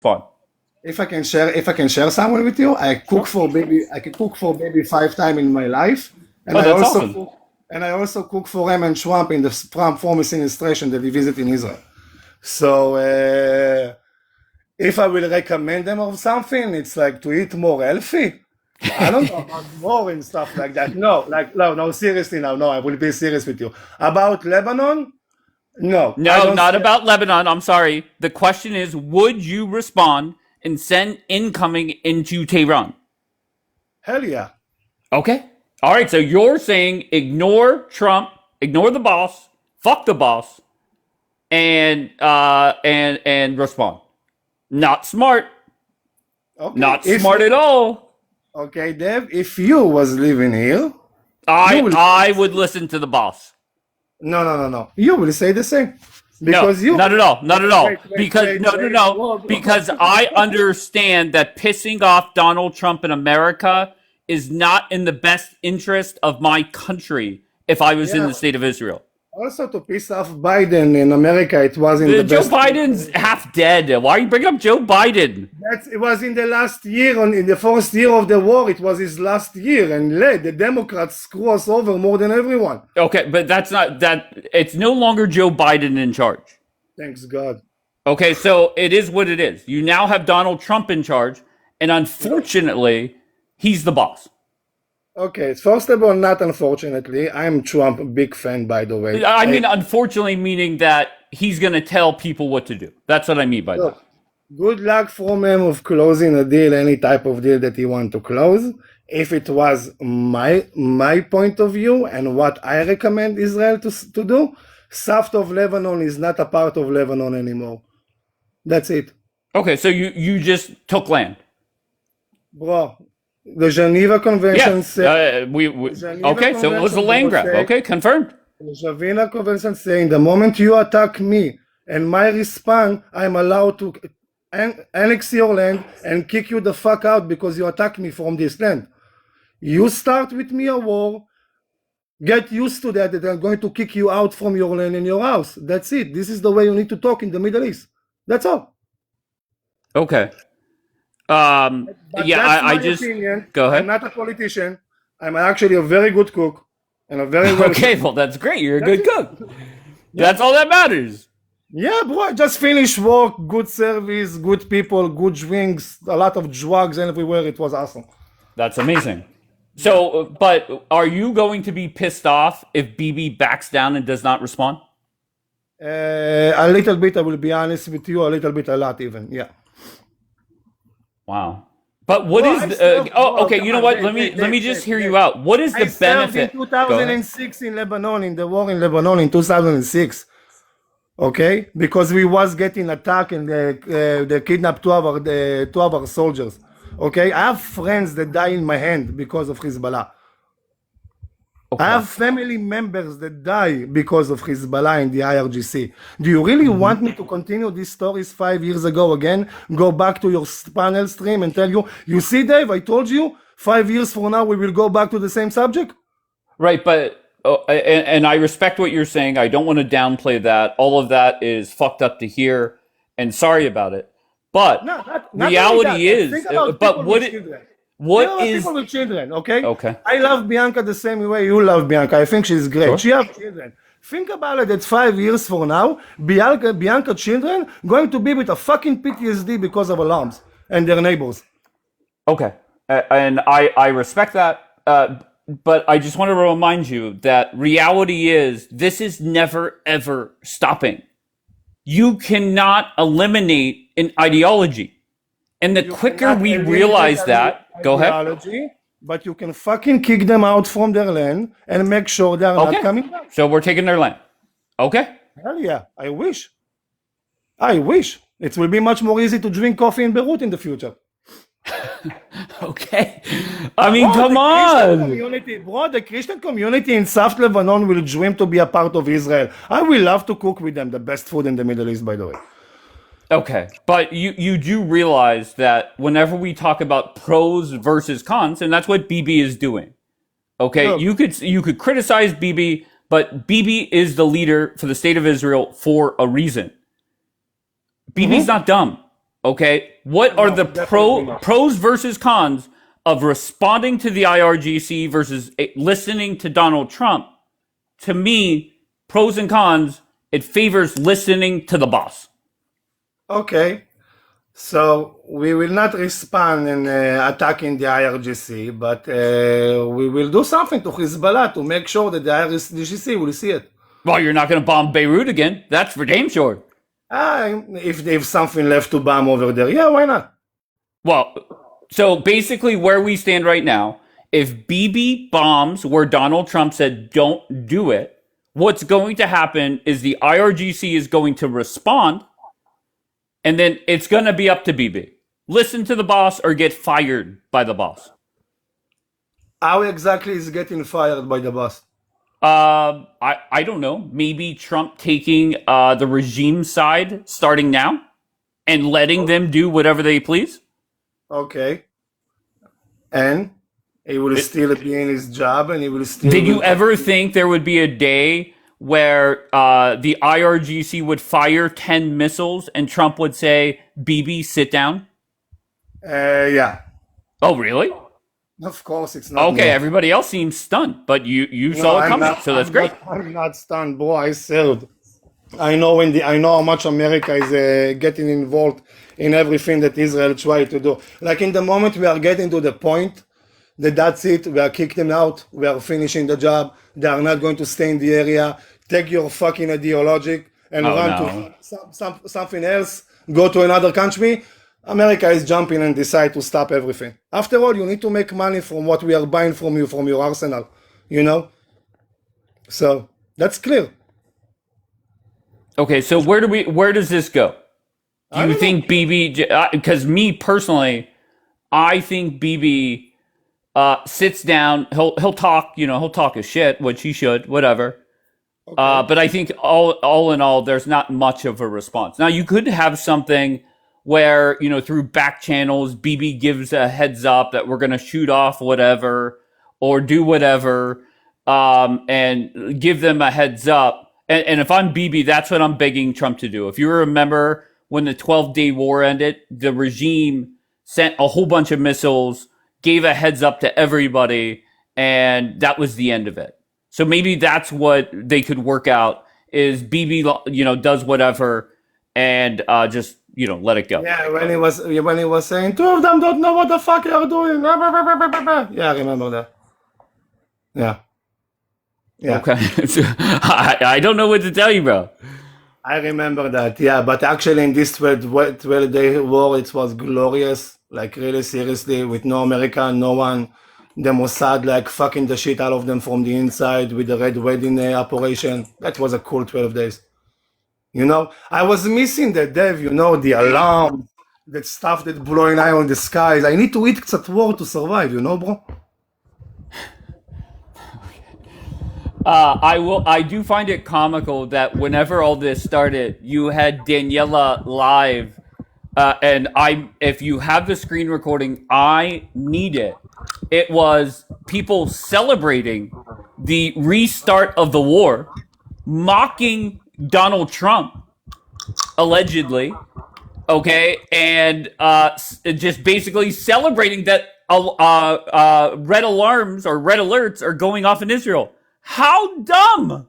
Fun. If I can share someone with you, Sure. I can cook for baby 5 times in my life, and Oh, that's awesome. I also cook for him and Trump in the Trump former administration that he visit in Israel. So if I will recommend them of something, it's like to eat more healthy. I don't know about more and stuff like that. No, like no, seriously now, no, I will be serious with you. About Lebanon, no, I No, don't not see. about Lebanon. I'm sorry. The question is, would you respond and send incoming into Tehran? Hell yeah. Okay. All right. So you're saying ignore Trump, ignore the boss, fuck the boss, and respond. Not smart. Okay, Not if smart at all. okay, Dave, if you was living here, you I will say I the would same. listen to the boss. No. You will say the same No, because you not at all. Not at all. Because no, no, no. Bro, bro. Because I understand that pissing off Donald Trump in America is not in the best interest of my country if I was in Yeah. the state of Israel. Also, to piss off Biden in America, it was in the Joe best. Biden's half dead. Why are you bringing up Joe Biden? It was in the last year, in the first year of the war. It was his last year, and the Democrats screw us over more than everyone. Okay, but that's not that. It's no longer Joe Biden in charge. Thanks God. Okay, so it is what it is. You now have Donald Trump in charge, and unfortunately, he's the boss. Okay, first of all, not unfortunately, I'm Trump big fan, by the way. I mean, unfortunately, meaning that he's going to tell people what to do. That's what I mean by that. Look, good luck from him of closing a deal, any type of deal that he want to close. If it was my point of view and what I recommend Israel to do, south of Lebanon is not a part of Lebanon anymore. That's it, Okay, so you just took land. bro. The Geneva Yeah. Convention say We the Geneva okay, so it was a Convention, land bro, grab. say Okay, confirmed. the Geneva Convention saying the moment you attack me and my response, I'm allowed to annex your land and kick you the fuck out because you attack me from this land. You start with me a war, get used to that I'm going to kick you out from your land and your house. That's it. This is the way you need to talk in the Middle East. That's all. Okay. But Yeah, that's I my just opinion. go I'm ahead. not a politician. I'm actually a very good cook and a very well Okay, cook. well that's great. You're a That's good it. cook. Yeah. That's all that matters. Yeah, bro, I just finished work, good service, good people, good drinks, a lot of drugs everywhere. It was awesome. That's amazing. So, but are you going to be pissed off if BB backs down and does not respond? A little bit, I will be honest with you, a little bit, a lot even. Yeah. Wow. But what Bro, is I the, served, oh, bro, okay, come you know on, what? Let me just hear you out. What is the I served in benefit? Go ahead. 2006 in Lebanon, in the war in Lebanon in 2006. Okay, because we was getting attacked and they kidnapped two of our soldiers. Okay, I have friends that die in my hand because of Hezbollah. I Okay. have family members that die because of Hezbollah and the IRGC. Do you really want me to continue these stories 5 years ago again? Go back to your panel stream and tell you, you see, Dave, I told you 5 years from now we will go back to the same subject? Right, but and I respect what you're saying. I don't want to downplay that. All of that is fucked up to hear, and sorry about it. But No, not only that. reality is, Think about but people with children. Think what about is people with children, okay? okay? I love Bianca the same way you love Bianca. I think she's great. Sure. She has children. Think about it that 5 years from now, Bianca children going to be with a fucking PTSD because of alarms and their neighbors. Okay, and I respect that. But I just want to remind you that reality is this is never ever stopping. You cannot eliminate an ideology. And the You quicker cannot we eliminate realize that, go ahead. ideology, but you can fucking kick them out from their land and make sure they are not Okay. coming back. So we're taking their land. Okay. Hell yeah, I wish. I wish. It will be much more easy to drink coffee in Beirut in the future. Okay. I mean, Bro, come on. The Christian community in South Lebanon will dream to be a part of Israel. I will love to cook with them the best food in the Middle East, by the way. Okay. But you do realize that whenever we talk about pros versus cons, and that's what BB is doing. Okay. Look. You could criticize BB, but BB is the leader for the state of Israel for a reason. BB's not dumb. Okay, what are No, the definitely not. pros versus cons of responding to the IRGC versus listening to Donald Trump? To me, pros and cons, it favors listening to the boss. Okay, so we will not respond in attacking the IRGC, but we will do something to Hezbollah to make sure that the IRGC will see it. Well, you're not going to bomb Beirut again. That's for damn sure. If they have something left to bomb over there, yeah, why not? Well, so basically, where we stand right now, if Bibi bombs where Donald Trump said don't do it, what's going to happen is the IRGC is going to respond, and then it's going to be up to Bibi. Listen to the boss or get fired by the boss. How exactly is getting fired by the boss? I don't know. Maybe Trump taking the regime side starting now and letting them do whatever they please. Okay. And he will still be in his job and he will still. Did you ever think there would be a day where the IRGC would fire 10 missiles and Trump would say, Bibi, sit down? Yeah. Oh, really? Of course, it's not. Okay, me. everybody else seems stunned, but you No, saw it I'm coming, not, so that's great. I'm not stunned, bro. I served. I know how much America is getting involved in everything that Israel tried to do. Like in the moment we are getting to the point that that's it. We are kicked them out. We are finishing the job. They are not going to stay in the area. Take your fucking ideology and run no. to something else. Go to another country. America is jumping and decide to stop everything. After all, you need to make money from what we are buying from you, from your arsenal, you know? So that's clear. Okay, so where does this go? Do you think Bibi, because me personally, I think Bibi sits down, he'll talk, he'll talk his shit, which he should, whatever. Okay. But I think all in all, there's not much of a response. Now you could have something where, through back channels, Bibi gives a heads up that we're going to shoot off whatever or do whatever, and give them a heads up. And if I'm Bibi, that's what I'm begging Trump to do. If you remember when the 12-day war ended, the regime sent a whole bunch of missiles, gave a heads up to everybody, and that was the end of it. So maybe that's what they could work out is Bibi, does whatever and just let it go. Yeah, when he was saying two of them don't know what the fuck you're doing. Yeah, I remember that. Yeah. Yeah. Okay. I don't know what to tell you, bro. I remember that, yeah, but actually in this 12-day war, it was glorious, like really seriously, with no America, no one, the Mossad like fucking the shit out of them from the inside with the Red Wedding operation. That was a cool 12 days. I was missing the Dev, the alarm, that stuff that blowing eye on the skies. I need to eat Ktsat war to survive, bro? I do find it comical that whenever all this started, you had Daniela live, and if you have the screen recording, I need it. It was people celebrating the restart of the war, mocking Donald Trump, allegedly, okay, and just basically celebrating that red alarms or red alerts are going off in Israel. How dumb!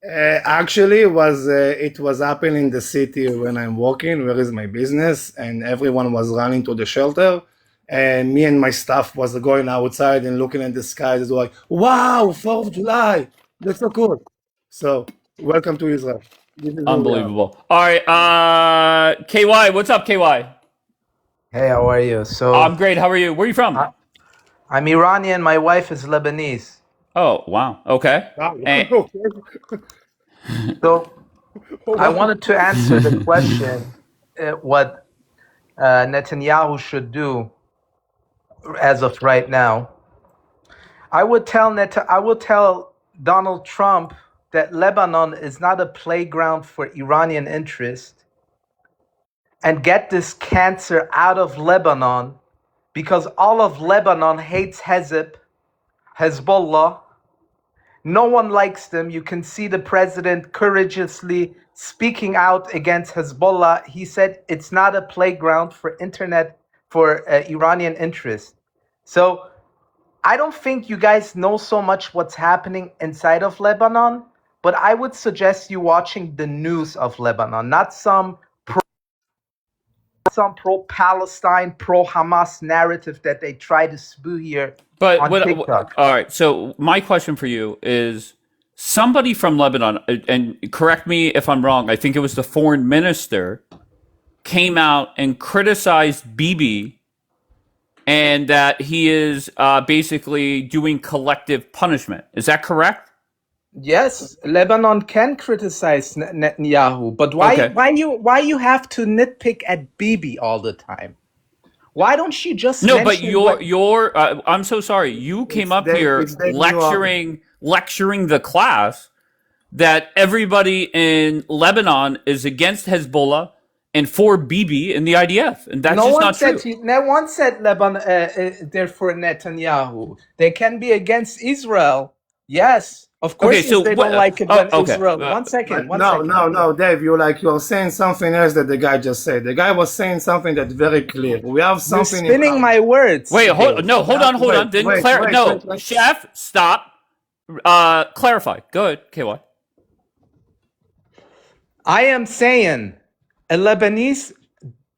Actually, it was happening in the city when I'm walking, where is my business, and everyone was running to the shelter, and me and my staff was going outside and looking at the skies. It was like, wow, 4th of July, that's so cool. So, welcome to Israel. Unbelievable. All right, KY, what's up, KY? Hey, how are you? So I'm great. How are you? Where are you from? I'm Iranian. My wife is Lebanese. Oh, wow. Okay. And- So I wanted to answer the question what Netanyahu should do as of right now. I would tell Donald Trump that Lebanon is not a playground for Iranian interest, and get this cancer out of Lebanon, because all of Lebanon hates Hezbollah, No one likes them. You can see the president courageously speaking out against Hezbollah. He said it's not a playground for Iranian interests. So I don't think you guys know so much what's happening inside of Lebanon, but I would suggest you watching the news of Lebanon, not some pro-Palestine, pro-Hamas narrative that they try to spew here on TikTok. All right. So my question for you is, somebody from Lebanon, and correct me if I'm wrong, I think it was the foreign minister, came out and criticized Bibi, and that he is basically doing collective punishment. Is that correct? Yes, Lebanon can criticize Netanyahu, but why you have to nitpick at Bibi all the time? Why don't you just but I'm so sorry. You came up here lecturing the class that everybody in Lebanon is against Hezbollah and for Bibi and the IDF, and that's just not true. No one said Lebanon they're for Netanyahu. They can be against Israel. Yes, of course. Okay, so they don't like it when Israel. One second. No, Dave. You're saying something else that the guy just said. The guy was saying something that's very clear. We have something. You're spinning my words. Wait, hold on. Wait, Chef, stop. Clarify. Go ahead, KY. I am saying a Lebanese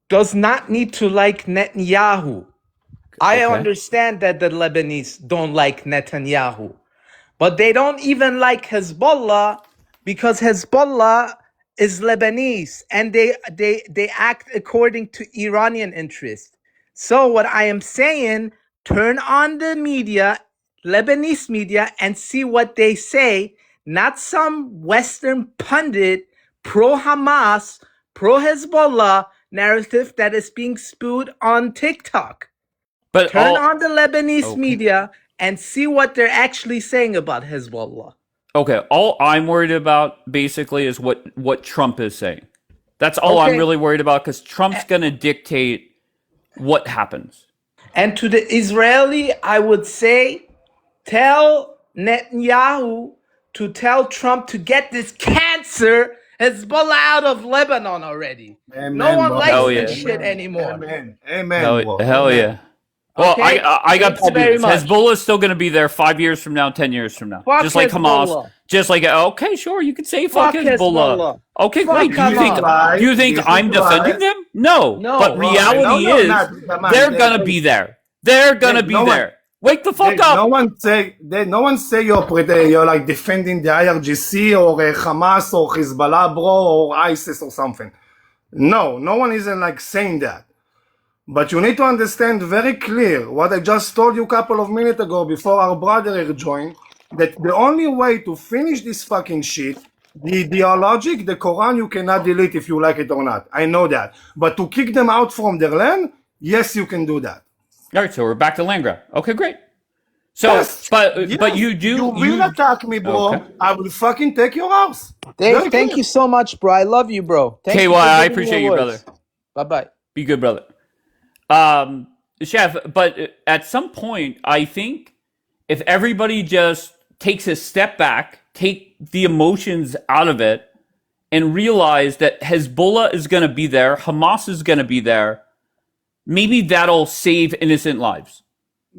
does not need to like Netanyahu. I understand that the Lebanese don't like Netanyahu, but they don't even like Hezbollah because Hezbollah is Lebanese and they act according to Iranian interests. So what I am saying, turn on the media, Lebanese media, and see what they say, not some Western pundit, pro-Hamas, pro-Hezbollah narrative that is being spewed on TikTok. But turn on the Lebanese media and see what they're actually saying about Hezbollah. Okay, all I'm worried about basically is what Trump is saying. That's all I'm really worried about, because Trump's going to dictate what happens. And to the Israeli, I would say, tell Netanyahu to tell Trump to get this cancer Hezbollah out of Lebanon already. Amen, no one likes this shit anymore. Amen. Hell yeah. Well, I got bad news. Hezbollah is still going to be there 5 years from now, 10 years from now. Fuck just like Hamas. Hezbollah. Just like, okay, sure, you can say fuck Hezbollah. Okay, great. Fuck Do you think I'm defending them? No. But reality is, they're going to be there. They're going to be there. Wake the fuck up. No one say you're like defending the IRGC or Hamas or Hezbollah, bro, or ISIS or something. No one isn't like saying that. But you need to understand very clear what I just told you a couple of minutes ago before our brother here joined, that the only way to finish this fucking shit, the ideology, the Quran, you cannot delete if you like it or not. I know that. But to kick them out from their land, yes, you can do that. All right, so we're back to land grab. Okay, great. So, yes, but you do. You will attack me, bro. Okay. I will fucking take your house. Dave, thank you so much, bro. I love you, bro. KY, I appreciate you, brother. Bye-bye. Be good, brother. Chef, but at some point, I think if everybody just takes a step back, take the emotions out of it, and realize that Hezbollah is going to be there, Hamas is going to be there, maybe that'll save innocent lives.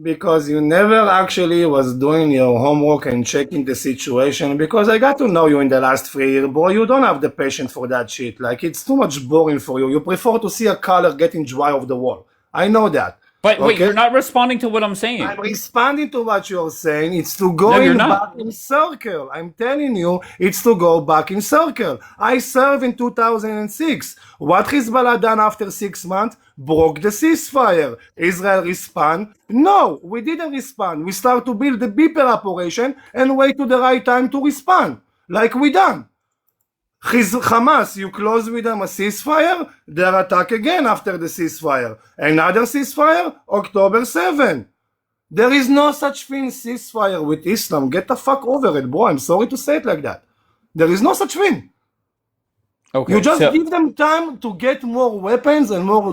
Because you never actually was doing your homework and checking the situation. Because I got to know you in the last 3 years, bro. You don't have the patience for that shit. Like, it's too much boring for you. You prefer to see a color getting dry off the wall. I know that. But wait, you're not responding to what I'm saying. I'm responding to what you're saying. It's to go back in circle. I'm telling you, it's to go back in circle. I served in 2006. What Hezbollah done after 6 months? Broke the ceasefire. Israel respond? No, we didn't respond. We start to build the beeper operation and wait to the right time to respond. Like we done. Hamas, you close with them a ceasefire, they attack again after the ceasefire. Another ceasefire, October 7. There is no such thing ceasefire with Islam. Get the fuck over it, bro. I'm sorry to say it like that. There is no such thing. Okay, You just so- give them time to get more weapons and more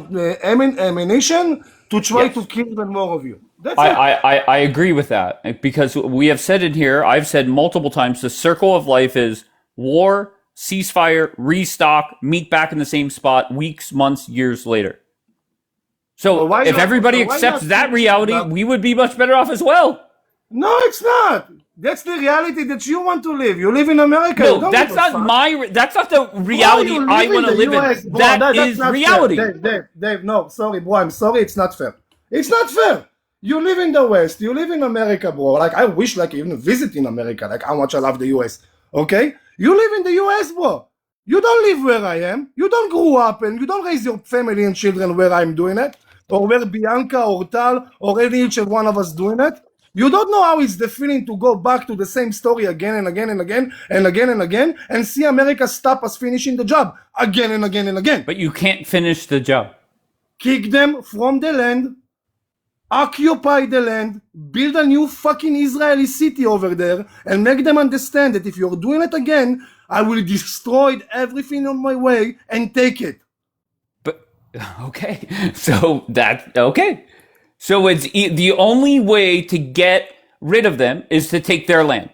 ammunition to try Yes. to kill even more of you. That's it. I agree with that because we have said it here. I've said multiple times the circle of life is war, ceasefire, restock, meet back in the same spot weeks, months, years later. So why if not- everybody why accepts not that finish reality, it up? we would be much better off as well. No, it's not. That's the reality that you want to live. You live in America. You No, don't that's give a not fuck. that's not the reality Bro, you I live want to the live US, in. bro. That's That's not reality. fair. Dave, no, sorry, bro. I'm sorry. It's not fair. It's not fair. You live in the West. You live in America, bro. Like, I wish, like, even visit in America. Like, how much I love the US. Okay? You live in the US, bro. You don't live where I am. You don't grow up and you don't raise your family and children where I'm doing it, or where Bianca or Tal or any each one of us doing it. You don't know how it's the feeling to go back to the same story again and again and again and again and again and see America stop us finishing the job again and again and again. But you can't finish the job. Kick them from the land, occupy the land, build a new fucking Israeli city over there, and make them understand that if you're doing it again, I will destroy everything on my way and take it. But okay, so that okay. So it's the only way to get rid of them is to take their land.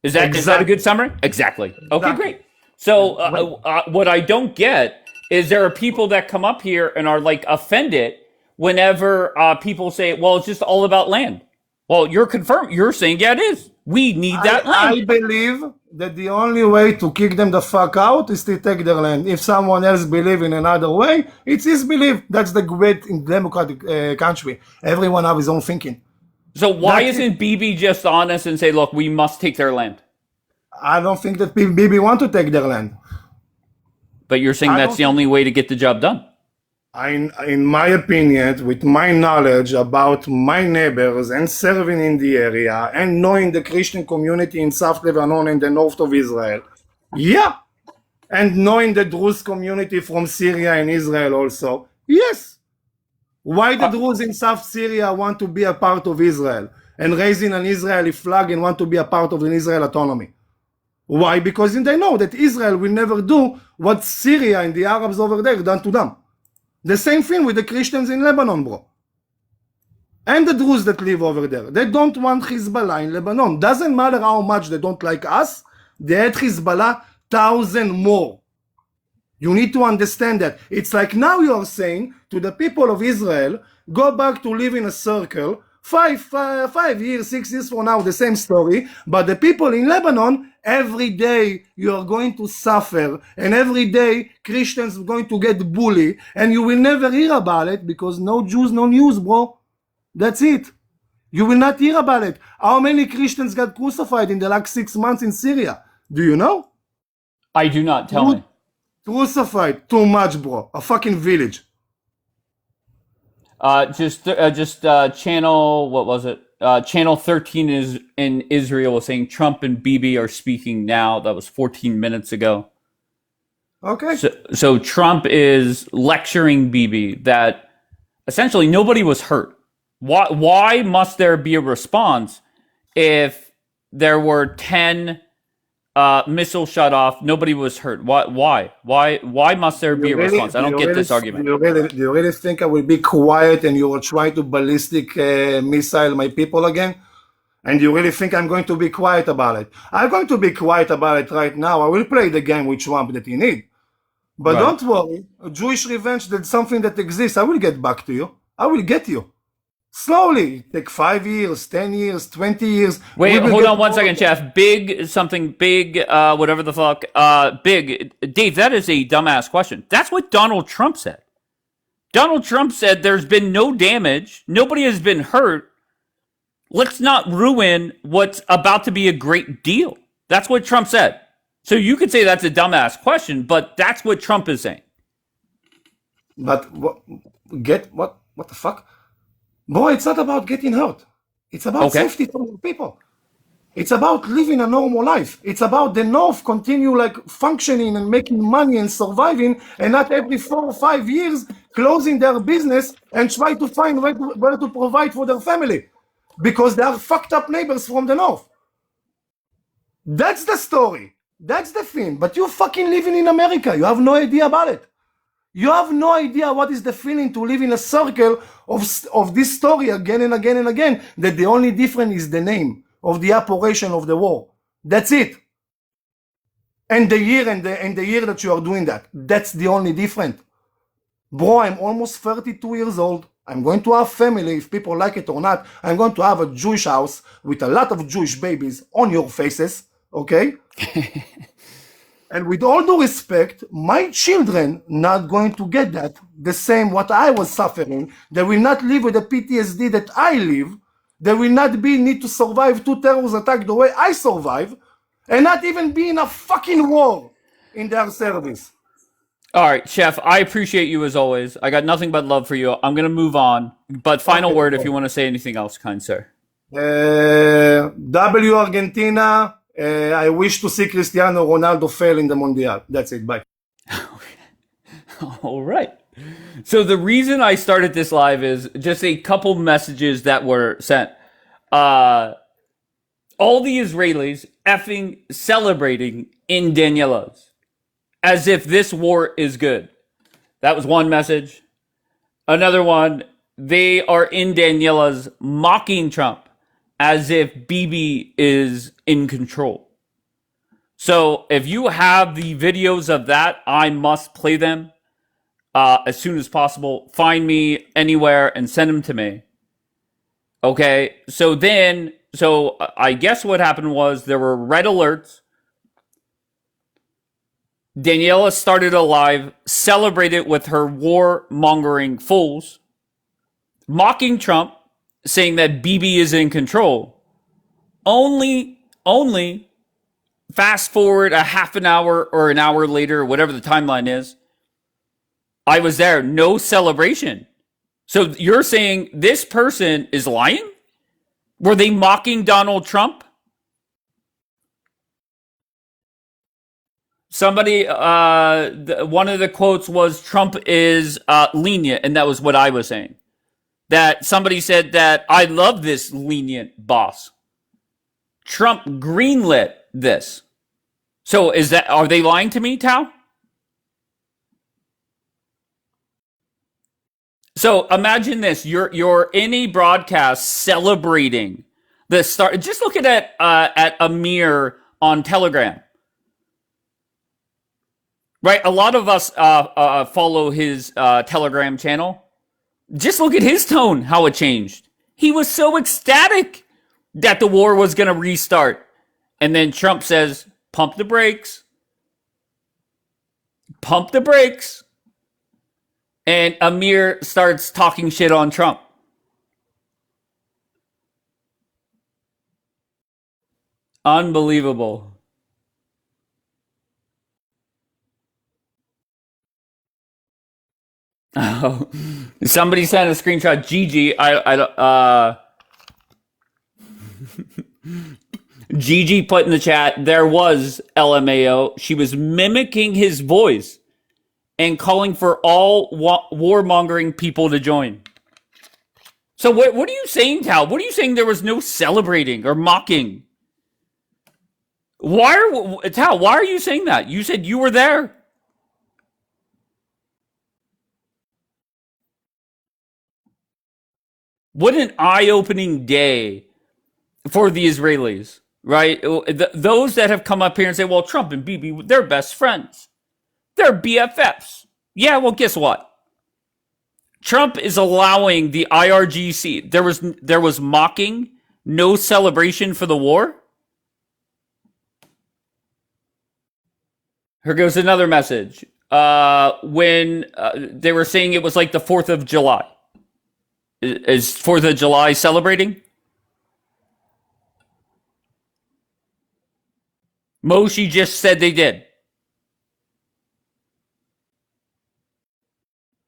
Is that a Exactly. good summary? Exactly. Okay, Exactly. great. So what I don't get is there are people that come up here and are like offended whenever people say, "Well, it's just all about land." Well, you're saying, yeah, it is. We need that I land. believe that the only way to kick them the fuck out is to take their land. If someone else believes in another way, it's his belief. That's the great in democratic country. Everyone have his own thinking. So why That's isn't Bibi just honest and say, "Look, we must take their land"? I don't think that Bibi want to take their land. But you're saying I that's don't the only way to get the job done. In my opinion, with my knowledge about my neighbors and serving in the area and knowing the Christian community in South Lebanon and the north of Israel, yeah, and knowing the Druze community from Syria and Israel also, yes. Why the Druze in South Syria want to be a part of Israel and raising an Israeli flag and want to be a part of an Israel autonomy? Why? Because they know that Israel will never do what Syria and the Arabs over there done to them. The same thing with the Christians in Lebanon, bro. And the Druze that live over there. They don't want Hezbollah in Lebanon. Doesn't matter how much they don't like us, they had Hezbollah 1,000 more. You need to understand that. It's like now you are saying to the people of Israel, go back to live in a circle, 5 years, 6 years from now, the same story. But the people in Lebanon, every day you are going to suffer, and every day Christians are going to get bullied, and you will never hear about it because no Jews, no news, bro. That's it. You will not hear about it. How many Christians got crucified in the last 6 months in Syria? Do you know? I do not. Tell me. Crucified. Too much, bro. A fucking village. Just channel, what was it? Channel 13 is in Israel was saying Trump and Bibi are speaking now. That was 14 minutes ago. Okay. So Trump is lecturing Bibi that essentially nobody was hurt. Why must there be a response if there were 10 missiles shut off, nobody was hurt? Why must there be a response? I don't get this argument. Do you really think I will be quiet and you will try to ballistic missile my people again? And you really think I'm going to be quiet about it? I'm going to be quiet about it right now. I will play the game with Trump that he need. But Right. don't worry, Jewish revenge, that's something that exists. I will get back to you. I will get you. Slowly. Take 5 years, 10 years, 20 years. Wait, We will hold get on one more- second, Chef. Big, whatever the fuck. Big. Dave, that is a dumbass question. That's what Donald Trump said. Donald Trump said there's been no damage. Nobody has been hurt. Let's not ruin what's about to be a great deal. That's what Trump said. So you could say that's a dumbass question, but that's what Trump is saying. But what the fuck? Boy, it's not about getting hurt. It's about Okay. safety for the people. It's about living a normal life. It's about the North continue like functioning and making money and surviving, and not every 4 or 5 years closing their business and try to find where to provide for their family, because they are fucked up neighbors from the North. That's the story. That's the thing. But you're fucking living in America. You have no idea about it. You have no idea what is the feeling to live in a circle of this story again and again and again, that the only difference is the name of the operation of the war. That's it. And the year that you are doing that. That's the only difference. Bro, I'm almost 32 years old. I'm going to have family, if people like it or not. I'm going to have a Jewish house with a lot of Jewish babies on your faces, okay? And with all due respect, my children not going to get that the same what I was suffering. They will not live with the PTSD that I live. They will not need to survive 2 terrorist attacks the way I survive, and not even be in a fucking war in their service. All right, Chef, I appreciate you as always. I got nothing but love for you. I'm going to move on. But final word if you want to say anything else, kind sir. W Argentina. I wish to see Cristiano Ronaldo fail in the Mundial. That's it. Bye. All right. So the reason I started this live is just a couple messages that were sent. All the Israelis effing celebrating in Daniela's as if this war is good. That was one message. Another one, they are in Daniela's mocking Trump as if Bibi is in control. So if you have the videos of that, I must play them as soon as possible. Find me anywhere and send them to me. Okay, so I guess what happened was there were red alerts. Daniela started a live, celebrated with her war-mongering fools, mocking Trump, saying that Bibi is in control. Only fast forward a half an hour or an hour later, whatever the timeline is, I was there. No celebration. So you're saying this person is lying? Were they mocking Donald Trump? Somebody, one of the quotes was Trump is lenient, and that was what I was saying. That somebody said that I love this lenient boss. Trump greenlit this. So are they lying to me, Tao? So imagine this: you're in a broadcast celebrating the start. Just look at Amir on Telegram, right? A lot of us follow his Telegram channel. Just look at his tone, how it changed. He was so ecstatic that the war was going to restart, and then Trump says, "Pump the brakes, pump the brakes." And Amir starts talking shit on Trump. Unbelievable. Oh, somebody sent a screenshot. Gigi, Gigi put in the chat, there was LMAO. She was mimicking his voice and calling for all warmongering people to join. So what are you saying, Tal? What are you saying there was no celebrating or mocking? Tal, why are you saying that? You said you were there. What an eye-opening day for the Israelis, right? Those that have come up here and say, well, Trump and Bibi, they're best friends. They're BFFs. Yeah, well, guess what? Trump is allowing the IRGC. There was mocking, no celebration for the war. Here goes another message. When they were saying it was like the 4th of July. Is 4th of July celebrating? Moshe just said they did.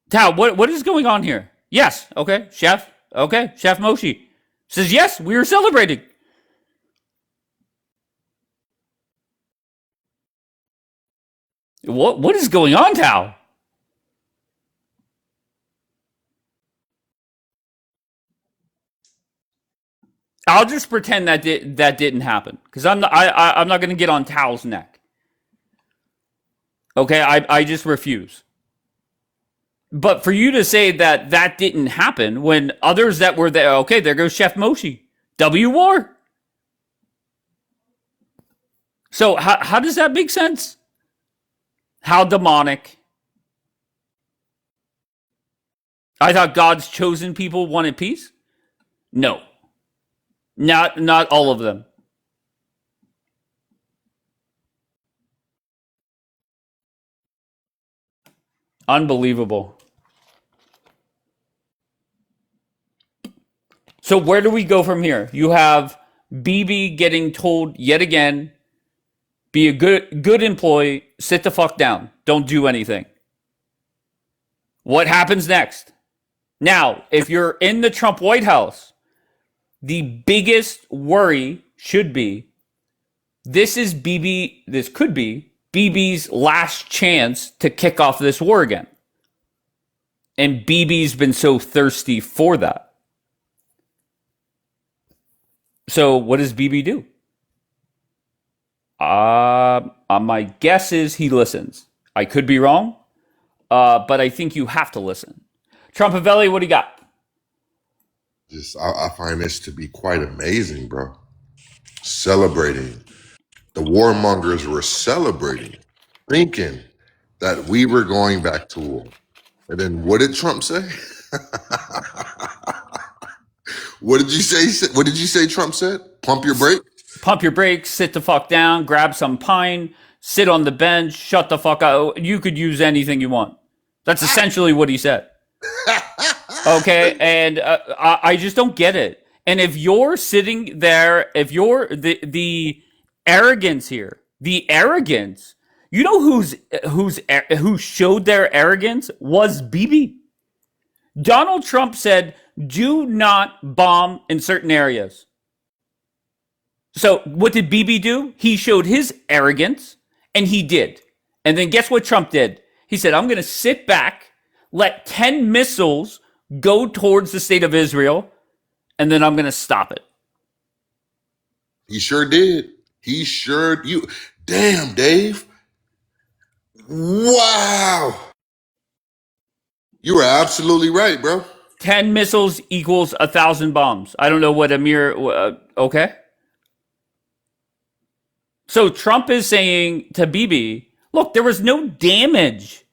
Tao, what is going on here? Yes, okay, Chef. Okay, Chef Moshe says yes, we were celebrating. What is going on, Tao? I'll just pretend that didn't happen because I'm not going to get on Tao's neck. Okay, I just refuse. But for you to say that that didn't happen when others that were there, okay, there goes Chef Moshe. W war. So how does that make sense? How demonic. I thought God's chosen people wanted peace? No. Not all of them. Unbelievable. So where do we go from here? You have Bibi getting told yet again, be a good employee, sit the fuck down, don't do anything. What happens next? Now, if you're in the Trump White House, the biggest worry should be this could be Bibi's last chance to kick off this war again. And Bibi's been so thirsty for that. So what does Bibi do? My guess is he listens. I could be wrong, but I think you have to listen. Trumpavelli, what do you got? I find this to be quite amazing, bro. Celebrating. The warmongers were celebrating, thinking that we were going back to war. And then what did Trump say? What did you say? What did you say Trump said? Pump your brakes? Pump your brakes, sit the fuck down, grab some pine, sit on the bench, shut the fuck up. You could use anything you want. That's essentially what he said. Okay, and I just don't get it. And if you're sitting there, if you're the arrogance here, the arrogance, you know who showed their arrogance was Bibi. Donald Trump said, "Do not bomb in certain areas." So what did Bibi do? He showed his arrogance, and he did. And then guess what Trump did? He said, "I'm going to sit back, let 10 missiles go towards the state of Israel, and then I'm going to stop it." He sure did. Damn, Dave. Wow. You were absolutely right, bro. 10 missiles equals 1,000 bombs. I don't know what Amir, okay. So Trump is saying to Bibi, look, there was no damage.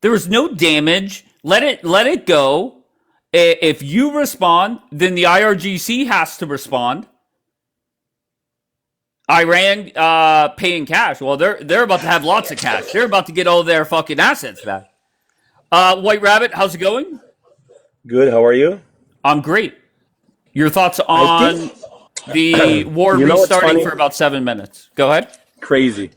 There was no damage. Let it go. If you respond, then the IRGC has to respond. Iran paying cash. Well, they're about to have lots of cash. They're about to get all their fucking assets back. White Rabbit, how's it going? Good. How are you? I'm great. Your thoughts on the war restarting for about 7 minutes? Go ahead. Crazy.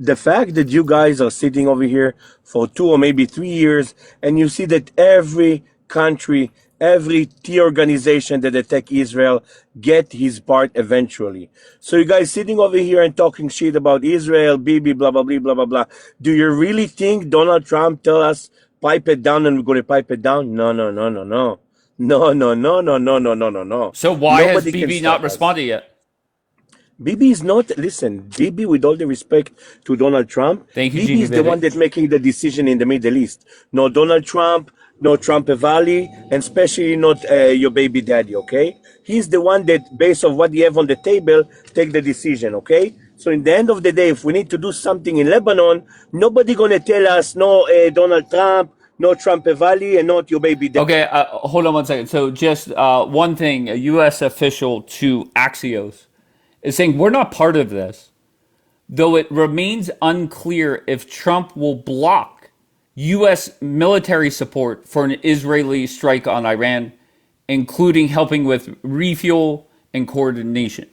The fact that you guys are sitting over here for 2 or maybe 3 years, and you see that every country, every T organization that attack Israel get his part eventually. So you guys sitting over here and talking shit about Israel, Bibi, blah, blah, blah, blah, blah, blah. Do you really think Donald Trump tell us, pipe it down and we're going to pipe it down? No. No. So why has Bibi not responded yet? Bibi is not, listen, Bibi, with all the respect to Donald Trump, Thank you, Bibi is the one that's making the decision in the Middle East. No Donald Trump, no Trumpavelli, and especially not your baby daddy, okay? He's the one that, based on what you have on the table, take the decision, okay? So in the end of the day, if we need to do something in Lebanon, nobody going to tell us, no Donald Trump, no Trumpavelli, and not your baby daddy. Okay, hold on one second. So just one thing, a U.S. official to Axios is saying we're not part of this, though it remains unclear if Trump will block U.S. military support for an Israeli strike on Iran, including helping with refuel and coordination.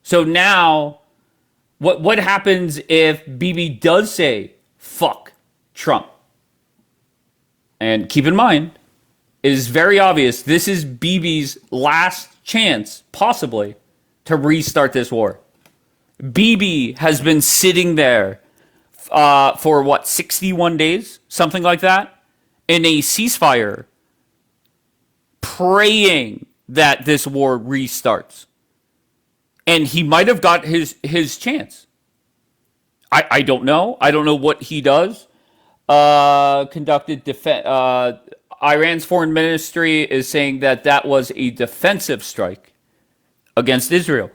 So now, what happens if Bibi does say, fuck Trump? And keep in mind, it is very obvious this is Bibi's last chance, possibly, to restart this war. Bibi has been sitting there for 61 days, something like that, in a ceasefire, praying that this war restarts. And he might have got his chance. I don't know. I don't know what he does. Conducted defense. Iran's foreign ministry is saying that that was a defensive strike against Israel.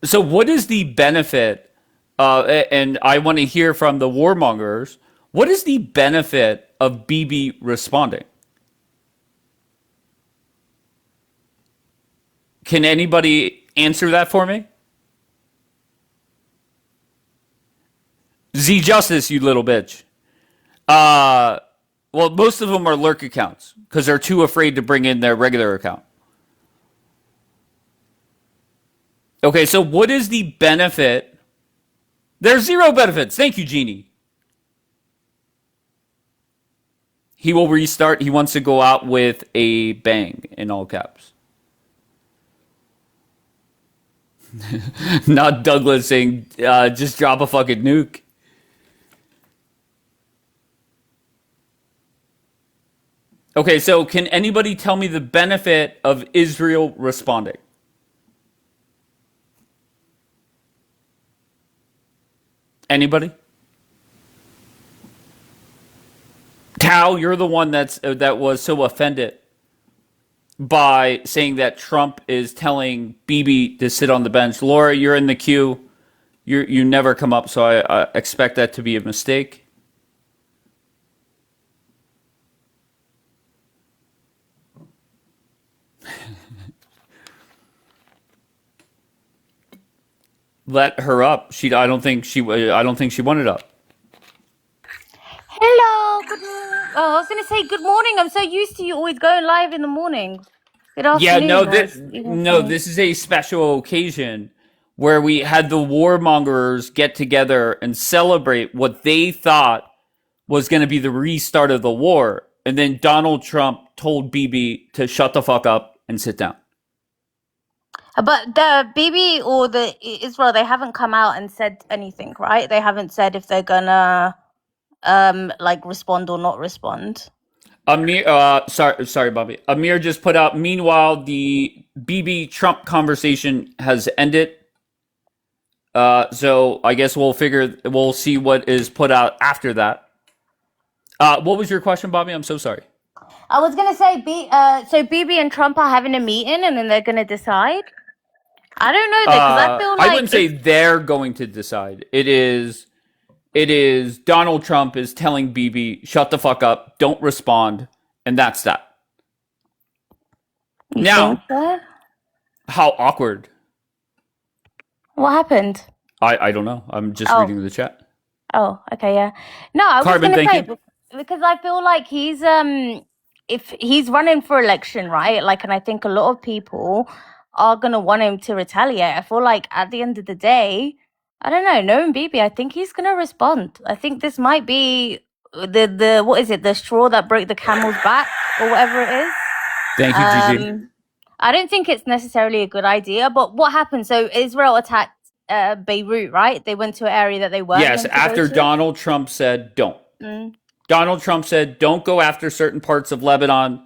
So, what is the benefit? And I want to hear from the warmongers. What is the benefit of Bibi responding? Can anybody answer that for me? Z Justice, you little bitch. Well, most of them are lurk accounts because they're too afraid to bring in their regular account. Okay, so what is the benefit? There's zero benefits. Thank you, Genie. He will restart. He wants to go out with a bang in all caps. Not Douglas saying, just drop a fucking nuke. Okay, so can anybody tell me the benefit of Israel responding? Anybody? Tao, you're the one that was so offended by saying that Trump is telling Bibi to sit on the bench. Laura, you're in the queue. You never come up, so I expect that to be a mistake. Let her up. I don't think she wanted up. Hello. I was gonna say good morning. I'm so used to you always going live in the morning. Good Yeah, afternoon. this is a special occasion where we had the warmongers get together and celebrate what they thought was going to be the restart of the war, and then Donald Trump told Bibi to shut the fuck up and sit down. But the Bibi or the Israel, they haven't come out and said anything, right? They haven't said if they're gonna like respond or not respond. Amir, sorry, Bobby. Amir just put out. Meanwhile, the Bibi Trump conversation has ended. So I guess we'll see what is put out after that. What was your question, Bobby? I'm so sorry. I was gonna say, so Bibi and Trump are having a meeting, and then they're gonna decide. I don't know because I feel like I wouldn't say they're going to decide. It is Donald Trump is telling Bibi, shut the fuck up, don't respond, and that's that. You Now, think so? how awkward. What happened? I don't know. I'm just reading the chat. Oh, okay, yeah. No, I was Carbon, gonna say thank you. because I feel like he's if he's running for election, right? Like, and I think a lot of people are gonna want him to retaliate. I feel like at the end of the day, I don't know, knowing Bibi, I think he's gonna respond. I think this might be the what is it, the straw that broke the camel's back or whatever it is. Thank you, Gigi. I don't think it's necessarily a good idea, but what happened? So Israel attacked Beirut, right? They went to an area that they weren't. Yes, after Donald Trump said don't. Donald Trump said don't go after certain parts of Lebanon.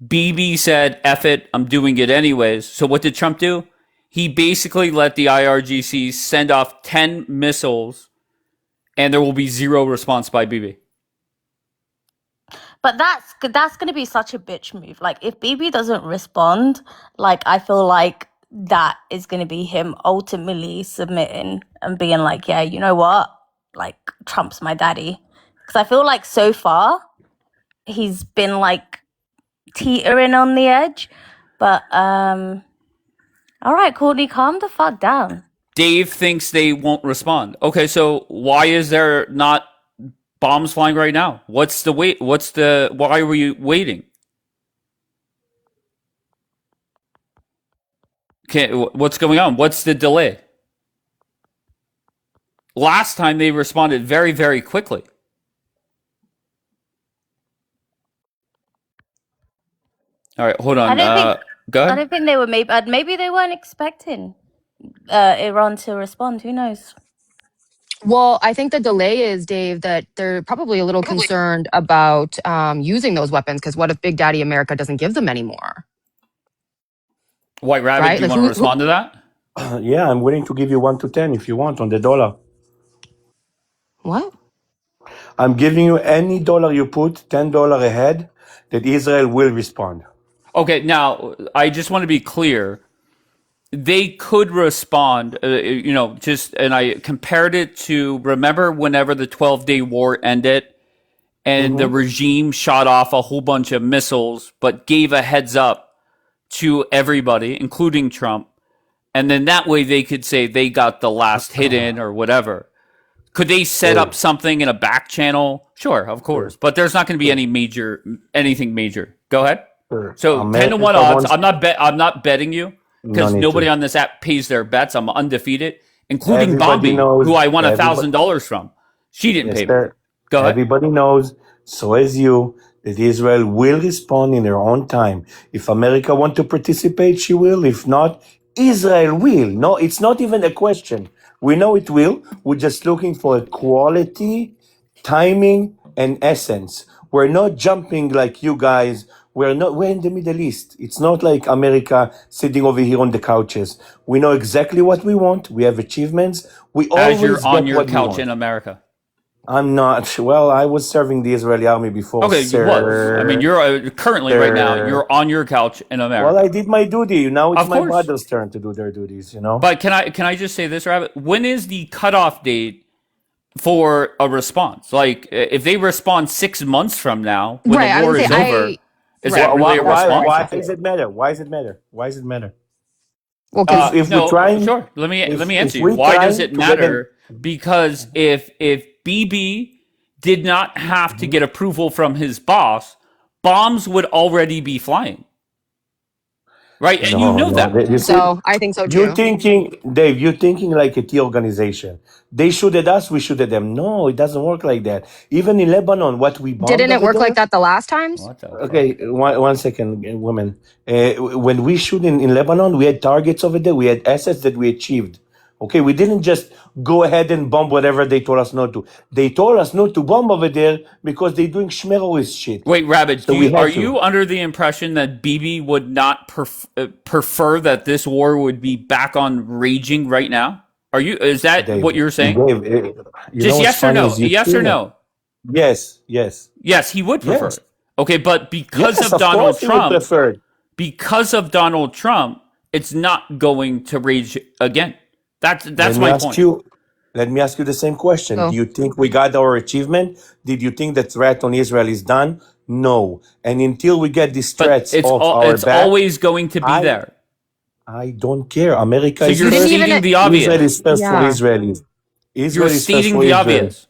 Bibi said, F it, I'm doing it anyways. So what did Trump do? He basically let the IRGC send off 10 missiles, and there will be zero response by Bibi. But that's going to be such a bitch move. Like, if Bibi doesn't respond, like, I feel like that is going to be him ultimately submitting and being like, yeah, you know what? Like, Trump's my daddy. Because I feel like so far, he's been, like, teetering on the edge. But, all right, Courtney, calm the fuck down. Dave thinks they won't respond. Okay, so why is there not bombs flying right now? What's the wait? Why were you waiting? Okay, what's going on? What's the delay? Last time they responded very, very quickly. All right, hold on. Go ahead. I don't think they were maybe they weren't expecting Iran to respond. Who knows? Well, I think the delay is, Dave, that they're probably a little concerned about using those weapons, because what if Big Daddy America doesn't give them anymore? White Rabbit, Right? do you Like, want to respond to that? Yeah, I'm willing to give you 1 to 10 if you want on the dollar. What? I'm giving you any dollar you put, $10 ahead, that Israel will respond. Okay, now I just want to be clear. They could respond, and I compared it to remember whenever the 12-day war ended and the regime shot off a whole bunch of missiles, but gave a heads up to everybody, including Trump. And then that way they could say they got the last hit in or whatever. Could they set up something in a back channel? Sure, of course. But there's not going to be anything major. Go ahead. So 10 to 1 America odds. wants I'm not betting you no because need nobody to. on this app pays their bets. I'm undefeated, including Everybody Bombi, who knows. I won Everybody, $1,000 from. She didn't yes, pay me. sir. Go ahead. Everybody knows. So as you, that Israel will respond in their own time. If America want to participate, she will. If not, Israel will. No, it's not even a question. We know it will. We're just looking for a quality, timing, and essence. We're not jumping like you guys. We're in the Middle East. It's not like America sitting over here on the couches. We know exactly what we want. We have achievements. We As you're always on get your what we couch in want. America. I'm not. Well, I was serving the Israeli army before, Okay, you was. I mean, sir. you're currently right now, Sir. you're on your couch in Well, I America. did my duty. Now it's Of my course. brother's turn to do their duties, you know? But can I just say this, Rabbit? When is the cutoff date for a response? Like, if they respond 6 months from now, when the Right. I war would say is over, is right. that really a response? Why does it matter? Why does it matter? Why does it matter? Well, If we're No, trying, sure. Let me if answer you. we're Why does trying it to get them, matter? Because if BB did not have to get approval from his boss, bombs would already be flying, right? And you know that. You see, so I think so you're too. thinking, Dave, you're thinking like a T organization. They shoot at us, we shoot at them. No, it doesn't work like that. Even in Lebanon, what we bombed Didn't it over work like there, that the last times? What the okay, fuck? one second, women. When we shoot in Lebanon, we had targets over there. We had assets that we achieved. Okay, we didn't just go ahead and bomb whatever they told us not to. They told us not to bomb over there because they're doing schmerowist shit. Wait, Rabbit, So we are had to. you under the impression that BB would not prefer that this war would be back on raging right now? Is that Dave, what you're saying? Dave, you know Just what's yes or funny no. is you've Yes or seen it. no. Yes, yes, Yes, he would prefer yes, it. Okay, but because yes. of Of Donald course, he would Trump, prefer it. it's not going to rage again. That's Let me my ask point. you. Let me ask you the same question. Do Go. you think we got our achievement? Did you think the threat on Israel is done? No. And until we get these But threats off our it's back, always going to be I there. I don't care. America So is you're Didn't first. even stating the Israel obvious. is first for yeah. Israelis. You're Israel is first stating for the Israel. obvious.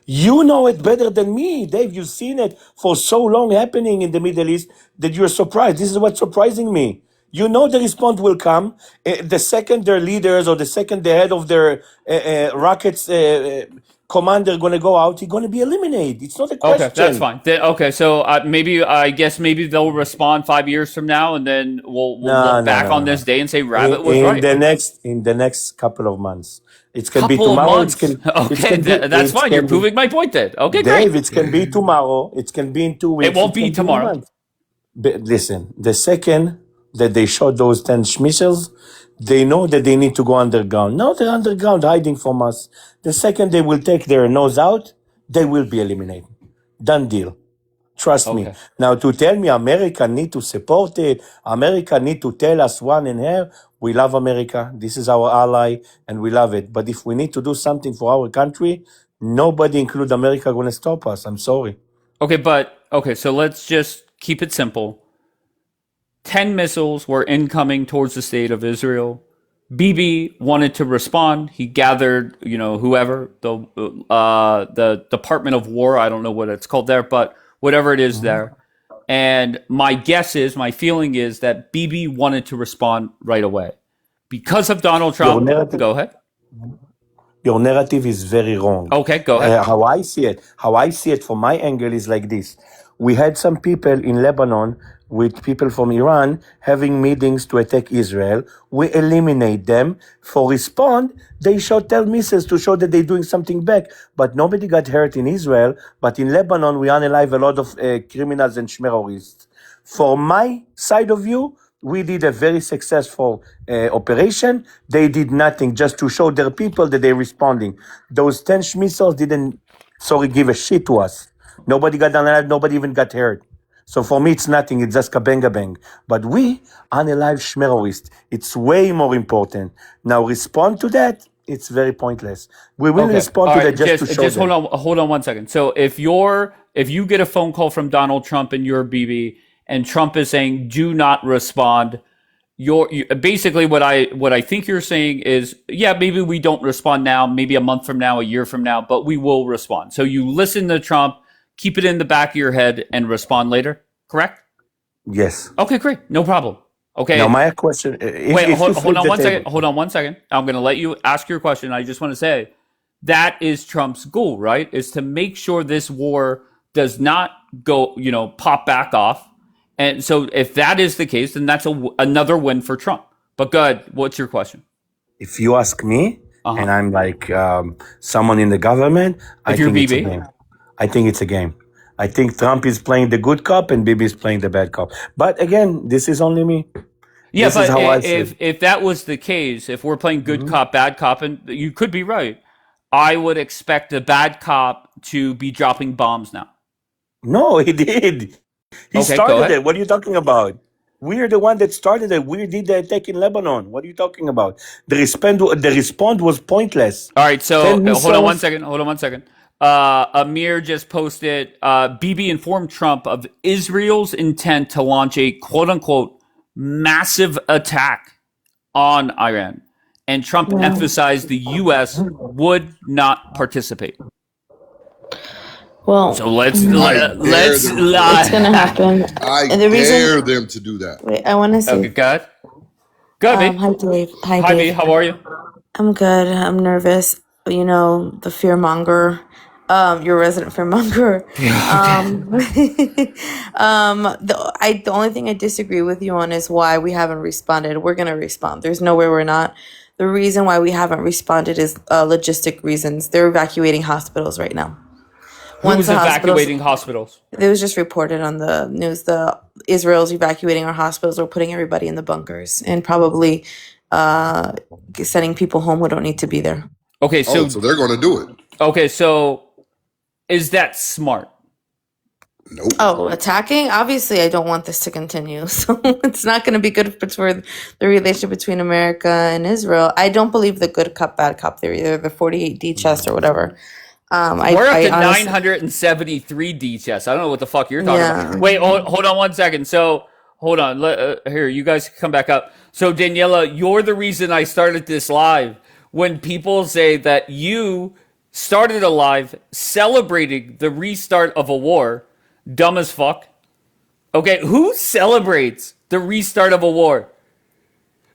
You know it better than me, Dave. You've seen it for so long happening in the Middle East that you're surprised. This is what's surprising me. You know the response will come. The second their leaders or the second the head of their rockets commander going to go out, he's going to be eliminated. It's not a Okay, that's question. fine. Okay, so I guess maybe they'll respond 5 years from now, and then we'll No, look no, back no, on no, this no. day and say Rabbit was In right. the next couple of months, it can be Couple of tomorrow. months. Okay, that's fine. You're proving my point then. Okay, great. Dave. It can be tomorrow. It can be in 2 It weeks. won't It be can be in a tomorrow. month. But listen, the second that they shot those 10 missiles, they know that they need to go underground. Now they're underground hiding from us. The second they will take their nose out, they will be eliminated. Done deal. Trust me. Okay. Now to tell me America need to support it, America need to tell us one and here, we love America. This is our ally and we love it. But if we need to do something for our country, nobody, include America, gonna stop us. I'm sorry. Okay, so let's just keep it simple. 10 missiles were incoming towards the state of Israel. Bibi wanted to respond. He gathered, whoever the Department of War. I don't know what it's called there, but whatever it is there. And my feeling is that Bibi wanted to respond right away because of Donald Your Trump. narrative, Go ahead. your narrative is very wrong. Okay, go ahead. How I see it from my angle is like this. We had some people in Lebanon with people from Iran having meetings to attack Israel. We eliminate them. For respond, they shot 10 missiles to show that they're doing something back. But nobody got hurt in Israel. But in Lebanon, we unalive a lot of criminals and schmerorists. For my side of view, We did a very successful operation. They did nothing just to show their people that they're responding. Those 10 missiles didn't, give a shit to us. Nobody got alive, nobody even got hurt. So for me, it's nothing. It's just kabanga bang. But we, unalive schmerorist, it's way more important. Now respond to that. It's very pointless. We will Okay. respond All to right. that just to show Just them. hold on 1 second. So if you get a phone call from Donald Trump and you're BB, and Trump is saying do not respond, basically what I think you're saying is, yeah, maybe we don't respond now, maybe a month from now, a year from now, but we will respond. So you listen to Trump, keep it in the back of your head, and respond later. Correct? Yes. Okay, great, no problem. Okay. Now my question: Wait, if you hold flip on the 1 second. table, Hold on 1 second. I'm going to let you ask your question. I just want to say that is Trump's goal, right? Is to make sure this war does not go, pop back off. And so if that is the case, then that's another win for Trump. But go ahead. What's your question? if you ask me, and I'm like someone in the government, I If you're think it's a BB? game. I think it's a game. I think Trump is playing the good cop and Bibi is playing the bad cop. But again, this is only me. Yeah, This is but how I see it. if that was the case, if we're playing good cop, bad cop, and you could be right, I would expect the bad cop to be dropping bombs now. No, he did. He Okay, go started ahead. it. What are you talking about? We're the one that started it. We did the attack in Lebanon. What are you talking about? The response was pointless. All right, so 10 hold on 1 missiles. second. Hold on 1 second. Amir just posted, BB informed Trump of Israel's intent to launch a quote unquote massive attack on Iran. And Trump Wow. emphasized the U.S. would not participate. Well, So let's I dare them to do it's gonna that. happen. I And the reason, dare them to do that. wait, I want to okay, say, go ahead. Go ahead, B. hi Dave. Hi Hi, B. Dave. How are you? I'm good. I'm nervous. You know, the fearmonger. Your resident fearmonger. The only thing I disagree with you on is why we haven't responded. We're gonna respond. There's no way we're not. The reason why we haven't responded is logistic reasons. They're evacuating hospitals right now. Who's the hospitals, evacuating hospitals? it was just reported on the news. The Israel's evacuating our hospitals. We're putting everybody in the bunkers and probably sending people home who don't need to be there. Okay, Oh, so they're going to do it. so is that smart? Nope. Oh, attacking? Obviously, I don't want this to continue. So it's not going to be good for the relationship between America and Israel. I don't believe the good cop, bad cop theory, or the 48D chest or whatever. We're up to honestly, 973 D chess. I don't know what the fuck you're talking yeah. about. Wait, hold on 1 second. So, hold on. Here, you guys come back up. So, Daniela, you're the reason I started this live. When people say that you started a live celebrating the restart of a war, dumb as fuck. Okay, who celebrates the restart of a war?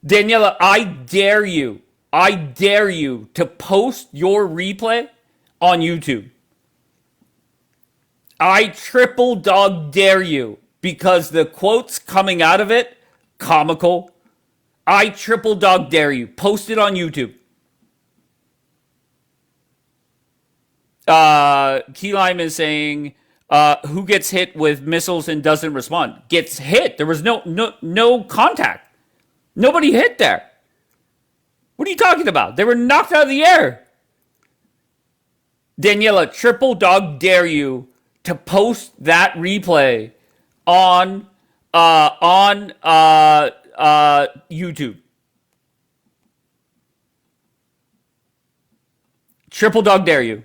Daniela, I dare you to post your replay on YouTube. I triple dog dare you, because the quotes coming out of it, comical. I triple dog dare you. Post it on YouTube. Key Lime is saying, who gets hit with missiles and doesn't respond? Gets hit. There was no contact. Nobody hit there. What are you talking about? They were knocked out of the air. Daniela, triple dog dare you to post that replay on YouTube. Triple dog dare you.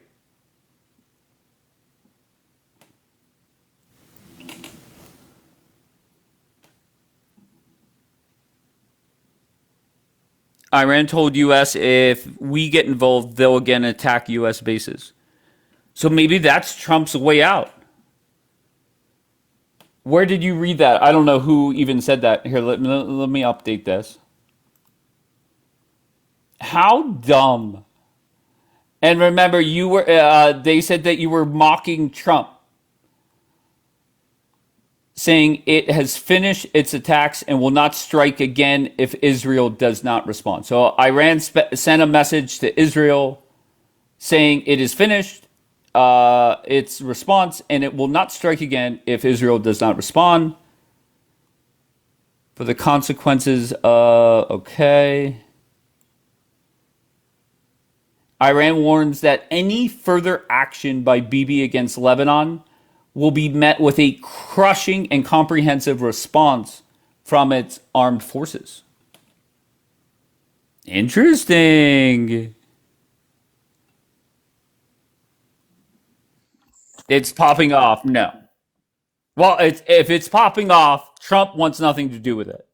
Iran told U.S. if we get involved, they'll again attack U.S. bases. So maybe that's Trump's way out. Where did you read that? I don't know who even said that. Here, let me update this. How dumb. And remember, you were. They said that you were mocking Trump, saying it has finished its attacks and will not strike again if Israel does not respond. So Iran sent a message to Israel saying it is finished its response and it will not strike again if Israel does not respond. For the consequences, okay. Iran warns that any further action by Bibi against Lebanon will be met with a crushing and comprehensive response from its armed forces. Interesting. It's popping off. No. Well, if it's popping off, Trump wants nothing to do with it.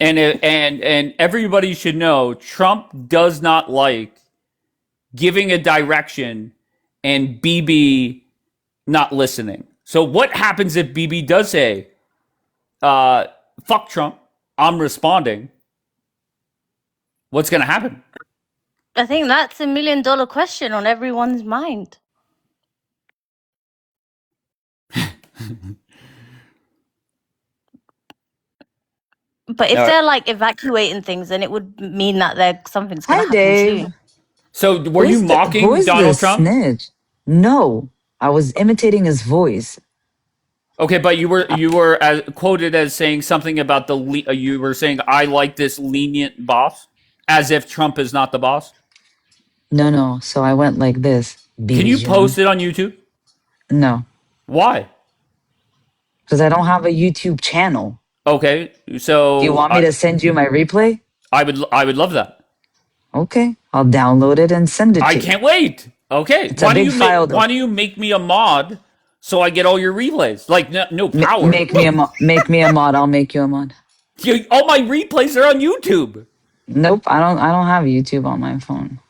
And everybody should know Trump does not like giving a direction and Bibi not listening. So what happens if Bibi does say, fuck Trump, I'm responding? What's going to happen? I think that's $1 million question on everyone's mind. But if they're like evacuating things, then it would mean that something's going Hi, to happen Dave. soon. So were you mocking who is Donald this Trump? snitch? No, I was imitating his voice. Okay, but you were quoted as saying something about you were saying I like this lenient boss, as if Trump is not the boss. No. So I went like this. Can you post it on YouTube? No, Why? because I don't have a YouTube channel. Okay, so Do you want me to send you my replay? I would love that. Okay, I'll download it and send it to you. I can't wait. Okay, It's a big file, though. why do you make me a mod so I get all your relays? Like no power. Make me a mod. I'll make you a mod. All my replays are on YouTube. Nope, I don't have YouTube on my phone.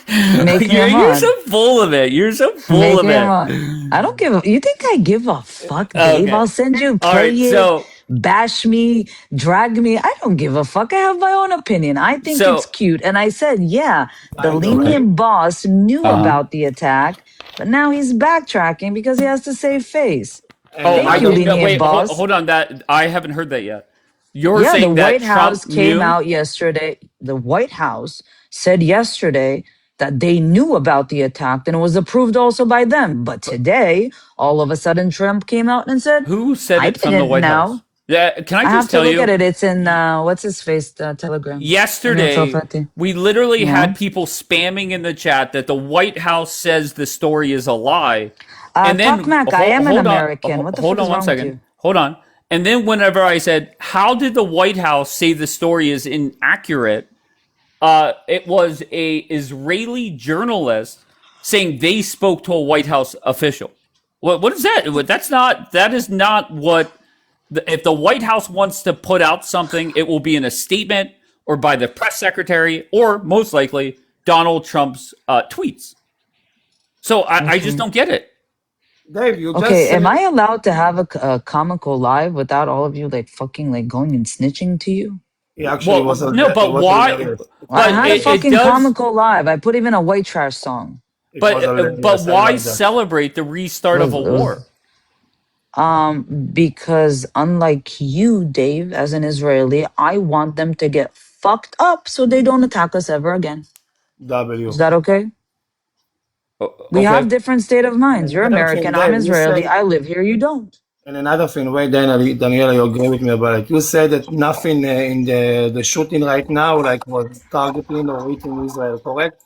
Make me a mod. You're so full of it. You're so full Make of me it. a mod. I don't give a. You think I give a fuck, Dave? Okay. I'll send you All play right, it, so bash me, drag me. I don't give a fuck. I have my own opinion. I think So- it's cute. And I said, yeah, the lenient boss knew about the attack, but now he's backtracking because he has to save face. Thank you, lenient boss. Hold on. That I haven't heard that yet. You're Yeah, the saying that White House Trump came knew? out yesterday. The White House said yesterday that they knew about the attack and it was approved also by them. But today, all of a sudden, Trump came out and said, Who said I it from the didn't White know. House? Yeah, can I I just have to tell look you? at it. It's in, what's his face, Telegram. Yesterday, we literally Yeah. had people spamming in the chat that the White House says the story is a lie. Talk Mac, I am an hold on, American. What the hold fuck on is one wrong second. with you? Hold on. And then whenever I said, how did the White House say the story is inaccurate? It was a Israeli journalist saying they spoke to a White House official. What is that? That is not what, if the White House wants to put out something, it will be in a statement or by the press secretary or most likely Donald Trump's tweets. So I just don't get it. Dave, you just Okay, said, am I allowed to have a comical live without all of you like fucking like going and snitching to you? he actually was a, no, but it was why? hilarious. I had a it fucking does. comical live. I put even a white trash song. It was hilarious. But I why love that. celebrate the restart of a war? Because unlike you, Dave, as an Israeli, I want them to get fucked up so they don't attack us ever again. W. Is that okay? We Okay. have different state of minds. You're Another thing, American, I'm Dave, you Israeli. said- I live here, you don't. And another thing, wait, Daniela, you agree with me about it. You said that nothing in the shooting right now, like was targeting or hitting Israel, correct?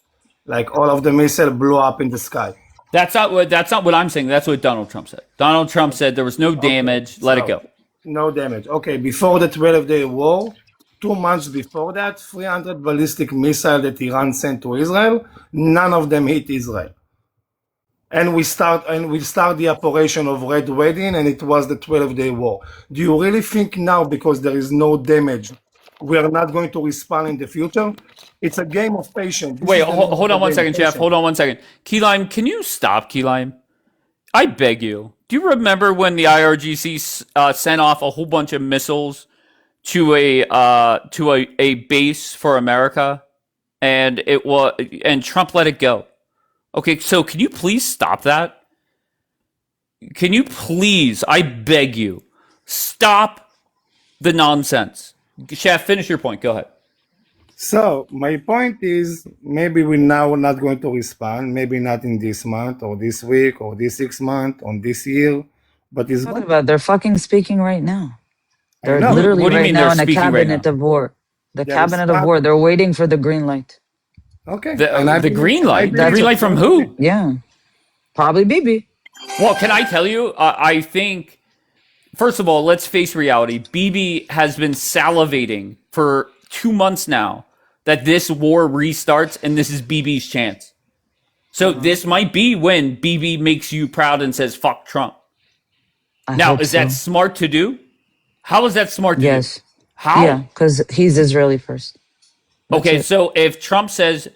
Like all of the missiles blew up in the sky. That's not what I'm saying. That's what Donald Trump said. Donald Trump said there was no damage. Let it go. No damage. Okay, before the 12-day war, 2 months before that, 300 ballistic missiles that Iran sent to Israel, none of them hit Israel. And we start the operation of Red Wedding, and it was the 12-day war. Do you really think now, because there is no damage, we are not going to respond in the future? It's a game of patience. This Wait, is the name of hold the on one game, second, Jeff. patience. Hold on one second. Keylime, can you stop, Keylime? I beg you. Do you remember when the IRGC sent off a whole bunch of missiles to a base for America, and Trump let it go? Okay, so can you please stop that? Can you please, I beg you, stop the nonsense? Chef, finish your point. Go ahead. So my point is, maybe we're now not going to respond, maybe not in this month or this week or this 6 months or this year. but he's Talking gone. about they're fucking speaking right now. I They're know. literally What do you right mean now they're in a speaking right cabinet now? of war. The There is cabinet of stop. war. They're waiting for the green light. Okay, The and I the believe, green I light. The believe That's green it. light from who? yeah. Probably BB. Well, can I tell you? I think first of all, let's face reality. BB has been salivating for 2 months now that this war restarts, and this is BB's chance. So this might be when BB makes you proud and says "fuck Trump." I Now, hope is that so. smart to do? How is that smart to do? Yes. How? Yeah, because he's Israeli first. That's Okay, it. so if Trump says,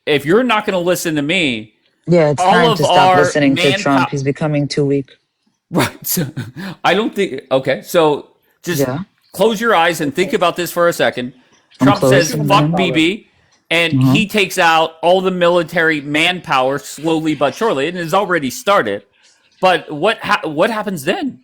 if you're not going to listen to me, Yeah, it's all time of to stop our listening to Trump. manpower. He's becoming too weak. Right. So I don't think. Okay, so just Yeah. close your eyes and think about this for a second. I'm Trump Take says, your closed. fuck Mm-hmm. manpower. BB, and Uh-huh. he takes out all the military manpower slowly but surely, and it's already started. But what happens then?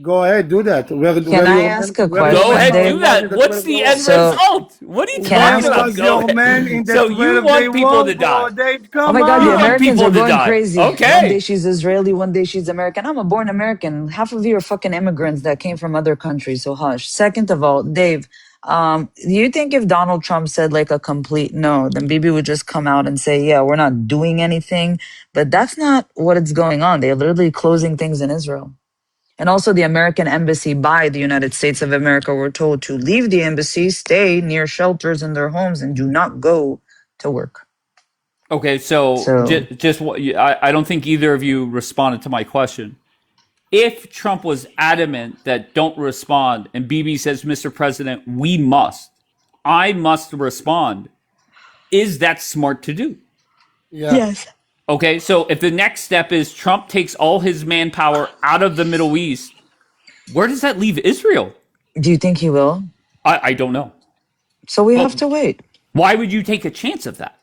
Go ahead, do that. Can I ask a Where your Go question, ahead, man do Dave? was in that. the What's 12 the day end war? So result? What are you can I talking ask? Where about? was Go your ahead. man in the So you 12 day want people war, to bro? die? Dave, Oh come my God, the You want on. Americans people are to going die? crazy. One day Okay. she's Israeli, one day she's American. I'm a born American. Half of you are fucking immigrants that came from other countries, so hush. Second of all, Dave, do you think if Donald Trump said like a complete no, then Bibi would just come out and say, yeah, we're not doing anything? But that's not what it's going on. They're literally closing things in Israel. And also the American embassy by the United States of America were told to leave the embassy, stay near shelters in their homes, and do not go to work. Okay, so So I don't think either of you responded to my question. If Trump was adamant that don't respond, and BB says, Mr. President, I must respond, is that smart to do? Yeah. yes. Okay, so if the next step is Trump takes all his manpower out of the Middle East, where does that leave Israel? Do you think he will? I don't know. So we have But to wait why would you take a chance of that?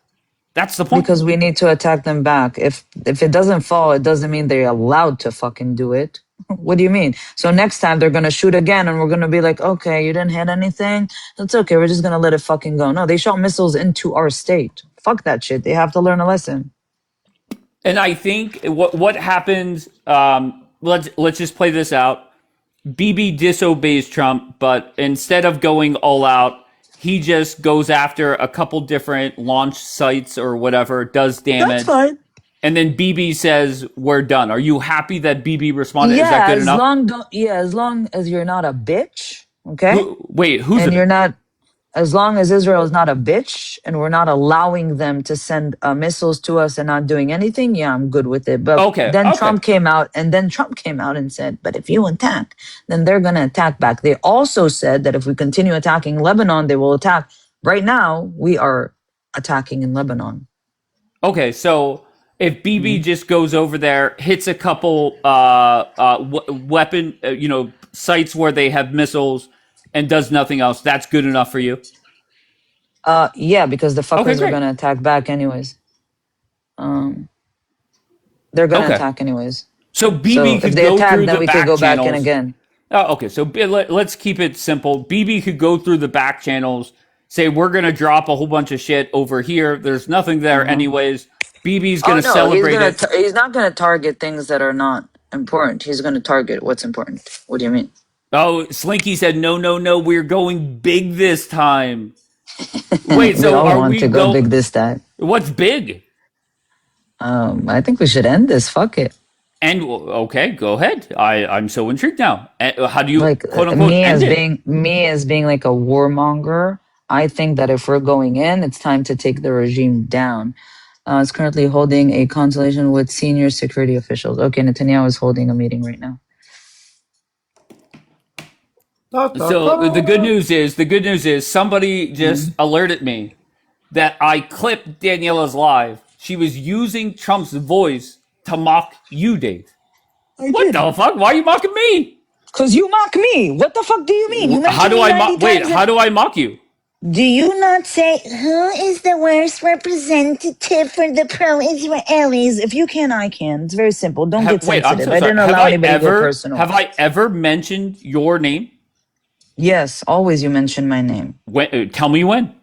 That's the point. because we need to attack them back. If it doesn't fall, it doesn't mean they're allowed to fucking do it. What do you mean? So next time they're gonna shoot again, and we're gonna be like, okay, you didn't hit anything. That's okay. We're just gonna let it fucking go. No, they shot missiles into our state. Fuck that shit. They have to learn a lesson. And I think what happens. Let's just play this out. BB disobeys Trump, but instead of going all out, he just goes after a couple different launch sites or whatever, does That's damage, fine. and then BB says we're done. Are you happy that BB responded? Is that Yeah, good enough? as long as you're not a bitch, okay? Who's And it? you're not, as long as Israel is not a bitch and we're not allowing them to send missiles to us and not doing anything, yeah, I'm good with it. But Okay, then okay. Trump came out and said, but if you attack, then they're going to attack back. They also said that if we continue attacking Lebanon, they will attack. Right now, we are attacking in Lebanon. Okay, so if BB just goes over there, hits a couple weapon, sites where they have missiles, and does nothing else, that's good enough for you. Yeah, because the Okay, fuckers are great. going to attack back anyways. They're going to Okay, attack anyways. so So BB if could they go attack, through then the we could back go back in channels. again. Okay, so let's keep it simple. BB could go through the back channels, say we're gonna drop a whole bunch of shit over here. There's nothing there anyways. BB's Oh gonna no, celebrate it. he's not gonna target things that are not important. He's gonna target what's important. What do you mean? Oh, Slinky said no, no, no. We're going big this time. Wait, We so all are want we to go go? big this time. What's big? I think we should end this. Fuck it. And okay, go ahead. I'm so intrigued now. How do you Like quote unquote end it? me as being like a warmonger. I think that if we're going in, it's time to take the regime down. It's currently holding a consultation with senior security officials. Okay, Netanyahu is holding a meeting right now. Ta, ta, So ta. the good news is somebody just alerted me that I clipped Daniela's live. She was using Trump's voice to mock you, Dave. I What did. the fuck? Why are you mocking me? Cause you mock me. What the fuck do you mean? You How mentioned do me I 90 mock? Wait, times. how do I mock you? Do you not say, who is the worst representative for the pro-Israelis? If you can, I can. It's very simple. Don't get Wait, I'm sensitive. so I sorry. didn't allow anybody to go personal. Have I ever mentioned your name? Yes, always you mention my name. When? Tell me when.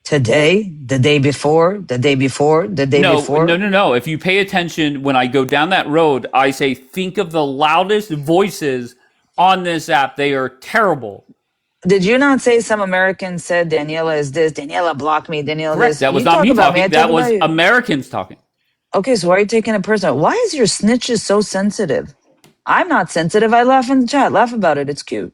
Today, the day before, the day before, the day before. No. If you pay attention, when I go down that road, I say, think of the loudest voices on this app. They are terrible. Did you not say some Americans said Daniela is this, Daniela blocked me, Daniela Correct. this? That was You not talk me about me, I talking. talk That was about you. Americans talking. Okay, so why are you taking it personal? Why is your snitches so sensitive? I'm not sensitive. I laugh in the chat. Laugh about it. It's cute.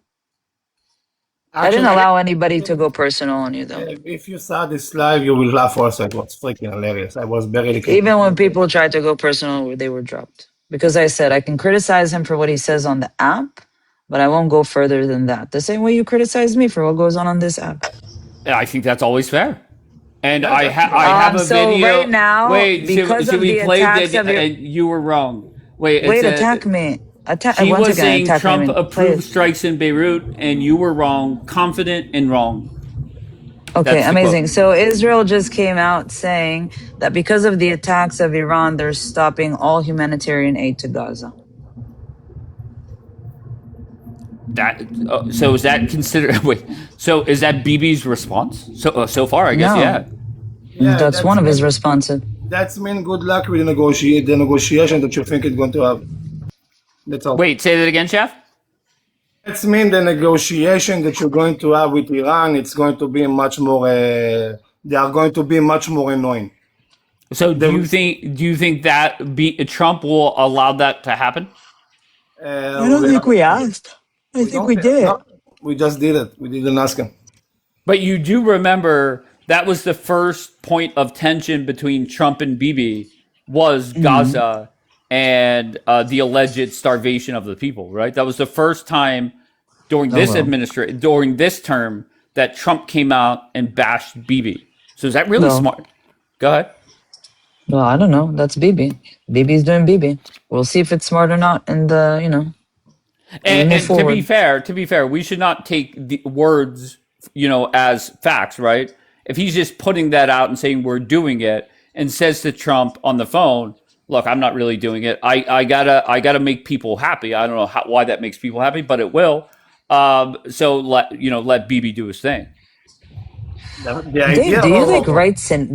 I didn't Actually, allow anybody to go personal on you, though. if you saw this live, you will laugh also. It was freaking hilarious. I was barely Even when people tried to go personal, they were dropped. Because I said I can criticize him for what he says on the app, but I won't go further than that. The same way you criticize me for what goes on this app. I think that's always fair. And Yeah, I have a So video. right now, Wait, because should of we the play attacks that? of your... You were wrong. Wait, Wait, attack me. He Once was again, saying attack Trump me. Play approved it. strikes in Beirut, and you were wrong, confident and wrong. Okay, That's the amazing. quote. So Israel just came out saying that because of the attacks of Iran, they're stopping all humanitarian aid to Gaza. That so is that considered? Wait, so is that BB's response? So far, I guess, No, yeah. Yeah, that's one of his responses. That's mean good luck with the negotiation that you think it's going to have. That's all. Wait, say that again, Chef. That's mean the negotiation that you're going to have with Iran. It's going to be much more. They are going to be much more annoying. So do you think that Trump will allow that to happen? I don't think we asked. I think we did. No, we just did it. We didn't ask him. But you do remember that was the first point of tension between Trump and Bibi was Gaza and the alleged starvation of the people, right? That was the first time during this during this term that Trump came out and bashed Bibi. So is that really smart? Go ahead. Well, I don't know. That's Bibi. Bibi's doing Bibi. We'll see if it's smart or not. And And to be fair, we should not take the words, as facts, right? If he's just putting that out and saying we're doing it, and says to Trump on the phone, "Look, I'm not really doing it. I gotta make people happy. I don't know why that makes people happy, but it will. So let BB do his thing." Dave, do you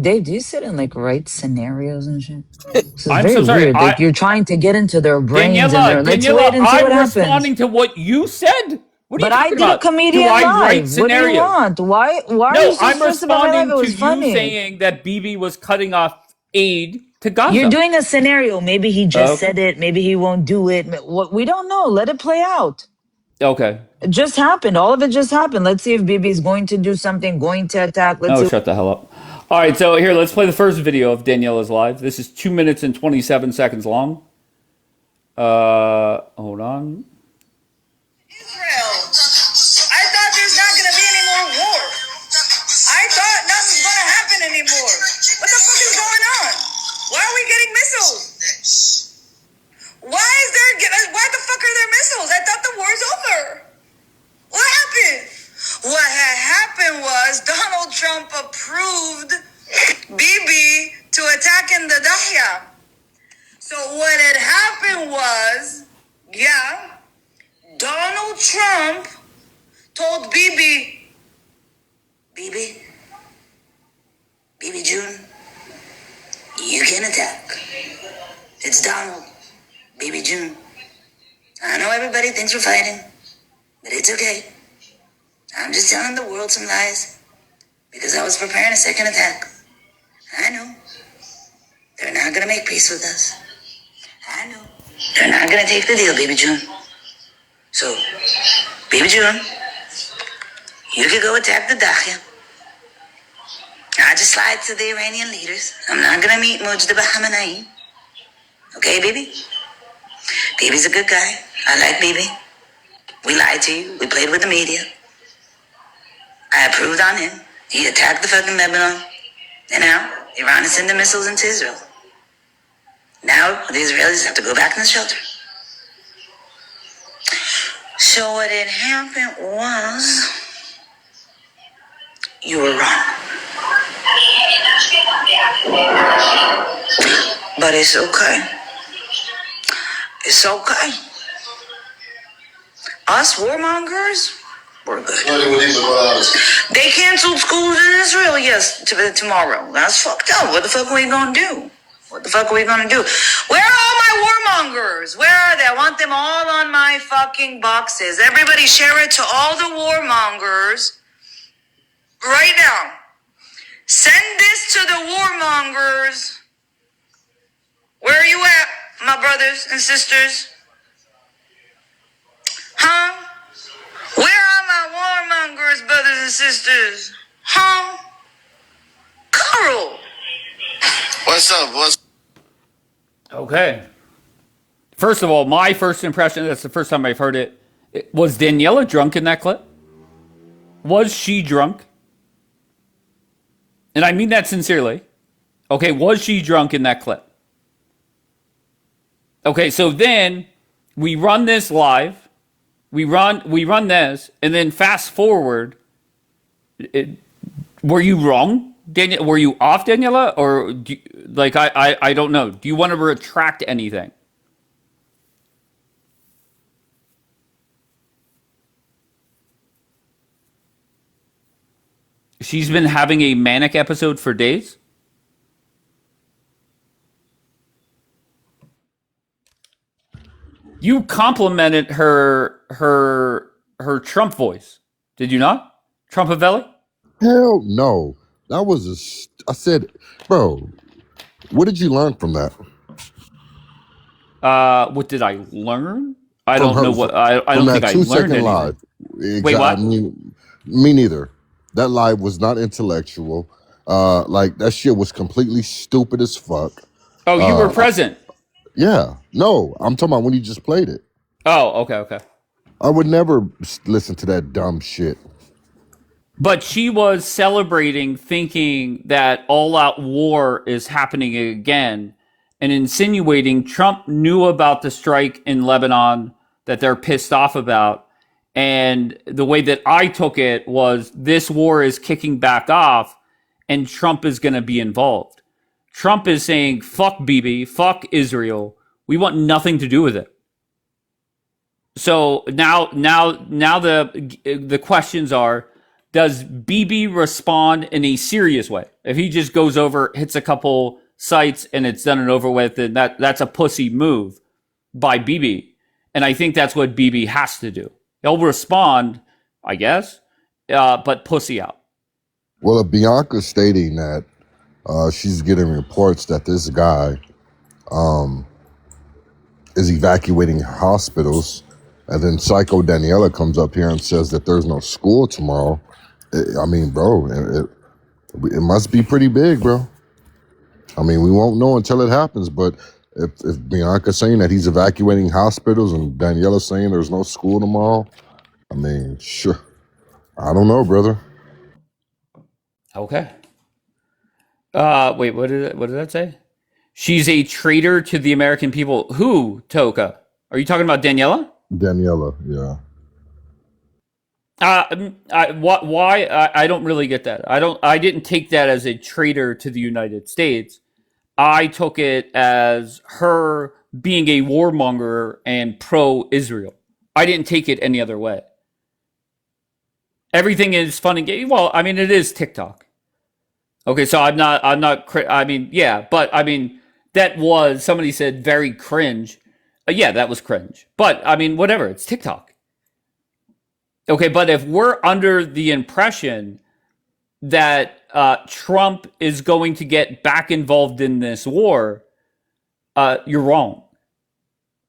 Dave, do you sit and write scenarios and shit? This is I'm very so sorry. weird. Like you're trying to get into their brains Daniela, and let's wait and see what happens. I'm responding to what you said. What are But you I talking did about? a comedian Do I live. write scenarios? What do you want? Why are you so I'm stressed about my life? responding It was to funny. you saying that BB was cutting off aid to Gaza. You're doing a scenario. Maybe he just said it. Maybe he won't do it. We don't know. Let it play out. Okay. It just happened. All of it just happened. Let's see if BB is going to do something, going to attack. Let's see. Shut the hell up. All right, so here, let's play the first video of Daniela's live. This is 2 minutes and 27 seconds long. Hold on. Israel. I thought there's not going to be any more war. I thought nothing's going to happen anymore. What the fuck is going on? Why are we getting missiles? Why the fuck are there missiles? I thought the war's over. What happened? What had happened was Donald Trump approved Bibi to attack in the Dahya. So what had happened was, Donald Trump told Bibi June, you can attack. It's Donald, Bibi June. I know everybody thinks we're fighting, but it's okay. I'm just telling the world some lies because I was preparing a second attack. I know. They're not going to make peace with us. I know. They're not going to take the deal, Baby June. So, Baby June, you could go attack the Dahya. I just lied to the Iranian leaders. I'm not going to meet Mujtaba Khamenei. Okay, Bibi? Bibi's a good guy. I like Bibi. We lied to you. We played with the media. I approved on him. He attacked the fucking Lebanon. And now, Iran is sending missiles into Israel. Now, the Israelis have to go back in the shelter. So what had happened was, you were wrong. But it's okay. It's okay. Us warmongers, We're good. They canceled schools in Israel tomorrow. That's fucked up. What the fuck are we gonna do? What the fuck are we gonna do? Where are all my warmongers? Where are they? I want them all on my fucking boxes. Everybody share it to all the warmongers right now. Send this to the warmongers. Where are you at, my brothers and sisters? Huh? Where are my warmongers, brothers and sisters? Huh? Carl. What's up? Okay. First of all, my first impression, that's the first time I've heard it, was Daniela drunk in that clip? Was she drunk? And I mean that sincerely. Okay, was she drunk in that clip? Okay, so then we run this live. We run this, and then fast forward. Were you wrong, Daniel? Were you off, Daniela, or I don't know. Do you want to retract anything? She's been having a manic episode for days. You complimented her Trump voice, did you not? Trumpavelli? Hell no. That was I said, bro, what did you learn from that? What did I learn? I From don't her, know what I from don't think that I 2 learned second anything. live. Wait, what? Me neither. That live was not intellectual. Like that shit was completely stupid as fuck. Oh, you were present. Yeah. No, I'm talking about when you just played it. Oh, okay. I would never listen to that dumb shit. But she was celebrating, thinking that all-out war is happening again, and insinuating Trump knew about the strike in Lebanon that they're pissed off about. And the way that I took it was this war is kicking back off, and Trump is going to be involved. Trump is saying, fuck Bibi, fuck Israel. We want nothing to do with it. So now the questions are, does Bibi respond in a serious way? If he just goes over, hits a couple sites, and it's done and over with, then that's a pussy move by Bibi. And I think that's what Bibi has to do. He'll respond, I guess, but pussy out. Well, if Bianca's stating that she's getting reports that this guy is evacuating hospitals, and then Psycho Daniela comes up here and says that there's no school tomorrow. I mean, bro, it must be pretty big, bro. I mean, we won't know until it happens, but if Bianca's saying that he's evacuating hospitals and Daniela's saying there's no school tomorrow, I mean, sure. I don't know, brother. Okay. Wait, what did that say? She's a traitor to the American people. Who, Toka? Are you talking about Daniela? Daniela, yeah. Why? I don't really get that. I didn't take that as a traitor to the United States. I took it as her being a warmonger and pro-Israel. I didn't take it any other way. Everything is fun and game. Well, I mean, it is TikTok. Okay, so I'm not, I mean, yeah, but I mean, that was, somebody said very cringe. Yeah, that was cringe. But I mean, whatever, it's TikTok. Okay, but if we're under the impression that Trump is going to get back involved in this war, you're wrong.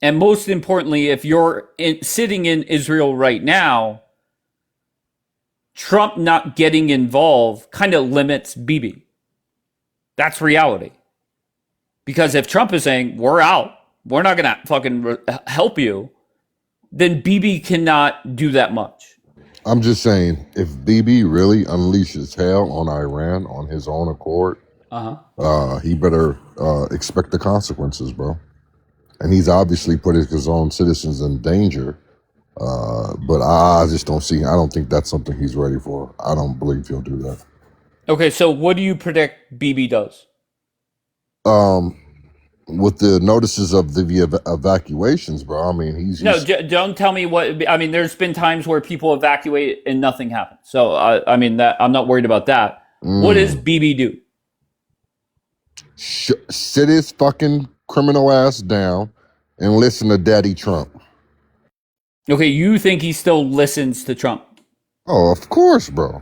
And most importantly, if you're sitting in Israel right now, Trump not getting involved kind of limits Bibi. That's reality. Because if Trump is saying, we're out, we're not going to fucking help you, then Bibi cannot do that much. I'm just saying, if Bibi really unleashes hell on Iran on his own accord, he better expect the consequences, bro. And he's obviously putting his own citizens in danger. But I just don't see, I don't think that's something he's ready for. I don't believe he'll do that. Okay, so what do you predict Bibi does? with the notices of the evacuations, bro. I mean, No, he's don't tell me what. I mean, there's been times where people evacuate and nothing happens. So I mean, that I'm not worried about that. What does BB do? sit his fucking criminal ass down and listen to Daddy Trump. Okay, you think he still listens to Trump? Oh, of course, bro.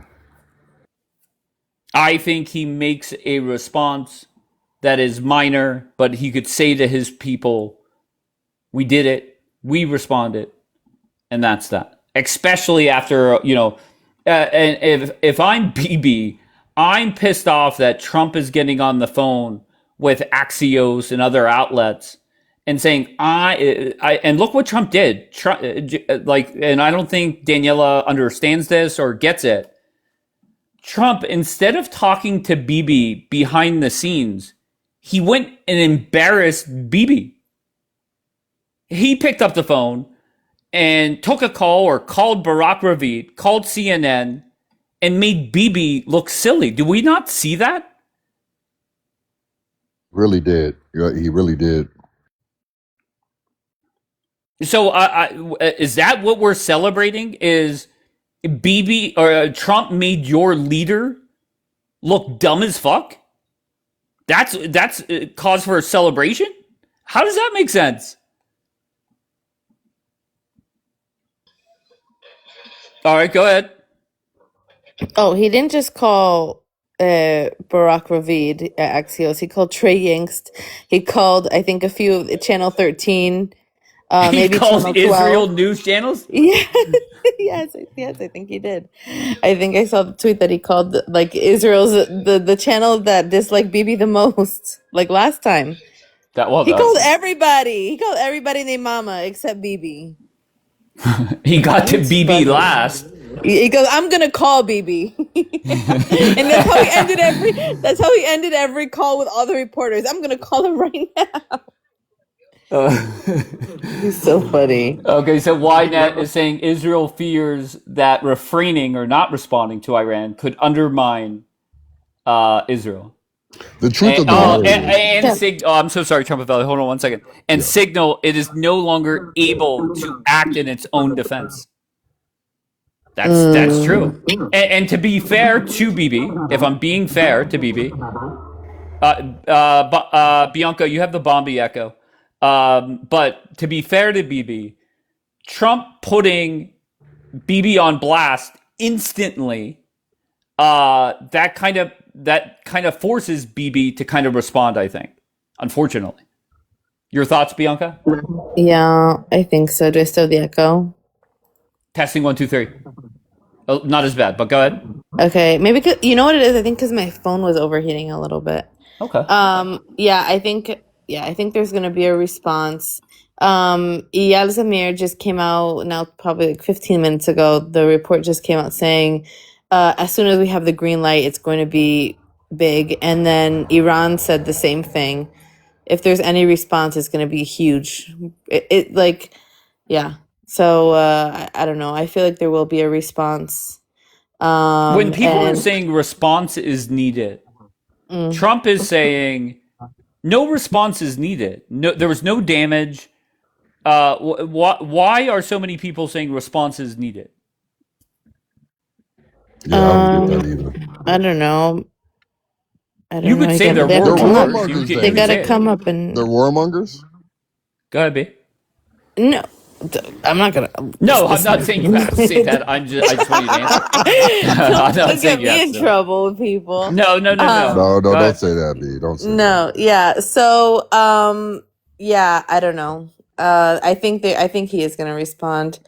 I think he makes a response that is minor, but he could say to his people, "We did it. We responded," and that's that. Especially after and if I'm BB, I'm pissed off that Trump is getting on the phone with Axios and other outlets and saying I and look what Trump did. Trump, and I don't think Daniela understands this or gets it. Trump, instead of talking to Bibi behind the scenes, he went and embarrassed Bibi. He picked up the phone and took a call or called Barack Ravid, called CNN, and made Bibi look silly. Do we not see that? Really did. He really did. So is that what we're celebrating? Is Bibi or Trump made your leader look dumb as fuck? That's cause for a celebration? How does that make sense? All right, go ahead. Oh, he didn't just call Barack Ravid at Axios. He called Trey Yingst. He called, I think, a few Channel 13. He Maybe calls Channel 12. Israel news channels? Yeah. yes, I think he did. I think I saw the tweet that he called like Israel's the channel that disliked Bibi the most, like last time. He called everybody. He called everybody named Mama except Bibi. He got to Bibi last. He goes, "I'm gonna call Bibi," and that's how he ended every call with all the reporters. "I'm gonna call him right now." He's so funny. Okay, so Ynet is saying Israel fears that refraining or not responding to Iran could undermine Israel. The truth of the matter I'm so sorry, Trump Valley. Hold on 1 second. And Signal, it is no longer able to act in its own defense. That's true. And to be fair to Bibi, if I'm being fair to Bibi, Bianca, you have the Bombi echo. But to be fair to Bibi, Trump putting Bibi on blast instantly, that kind of forces Bibi to kind of respond, I think, unfortunately. Your thoughts, Bianca? Yeah, I think so. Do I still have the echo? Testing 1, 2, 3. Oh, not as bad, but go ahead. Okay, maybe you know what it is. I think because my phone was overheating a little bit. Okay. I think there's gonna be a response. Eyal Zamir just came out now, probably like 15 minutes ago. The report just came out saying, as soon as we have the green light, it's going to be big. And then Iran said the same thing. If there's any response, it's going to be huge. So I don't know. I feel like there will be a response. When people are saying response is needed, Trump is saying no response is needed. No, there was no damage. Why are so many people saying response is needed? Yeah, I don't get that either. I don't know. You could say they're warmongers. They gotta come up and they're warmongers. Go ahead, B. No, I'm not gonna. No, I'm not saying you have to say that. I just want you to answer. I'm not saying you have to. In trouble with people. No. No, don't say that, B. Don't say that. No, yeah. So, I don't know. I think he is gonna respond.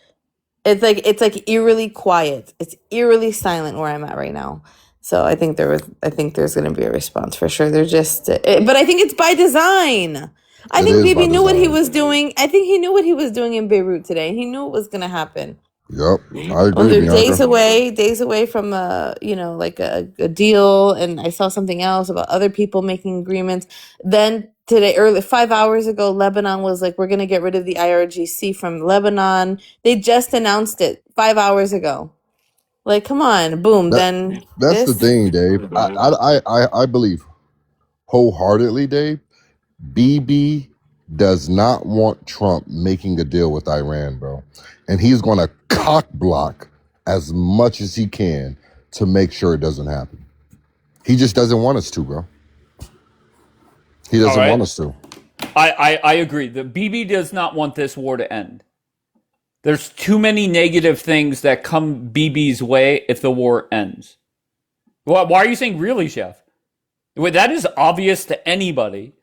It's like eerily quiet. It's eerily silent where I'm at right now. So I think there's going to be a response for sure. They're just, but I think it's by design. I think Bibi knew what he was doing. I think he knew what he was doing in Beirut today. He knew it was going to happen. Yep, I agree. Well, they're days away from a deal. And I saw something else about other people making agreements. Then today, 5 hours ago, Lebanon was like, we're going to get rid of the IRGC from Lebanon. They just announced it 5 hours ago. Like, come on, boom. That's the thing, Dave. I believe wholeheartedly, Dave, BB does not want Trump making a deal with Iran, bro. And he's going to cock block as much as he can to make sure it doesn't happen. He just doesn't want us to, bro. He doesn't want us to. I agree. The BB does not want this war to end. There's too many negative things that come BB's way if the war ends. Why are you saying really, Chef? That is obvious to anybody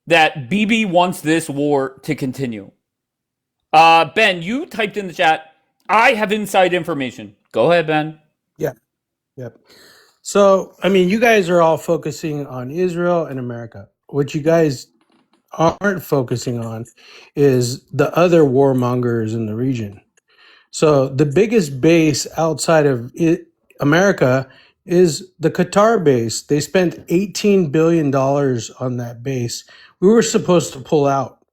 that BB wants this war to continue. Ben, you typed in the chat, I have inside information. Go ahead, Ben. Yep. So, I mean, you guys are all focusing on Israel and America. What you guys aren't focusing on is the other warmongers in the region. So, the biggest base outside of America is the Qatar base. They spent $18 billion on that base. We were supposed to pull out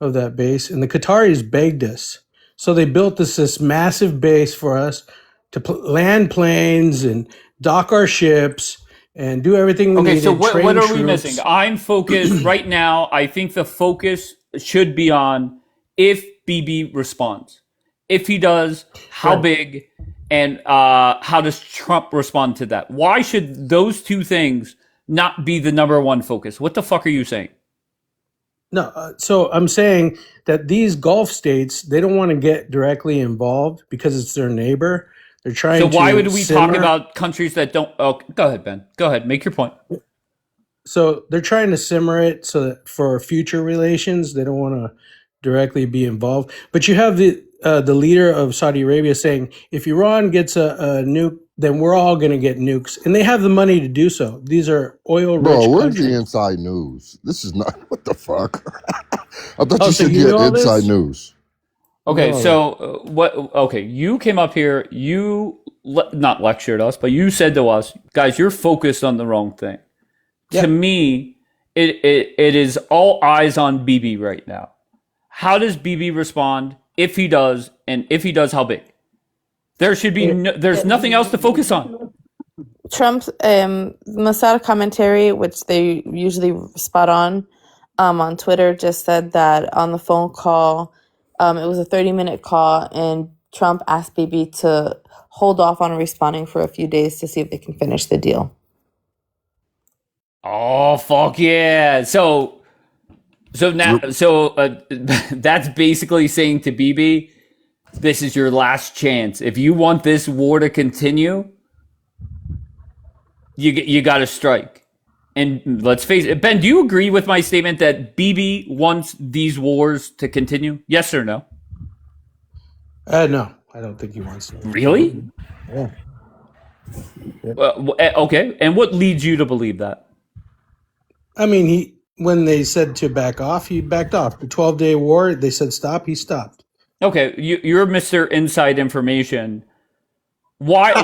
of that base, and the Qataris begged us. So, they built this massive base for us to land planes and dock our ships and do everything we needed. So what train are we troops. missing? I'm focused right now. I think the focus should be on if BB responds. If he does, how big, and how does Trump respond to that? Why should those two things not be the number one focus? What the fuck are you saying? No, so I'm saying that these Gulf states, they don't want to get directly involved because it's their neighbor. They're trying to. So why would we simmer. talk about countries that don't? Oh, go ahead, Ben. Go ahead. Make your point. So they're trying to simmer it so that for future relations, they don't want to directly be involved. But you have the leader of Saudi Arabia saying, if Iran gets a nuke, then we're all going to get nukes, and they have the money to do so. These are oil-rich Bro, where's countries. the inside news? This is not, what the fuck? I thought you so should you get know inside this? news. Okay, No. so what? Okay, you came up here. You not lectured us, but you said to us, guys, you're focused on the wrong thing. Yeah. To me, it is all eyes on BB right now. How does BB respond? If he does, and if he does, how big? There should be there's nothing else to focus on. Trump's Mossad commentary, which they usually spot on Twitter, just said that on the phone call, it was a 30-minute call, and Trump asked Bibi to hold off on responding for a few days to see if they can finish the deal. Oh fuck yeah! So that's basically saying to BB, this is your last chance. If you want this war to continue, you got to strike. And let's face it, Ben, do you agree with my statement that BB wants these wars to continue? Yes or no? No, I don't think he wants to. Really? Yeah. Okay. And what leads you to believe that? I mean, when they said to back off, he backed off. The 12-day war, they said stop, he stopped. Okay, you're Mr. Inside Information. Why did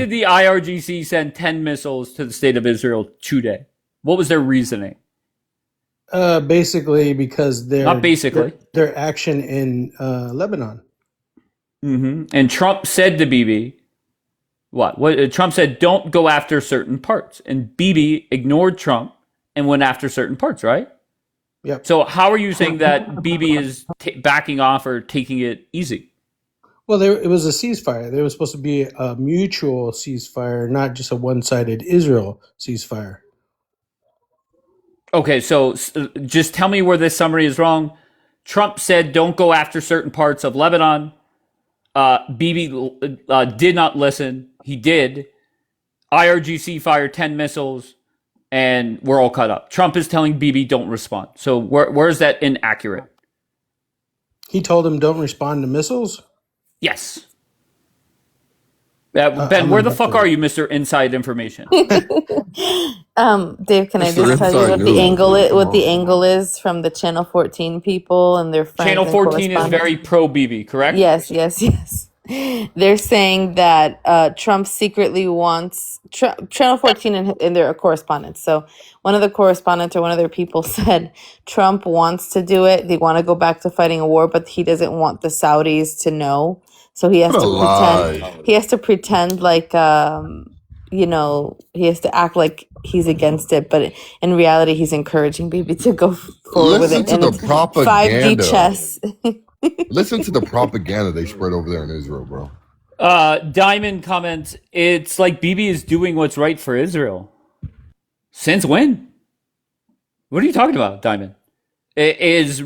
the IRGC send 10 missiles to the state of Israel today? What was their reasoning? Basically, because their action in Lebanon. Mm-hmm. And Trump said to Bibi, what? Trump said, don't go after certain parts. And Bibi ignored Trump and went after certain parts, right? Yep. So how are you saying that Bibi is backing off or taking it easy? Well, it was a ceasefire. There was supposed to be a mutual ceasefire, not just a one-sided Israel ceasefire. Okay, so just tell me where this summary is wrong. Trump said don't go after certain parts of Lebanon. Bibi did not listen. He did. IRGC fired 10 missiles, and we're all cut up. Trump is telling Bibi don't respond. So where is that inaccurate? He told him don't respond to missiles? Yes. Ben, where the fuck are you, Mr. Inside Information? Dave, can I just tell you what the angle is? What the angle is from the Channel 14 people and their friends? Channel 14 is very pro Bibi, correct? Yes. They're saying that Trump secretly wants Channel 14 in their correspondence. So one of the correspondents or one of their people said Trump wants to do it. They want to go back to fighting a war, but he doesn't want the Saudis to know. So he has to pretend. He has to pretend like you know, he has to act like he's against it, but in reality, he's encouraging Bibi to go forward with Listen it. to And the it's 5D propaganda. chess. Listen to the propaganda they spread over there in Israel, bro. Diamond comments, it's like Bibi is doing what's right for Israel. Since when? What are you talking about, Diamond? Is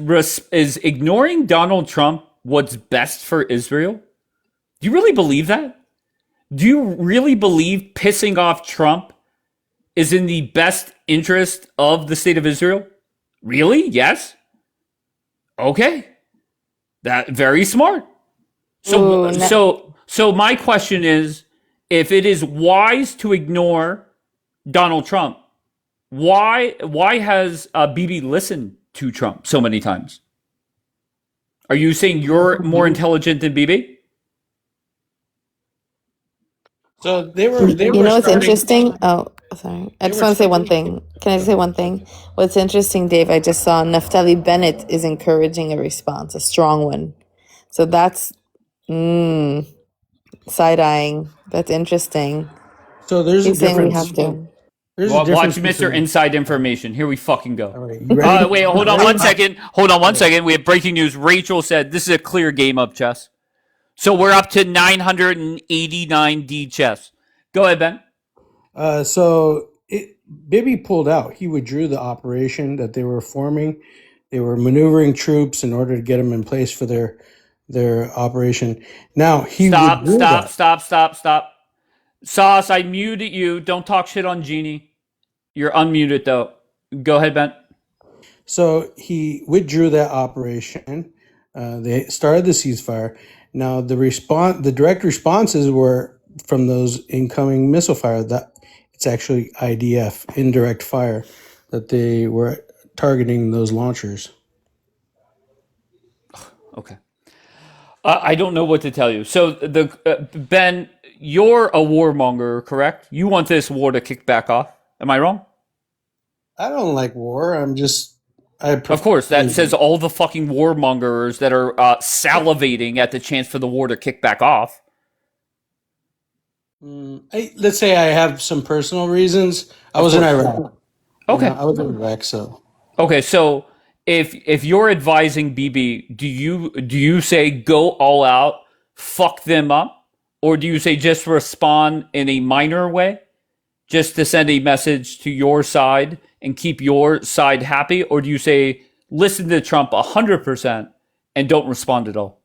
ignoring Donald Trump what's best for Israel? Do you really believe that? Do you really believe pissing off Trump is in the best interest of the state of Israel? Really? Yes? Okay. That very smart. Ooh, So my question is, if it is wise to ignore Donald Trump, why has Bibi listened to Trump so many times? Are you saying you're more intelligent than Bibi? So they were you know what's starting. interesting? Oh, sorry. I just want to say one thing. Can I just say one thing? What's interesting, Dave, I just saw Naftali Bennett is encouraging a response, a strong one. So that's side-eyeing. That's interesting. So there's He's a saying we difference. have to. There's a Watch difference Mr. between. Inside Information. Here we fucking go. All right, you ready? Wait, hold on one second. We have breaking news. Rachel said this is a clear game of chess. So we're up to 989 D chess. Go ahead, Ben. Bibi pulled out. He withdrew the operation that they were forming. They were maneuvering troops in order to get them in place for their operation. Now he withdrew that. Stop. Sauce, I muted you. Don't talk shit on Jeannie. You're unmuted though. Go ahead, Ben. So he withdrew that operation. They started the ceasefire. Now the direct responses were from those incoming missile fire. That it's actually IDF, indirect fire, that they were targeting those launchers. Okay. I don't know what to tell you. So Ben, you're a warmonger, correct? You want this war to kick back off. Am I wrong? I don't like war. Of course, that says all the fucking warmongers that are salivating at the chance for the war to kick back off. Let's say I have some personal reasons. I was in Iraq. Okay. I was in Iraq, so. Okay, so if you're advising Bibi, do you say go all out, fuck them up, or do you say just respond in a minor way, just to send a message to your side and keep your side happy, or do you say listen to Trump 100% and don't respond at all?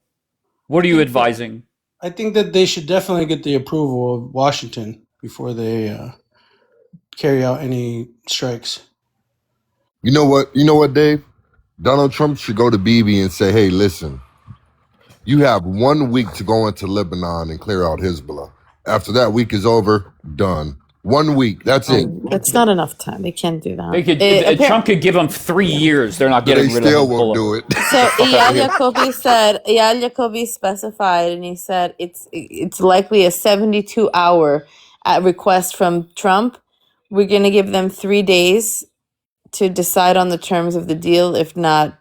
What are you advising? I think that they should definitely get the approval of Washington before they carry out any strikes. You know what, Dave? Donald Trump should go to Bibi and say, hey, listen, you have 1 week to go into Lebanon and clear out Hezbollah. After that week is over, done. 1 week, that's it. That's not enough time. They can't do that. They could. Trump could give them 3 years. They're not But getting they rid of still him. won't do it. So Eyal Jacobi specified, and he said it's likely a 72-hour request from Trump. We're going to give them 3 days to decide on the terms of the deal. If not,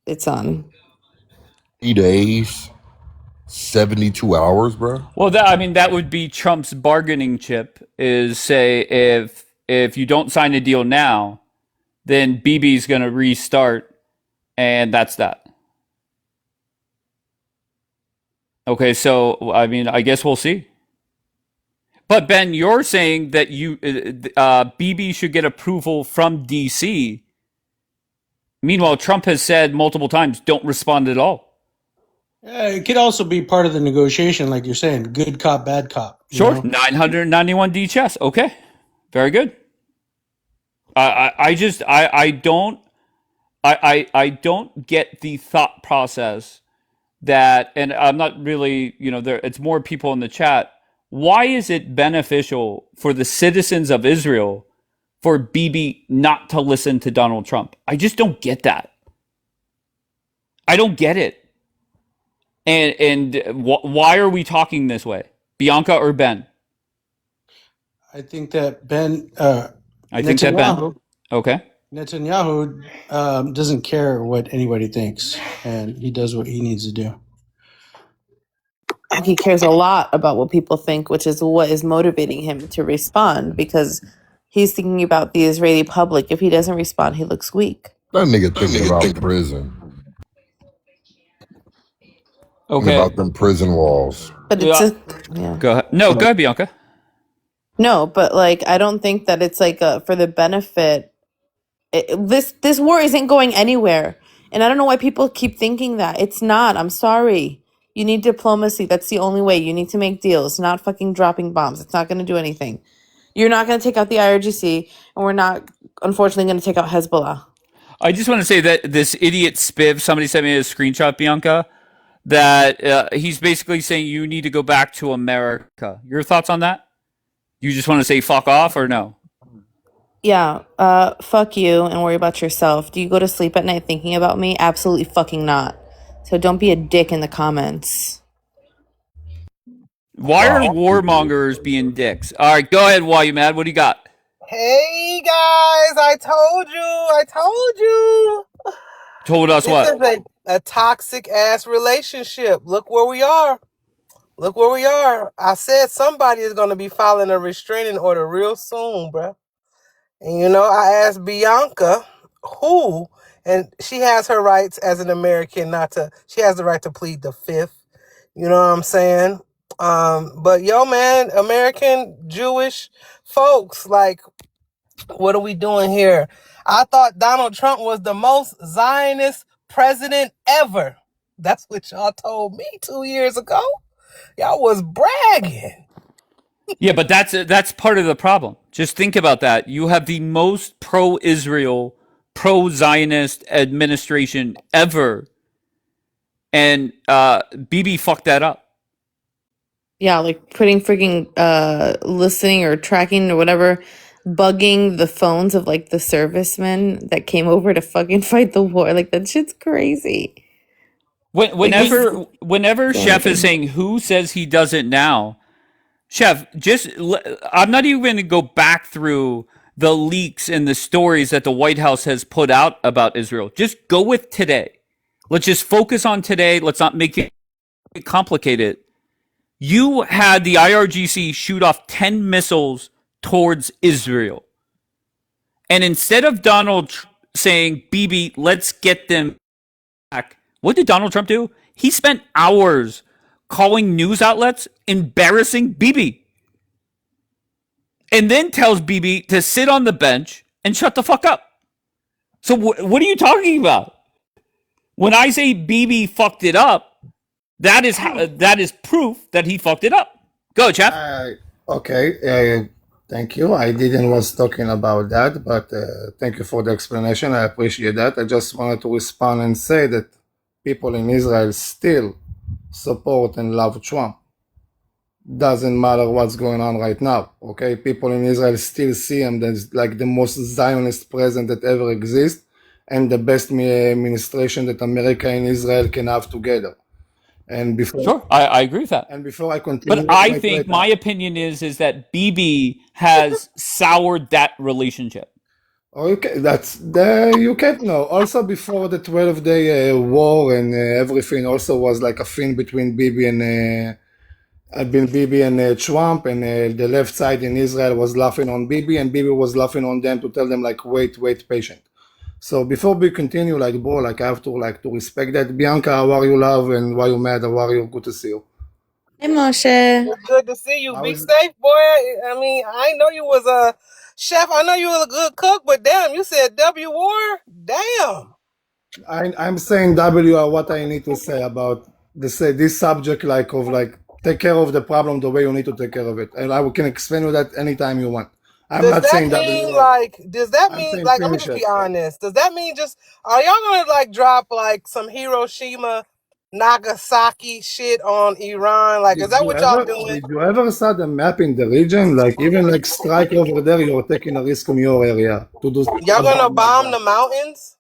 it's on. 3 days, 72 hours, bro. Well, that would be Trump's bargaining chip. Is say if you don't sign a deal now, then Bibi's going to restart, and that's that. Okay, so I guess we'll see. But Ben, you're saying that Bibi should get approval from DC. Meanwhile, Trump has said multiple times, "Don't respond at all." It could also be part of the negotiation, like you're saying, good cop, bad cop. Sure, 991 D chess. Okay, very good. I don't get the thought process that, and I'm not really, it's more people in the chat. Why is it beneficial for the citizens of Israel for Bibi not to listen to Donald Trump? I just don't get that. I don't get it. And why are we talking this way? Bianca or Ben? I think that Ben. Okay. Netanyahu doesn't care what anybody thinks, and he does what he needs to do. he cares a lot about what people think, which is what is motivating him to respond, because he's thinking about the Israeli public. If he doesn't respond, he looks weak. That nigga thinking about prison. Thinking Okay. about them prison walls. But it's yeah. Go ahead. No, go ahead, Bianca. No, but like I don't think that it's like for the benefit. This war isn't going anywhere, and I don't know why people keep thinking that it's not. I'm sorry. You need diplomacy. That's the only way. You need to make deals, not fucking dropping bombs. It's not going to do anything. You're not going to take out the IRGC, and we're not, unfortunately, going to take out Hezbollah. I just want to say that this idiot Spiv, somebody sent me a screenshot, Bianca, that he's basically saying you need to go back to America. Your thoughts on that? You just want to say fuck off or no? Yeah, fuck you and worry about yourself. Do you go to sleep at night thinking about me? Absolutely fucking not. So don't be a dick in the comments. Why are warmongers being dicks? All right, go ahead, Why You Mad? What do you got? Hey guys, I told you. Told us This what? is a toxic ass relationship. Look where we are. I said somebody is going to be filing a restraining order real soon, bruh. And you know, I asked Bianca who, and she has her rights as an American she has the right to plead the fifth. You know what I'm saying? But yo, man, American Jewish folks, like, what are we doing here? I thought Donald Trump was the most Zionist president ever. That's what y'all told me 2 years ago. Y'all was bragging. Yeah, but that's part of the problem. Just think about that. You have the most pro-Israel, pro-Zionist administration ever, and Bibi fucked that up. Yeah, like putting freaking listening or tracking or whatever, bugging the phones of like the servicemen that came over to fucking fight the war. Like that shit's crazy. Whenever Chef is saying who says he does it now, Chef, I'm not even going to go back through the leaks and the stories that the White House has put out about Israel. Just go with today. Let's just focus on today. Let's not make it complicated. You had the IRGC shoot off 10 missiles towards Israel. And instead of Donald Trump saying, Bibi, let's get them back, what did Donald Trump do? He spent hours calling news outlets embarrassing Bibi. And then tells Bibi to sit on the bench and shut the fuck up. So what are you talking about? When I say Bibi fucked it up, that is proof that he fucked it up. Go, chap. Okay. Thank you. I didn't was talking about that, but thank you for the explanation. I appreciate that. I just wanted to respond and say that people in Israel still support and love Trump. Doesn't matter what's going on right now. Okay, people in Israel still see him as like the most Zionist president that ever exists and the best administration that America and Israel can have together. And before, sure, I agree with that. And before I continue, but I think my opinion is that Bibi has soured that relationship. Okay, you can't know. Also, before the 12-day war and everything, also was like a thing between Bibi and Trump, and the left side in Israel was laughing on Bibi, and Bibi was laughing on them to tell them like, wait, patient. So before we continue, like, bro, like I have to respect that. Bianca, how are you, love? And why you mad? How are you? Good to see you. Hey, Moshe. It's good to see you. Be safe, boy. I mean, I know you was a chef. I know you was a good cook, but damn, you said W war? Damn. I'm saying W are what I need to say about this subject, like take care of the problem the way you need to take care of it. And I can explain you that anytime you want. I'm not saying that. Does that mean like, let me just be honest. Does that mean are y'all gonna like drop like some Hiroshima, Nagasaki shit on Iran? Like, is that what y'all doing? Did you ever saw the map in the region? Like, even like strike over there, you're taking a risk in your area to do. Y'all gonna bomb the mountains?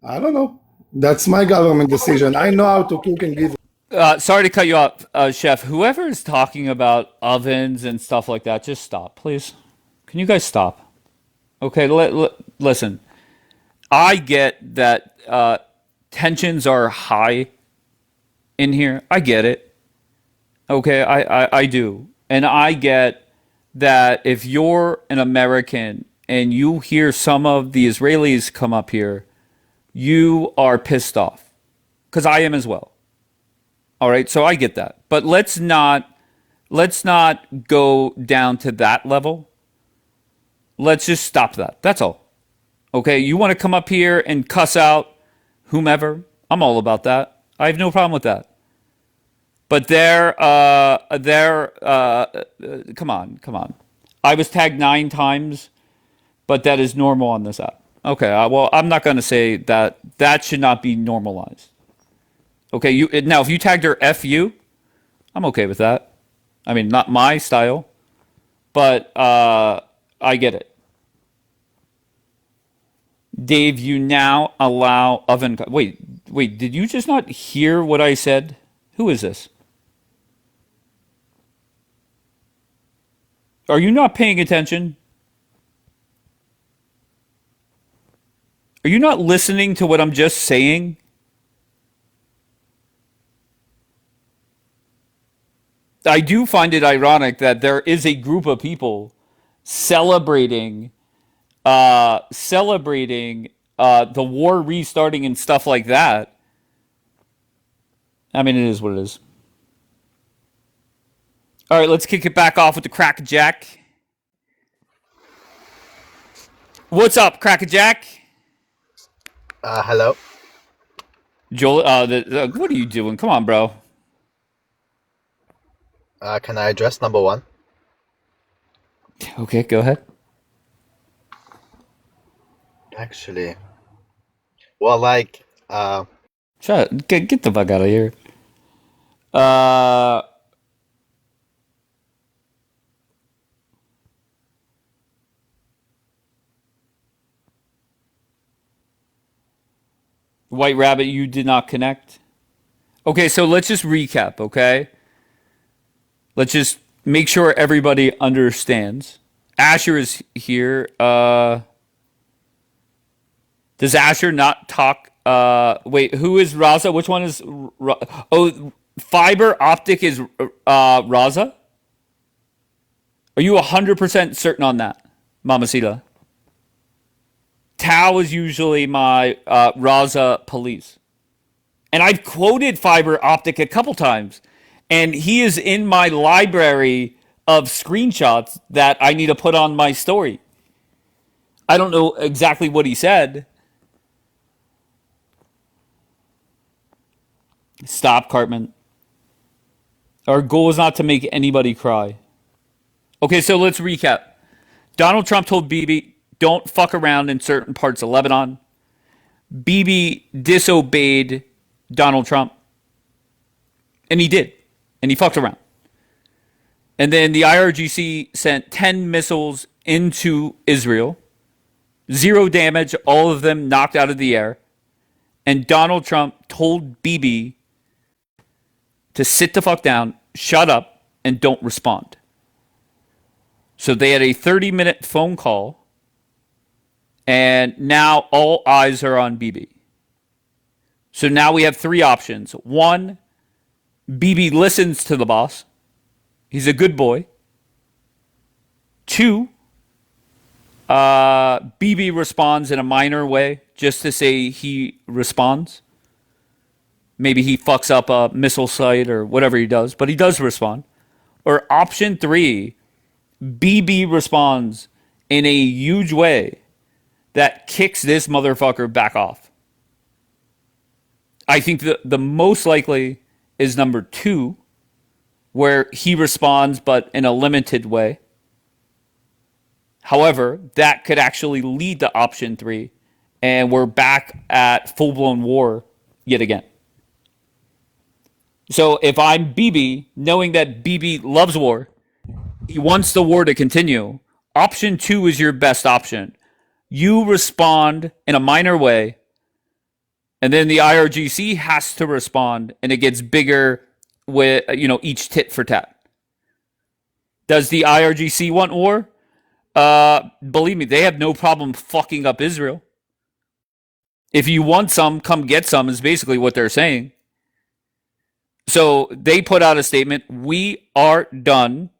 I don't know. That's my government decision. I know how to cook and give. Sorry to cut you off, Chef. Whoever is talking about ovens and stuff like that, just stop, please. Can you guys stop? Okay, listen. I get that tensions are high in here. I get it. Okay, I do. And I get that if you're an American and you hear some of the Israelis come up here, you are pissed off. Because I am as well. All right, so I get that. But let's not go down to that level. Let's just stop that. That's all. Okay, you want to come up here and cuss out whomever? I'm all about that. I have no problem with that. But come on, come on. I was tagged 9 times, but that is normal on this app. Okay, well, I'm not going to say that that should not be normalized. Okay, now if you tagged her "fu," I'm okay with that. I mean, not my style, but I get it. Dave, you now allow oven. Wait, did you just not hear what I said? Who is this? Are you not paying attention? Are you not listening to what I'm just saying? I do find it ironic that there is a group of people celebrating the war restarting and stuff like that. I mean, it is what it is. All right, let's kick it back off with the Crack-a-Jack. What's up, Crack-a-Jack? Hello. Joel, what are you doing? Come on, bro. Can I address number one? Okay, go ahead. Actually, well, like, Shut. Get the fuck out of here. White Rabbit, you did not connect. Okay, so let's just recap, okay? Let's just make sure everybody understands. Asher is here. Does Asher not talk? Wait, who is Raza? Which one is? Oh, fiber optic is Raza? Are you 100% certain on that, Mamacita? Tao is usually my Raza police. And I've quoted fiber optic a couple times. And he is in my library of screenshots that I need to put on my story. I don't know exactly what he said. Stop, Cartman. Our goal is not to make anybody cry. Okay, so let's recap. Donald Trump told Bibi, don't fuck around in certain parts of Lebanon. Bibi disobeyed Donald Trump. And he did. And he fucked around. And then the IRGC sent 10 missiles into Israel. 0 damage, all of them knocked out of the air. And Donald Trump told Bibi to sit the fuck down, shut up, and don't respond. So they had a 30-minute phone call, and now all eyes are on Bibi. So now we have 3 options. 1, Bibi listens to the boss. He's a good boy. 2, Bibi responds in a minor way, just to say he responds. Maybe he fucks up a missile site or whatever he does, but he does respond. Or option 3, Bibi responds in a huge way that kicks this motherfucker back off. I think the most likely is number 2, where he responds but in a limited way. However, that could actually lead to option 3, and we're back at full-blown war yet again. So if I'm Bibi, knowing that Bibi loves war, he wants the war to continue, option 2 is your best option. You respond in a minor way, and then the IRGC has to respond, and it gets bigger with, each tit for tat. Does the IRGC want war? Believe me, they have no problem fucking up Israel. If you want some, come get some, is basically what they're saying. So they put out a statement. We are done.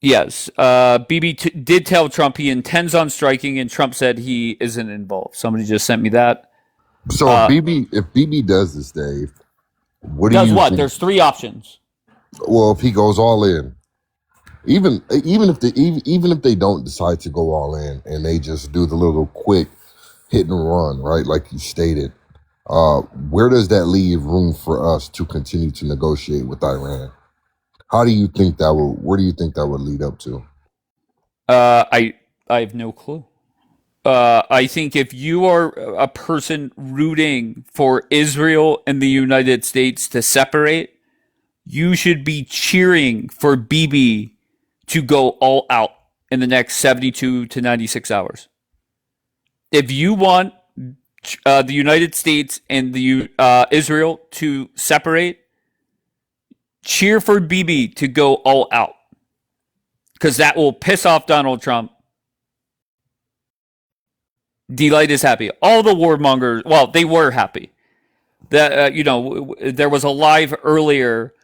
Yes. Bibi did tell Trump he intends on striking, and Trump said he isn't involved. Somebody just sent me that. So if BB does this, Dave, what do Does you what? think? There's three options. Well, if he goes all in, even if they don't decide to go all in and they just do the little quick hit and run, right? Like you stated, where does that leave room for us to continue to negotiate with Iran? How do you think that will? Where do you think that would lead up to? I have no clue. I think if you are a person rooting for Israel and the United States to separate, you should be cheering for Bibi to go all out in the next 72 to 96 hours. If you want the United States and the Israel to separate, cheer for Bibi to go all out, because that will piss off Donald Trump. D-Light is happy. All the warmongers, well, they were happy. That there was a live earlier.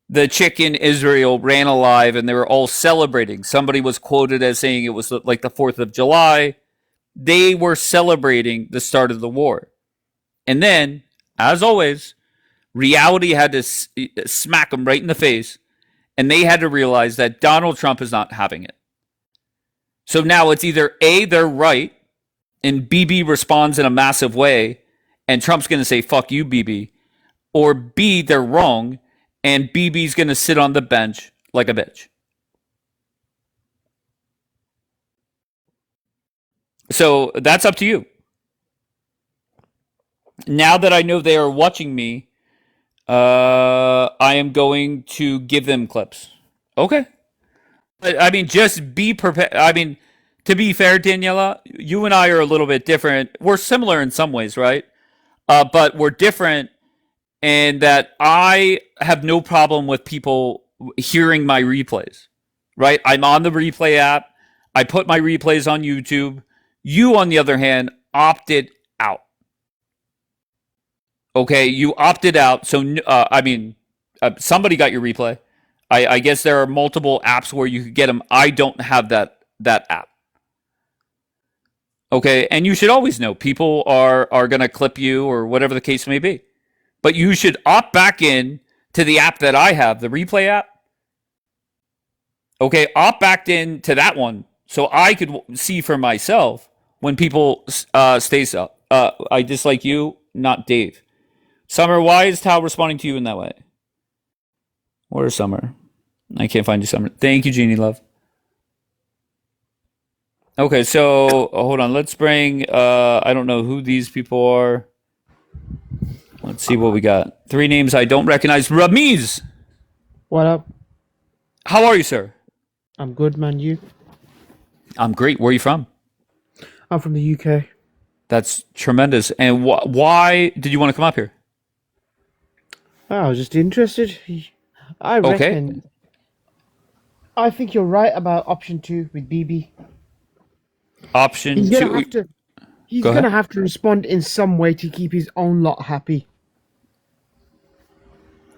The chick in Israel ran a live, and they were all celebrating. Somebody was quoted as saying it was like the 4th of July. They were celebrating the start of the war. And then, as always, reality had to smack them right in the face, and they had to realize that Donald Trump is not having it. So now it's either A, they're right, and BB responds in a massive way, and Trump's going to say, fuck you, BB. Or B, they're wrong, and BB's going to sit on the bench like a bitch. So that's up to you. Now that I know they are watching me, I am going to give them clips. Okay. I mean, just be prepared. I mean, to be fair, Daniela, you and I are a little bit different. We're similar in some ways, right? But we're different in that I have no problem with people hearing my replays, right? I'm on the replay app. I put my replays on YouTube. You, on the other hand, opted out. Okay, you opted out. So, somebody got your replay. I guess there are multiple apps where you could get them. I don't have that app. Okay, and you should always know people are going to clip you or whatever the case may be. But you should opt back in to the app that I have, the replay app. Okay, opt back in to that one so I could see for myself when people stay so. I dislike you, not Dave. Summer, why is Tao responding to you in that way? Where's Summer? I can't find you, Summer. Thank you, Jeannie Love. Okay, so hold on. Let's bring, I don't know who these people are. Let's see what we got. 3 names I don't recognize. Ramiz! What up? How are you, sir? I'm good, man. You? I'm great. Where are you from? I'm from the UK. That's tremendous. And why did you want to come up here? I was just interested. I reckon. Okay. I think you're right about option 2 with BB. Option He's 2. gonna have to. He's Go ahead. gonna have to respond in some way to keep his own lot happy.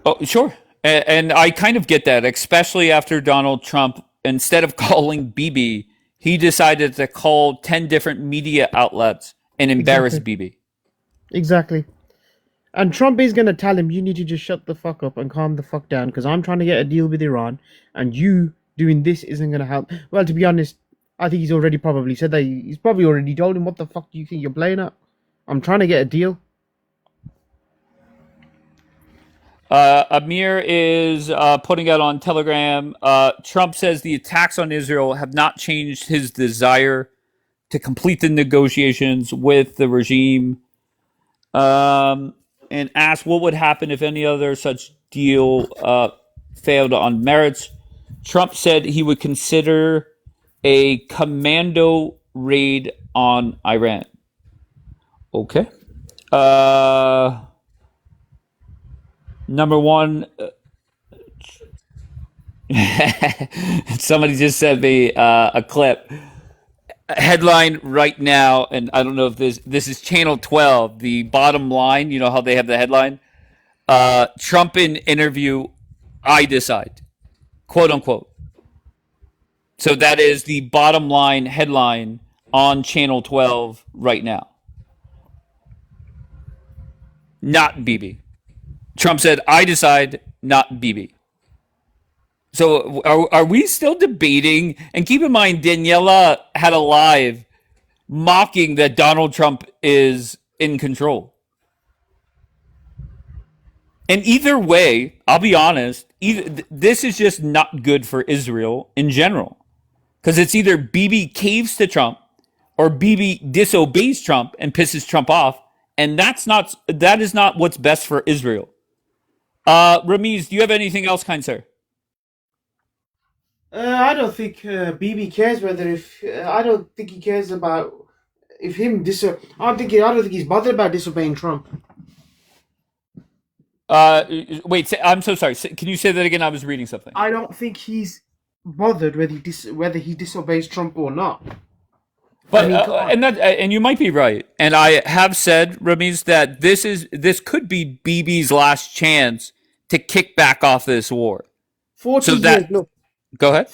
Oh, sure. And I kind of get that, especially after Donald Trump, instead of calling BB, he decided to call 10 different media outlets and embarrass BB. Exactly. And Trump is gonna tell him, you need to just shut the fuck up and calm the fuck down, because I'm trying to get a deal with Iran, and you doing this isn't gonna help. Well, to be honest, I think he's already probably said that. He's probably already told him, what the fuck do you think you're playing at? I'm trying to get a deal. Amir is putting out on Telegram. Trump says the attacks on Israel have not changed his desire to complete the negotiations with the regime. And asked what would happen if any other such deal failed on merits. Trump said he would consider a commando raid on Iran. Okay. Number one, somebody just sent me a clip. headline right now, and I don't know if this is Channel 12. The bottom line, you know how they have the headline. Trump in interview, I decide, quote unquote. So that is the bottom line headline on Channel 12 right now. Not Bibi. Trump said, I decide, not Bibi. So are we still debating? And keep in mind, Daniela had a live mocking that Donald Trump is in control. And either way, I'll be honest, this is just not good for Israel in general. Because it's either Bibi caves to Trump or Bibi disobeys Trump and pisses Trump off. And that is not what's best for Israel. Ramiz, do you have anything else, kind sir? I don't think BB cares whether if I don't think he cares about if him I don't think he's bothered about disobeying Trump. Wait, I'm so sorry. Can you say that again? I was reading something. I don't think he's bothered whether he disobeys Trump or not. But and you might be right. And I have said, Ramiz, that this could be BB's last chance to kick back off this war. 40 years. Look, go ahead.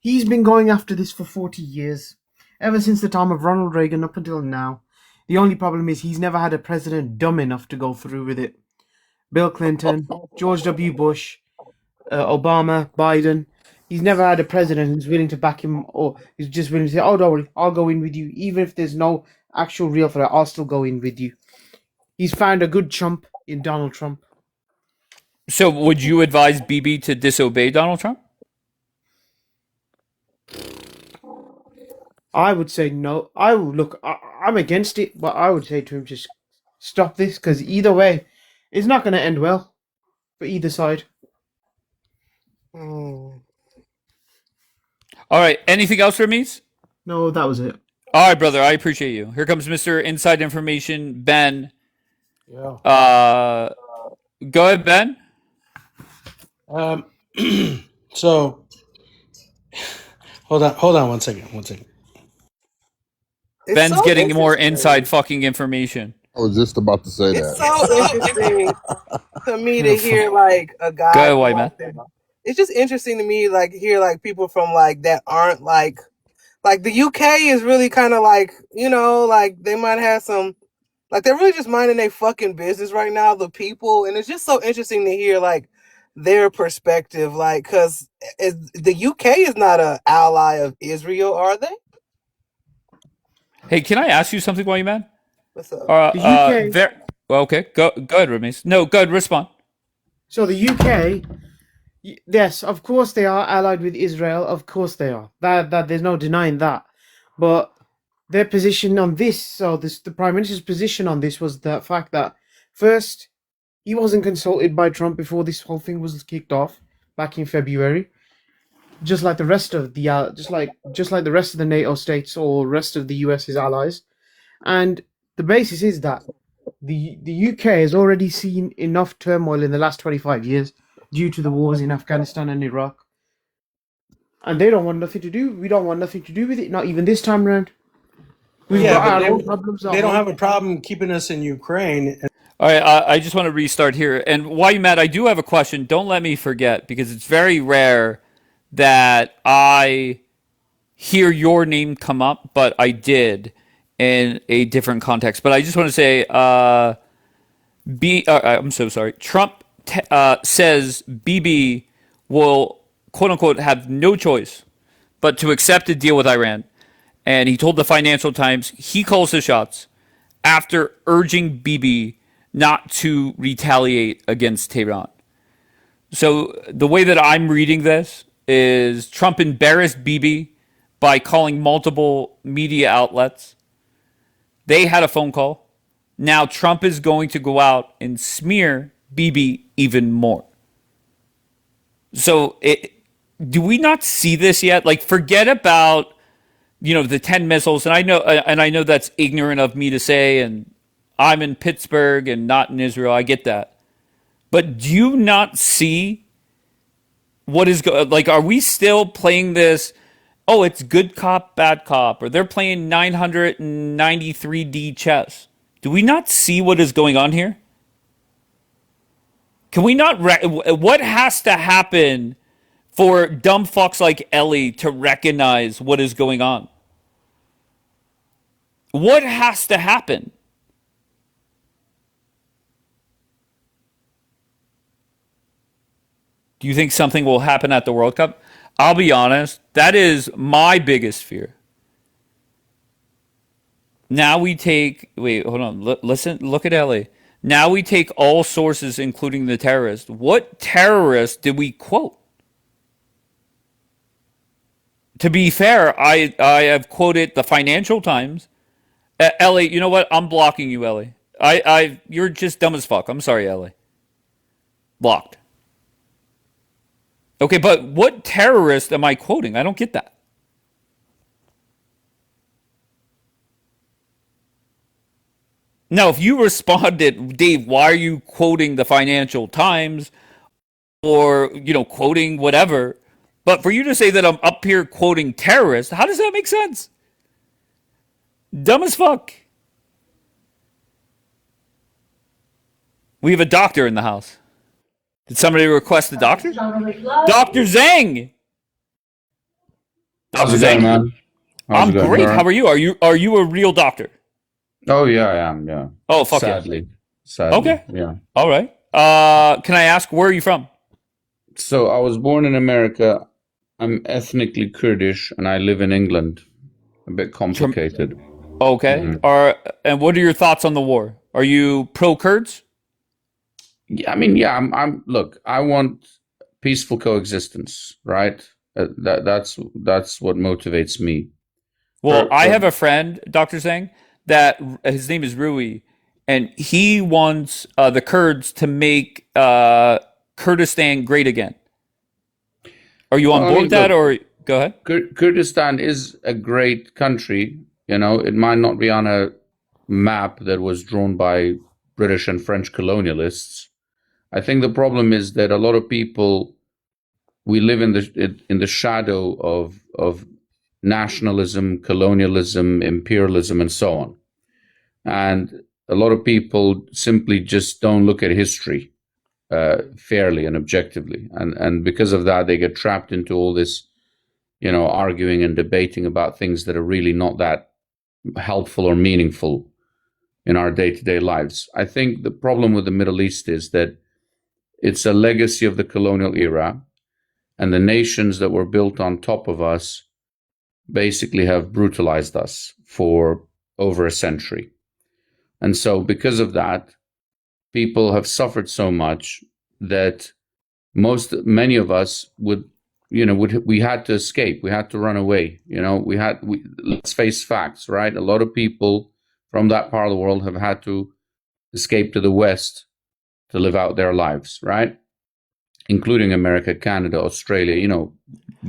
He's been going after this for 40 years, ever since the time of Ronald Reagan up until now. The only problem is he's never had a president dumb enough to go through with it. Bill Clinton, George W. Bush, Obama, Biden. He's never had a president who's willing to back him, or who's just willing to say, "Oh, don't worry, I'll go in with you, even if there's no actual real threat. I'll still go in with you." He's found a good chump in Donald Trump. So, would you advise BB to disobey Donald Trump? I would say no. I'm against it, but I would say to him, just stop this, because either way, it's not going to end well for either side. All right. Anything else, Ramiz? No, that was it. All right, brother. I appreciate you. Here comes Mr. Inside Information, Ben. Yeah. Go ahead, Ben. So, hold on one second. It's Ben's so getting more inside fucking information. I was just about to say It's that. so interesting to me to hear like a guy. Go ahead, white man. It's just interesting to me like hear like people from like that aren't like the UK is really kind of like, you know, like they might have some like they're really just minding their fucking business right now, the people, and it's just so interesting to hear like their perspective, like because the UK is not an ally of Israel, are they? Hey, can I ask you something, white man? What's up? The UK. Well, okay. Go ahead, Ramiz. No, go ahead. Respond. So the UK, yes, of course they are allied with Israel. Of course they are. That there's no denying that. But their position on this, the Prime Minister's position on this was the fact that first he wasn't consulted by Trump before this whole thing was kicked off back in February. Just like the rest of the just like the rest of the NATO states or rest of the US's allies, and the basis is that the UK has already seen enough turmoil in the last 25 years due to the wars in Afghanistan and Iraq, and they don't want nothing to do. We don't want nothing to do with it. Not even this time around. We've got our own problems. They don't have a problem keeping us in Ukraine. All right, I just want to restart here. And while you're mad, I do have a question. Don't let me forget, because it's very rare that I hear your name come up, but I did in a different context. But I just want to say, I'm so sorry. Trump says BB will, quote unquote, have no choice but to accept a deal with Iran. And he told the Financial Times he calls the shots after urging BB not to retaliate against Tehran. So the way that I'm reading this is Trump embarrassed BB by calling multiple media outlets. They had a phone call. Now Trump is going to go out and smear BB even more. So do we not see this yet? Like, forget about, the 10 missiles. And I know that's ignorant of me to say, and I'm in Pittsburgh and not in Israel. I get that. But do you not see what is like? Are we still playing this oh, it's good cop, bad cop, or they're playing 993D chess. Do we not see what is going on here? Can we not? What has to happen for dumb fucks like Ellie to recognize what is going on? What has to happen? Do you think something will happen at the World Cup? I'll be honest, that is my biggest fear. Now we take, wait, hold on, listen, look at Ellie. Now we take all sources, including the terrorist. What terrorist did we quote? To be fair, I have quoted the Financial Times. Ellie, you know what? I'm blocking you, Ellie. You're just dumb as fuck. I'm sorry, Ellie. Blocked. Okay, but what terrorist am I quoting? I don't get that. Now, if you responded, Dave, why are you quoting the Financial Times or, quoting whatever? But for you to say that I'm up here quoting terrorists, how does that make sense? Dumb as fuck. We have a doctor in the house. Did somebody request a doctor? Dr. Zhang! How's Dr. it going, Zhang. man? How's I'm it going? great. You all How right? are you? Are you a real doctor? Oh yeah, I am. Yeah. Oh, fuck yeah. Sadly. Okay. Yeah. All right. Can I ask, where are you from? So I was born in America. I'm ethnically Kurdish, and I live in England. A bit complicated. Okay. And what are your thoughts on the war? Are you pro-Kurds? Yeah, I mean, yeah. Look, I want peaceful coexistence, right? That's what motivates me. Well, I have a friend, Dr. Zhang, that his name is Rui, and he wants the Kurds to make Kurdistan great again. Are you on board with that, or go ahead? Kurdistan is a great country. It might not be on a map that was drawn by British and French colonialists. I think the problem is that a lot of people, we live in the shadow of nationalism, colonialism, imperialism, and so on. And a lot of people simply just don't look at history fairly and objectively. And because of that, they get trapped into all this, arguing and debating about things that are really not that helpful or meaningful in our day-to-day lives. I think the problem with the Middle East is that it's a legacy of the colonial era, and the nations that were built on top of us basically have brutalized us for over a century. And so because of that, people have suffered so much that many of us we had to escape. We had to run away. Let's face facts, right? A lot of people from that part of the world have had to escape to the West to live out their lives, right? Including America, Canada, Australia, Europe.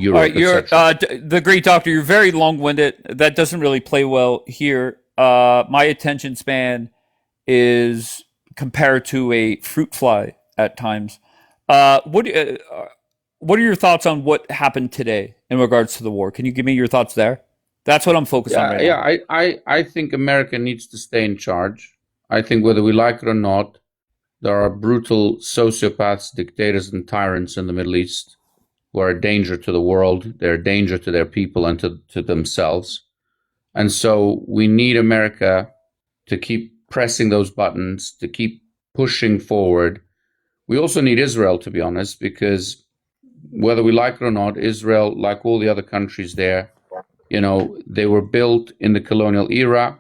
All right, you're the great doctor. You're very long-winded. That doesn't really play well here. My attention span is compared to a fruit fly at times. What are your thoughts on what happened today in regards to the war? Can you give me your thoughts there? That's what I'm focused on right now. Yeah, I think America needs to stay in charge. I think whether we like it or not, there are brutal sociopaths, dictators, and tyrants in the Middle East who are a danger to the world. They're a danger to their people and to themselves. And so we need America to keep pressing those buttons, to keep pushing forward. We also need Israel, to be honest, because whether we like it or not, Israel, like all the other countries there, they were built in the colonial era,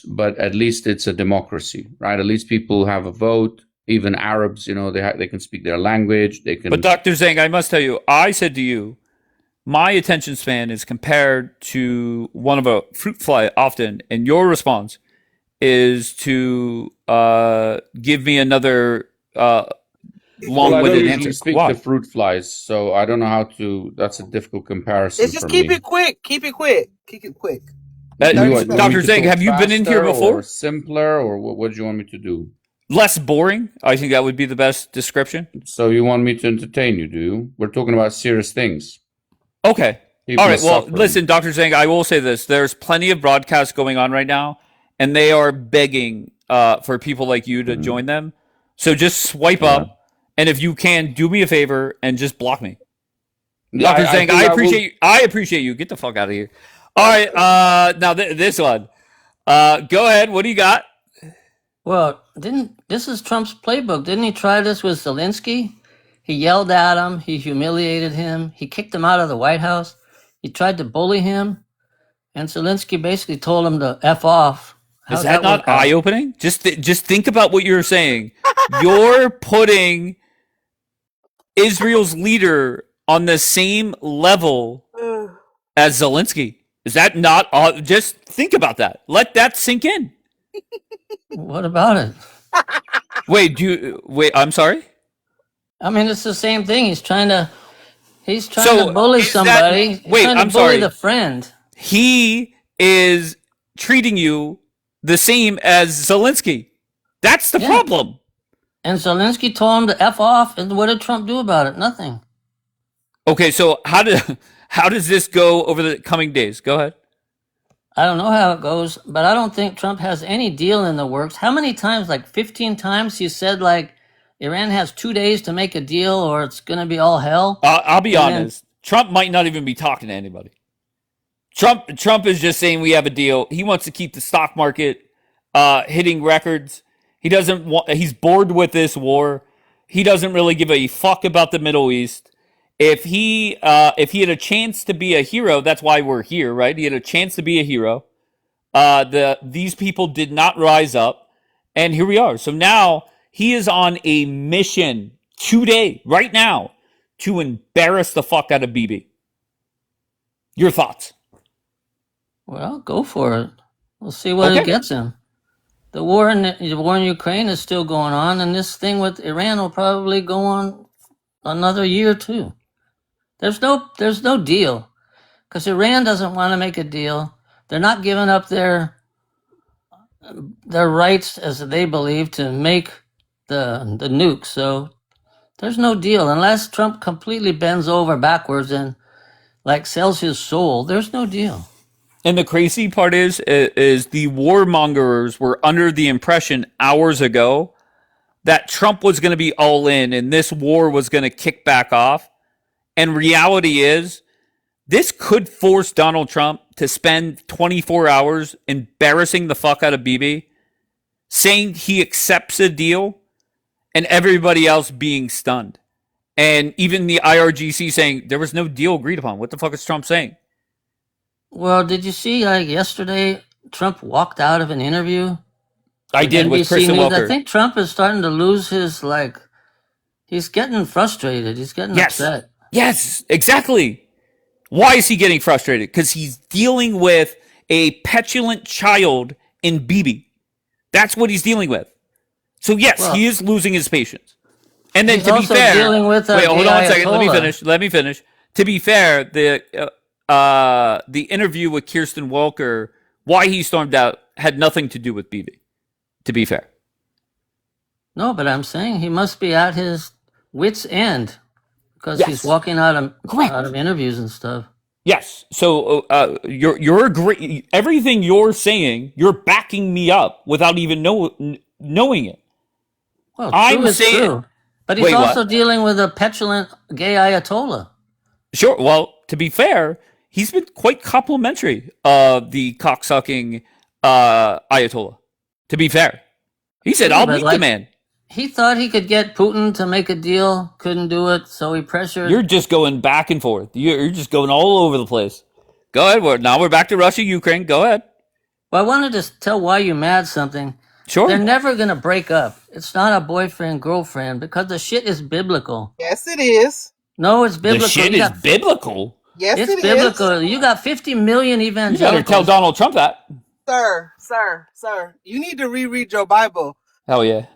but at least it's a democracy, right? At least people have a vote. Even Arabs, they can speak their language. They can. But Dr. Zhang, I must tell you, I said to you, my attention span is compared to one of a fruit fly often, and your response is to give me another long-winded Well, I don't answer. usually speak to fruit flies, so I don't know how to. That's a difficult comparison. Let's just keep it quick. Keep it quick. Dr. Zhang, have you been in here before? Or simpler, or what do you want me to do? Less boring. I think that would be the best description. So you want me to entertain you, do you? We're talking about serious things. Okay. People All are right. Well, suffering. listen, Dr. Zhang, I will say this. There's plenty of broadcasts going on right now, and they are begging for people like you to join them. So just swipe Yeah. up, and if you can, do me a favor and just block me. Yeah, Dr. Zhang, think I will- appreciate you. I appreciate you. Get the fuck out of here. All right. Now this one. Go ahead. What do you got? Well, this is Trump's playbook? Didn't he try this with Zelensky? He yelled at him. He humiliated him. He kicked him out of the White House. He tried to bully him, and Zelensky basically told him to f off. Is that not eye-opening? Just think about what you're saying. You're putting Israel's leader on the same level as Zelensky. Is that not? Just think about that. Let that sink in. What about it? Wait, I'm sorry. I mean, it's the same thing. He's trying to bully somebody. He's trying to I'm bully sorry. the friend. He is treating you the same as Zelensky. That's the problem. And Zelensky told him to f off, and what did Trump do about it? Nothing. Okay, so how does this go over the coming days? Go ahead. I don't know how it goes, but I don't think Trump has any deal in the works. How many times, like 15 times, he said like Iran has 2 days to make a deal or it's going to be all hell? I'll be honest. Trump might not even be talking to anybody. Trump is just saying we have a deal. He wants to keep the stock market hitting records. He doesn't want. He's bored with this war. He doesn't really give a fuck about the Middle East. If he had a chance to be a hero, that's why we're here, right? He had a chance to be a hero. These people did not rise up, and here we are. So now he is on a mission today, right now, to embarrass the fuck out of Bibi. Your thoughts? Well, go for it. We'll see what it gets him. The war in Ukraine is still going on, and this thing with Iran will probably go on another year too. There's no deal because Iran doesn't want to make a deal. They're not giving up their rights, as they believe, to make the nukes. So there's no deal unless Trump completely bends over backwards and like sells his soul. There's no deal. And the crazy part is the warmongers were under the impression hours ago that Trump was going to be all in and this war was going to kick back off. And reality is, this could force Donald Trump to spend 24 hours embarrassing the fuck out of Bibi, saying he accepts a deal, and everybody else being stunned. And even the IRGC saying there was no deal agreed upon. What the fuck is Trump saying? Well, did you see yesterday Trump walked out of an interview? I did with Kristen Welker. I think Trump is starting to lose his he's getting frustrated. He's getting upset. Yes, exactly. Why is he getting frustrated? Because he's dealing with a petulant child in Bibi. That's what he's dealing with. So yes, he is losing his patience. And then to be fair, dealing with wait, hold on a second. Let me finish. To be fair, the interview with Kirsten Welker, why he stormed out, had nothing to do with Bibi. To be fair. No, but I'm saying he must be at his wit's end because he's walking out of interviews and stuff. Yes. So you're agree. Everything you're saying, you're backing me up without even knowing it. Well, I'm saying, true. But he's also dealing with a petulant gay Ayatollah. Sure. Well, to be fair, he's been quite complimentary of the cocksucking Ayatollah. To be fair, he said, "I'll meet the man." He thought he could get Putin to make a deal, couldn't do it, so he pressured. You're just going back and forth. You're just going all over the place. Go ahead. Now we're back to Russia, Ukraine. Go ahead. Well, I wanted to tell why you mad something. Sure. They're never going to break up. It's not a boyfriend-girlfriend because the shit is biblical. Yes, it is. No, it's biblical. The shit is biblical? Yes, it's biblical. You got 50 million evangelicals. You better tell Donald Trump that. Sir, you need to reread your Bible. Hell yeah.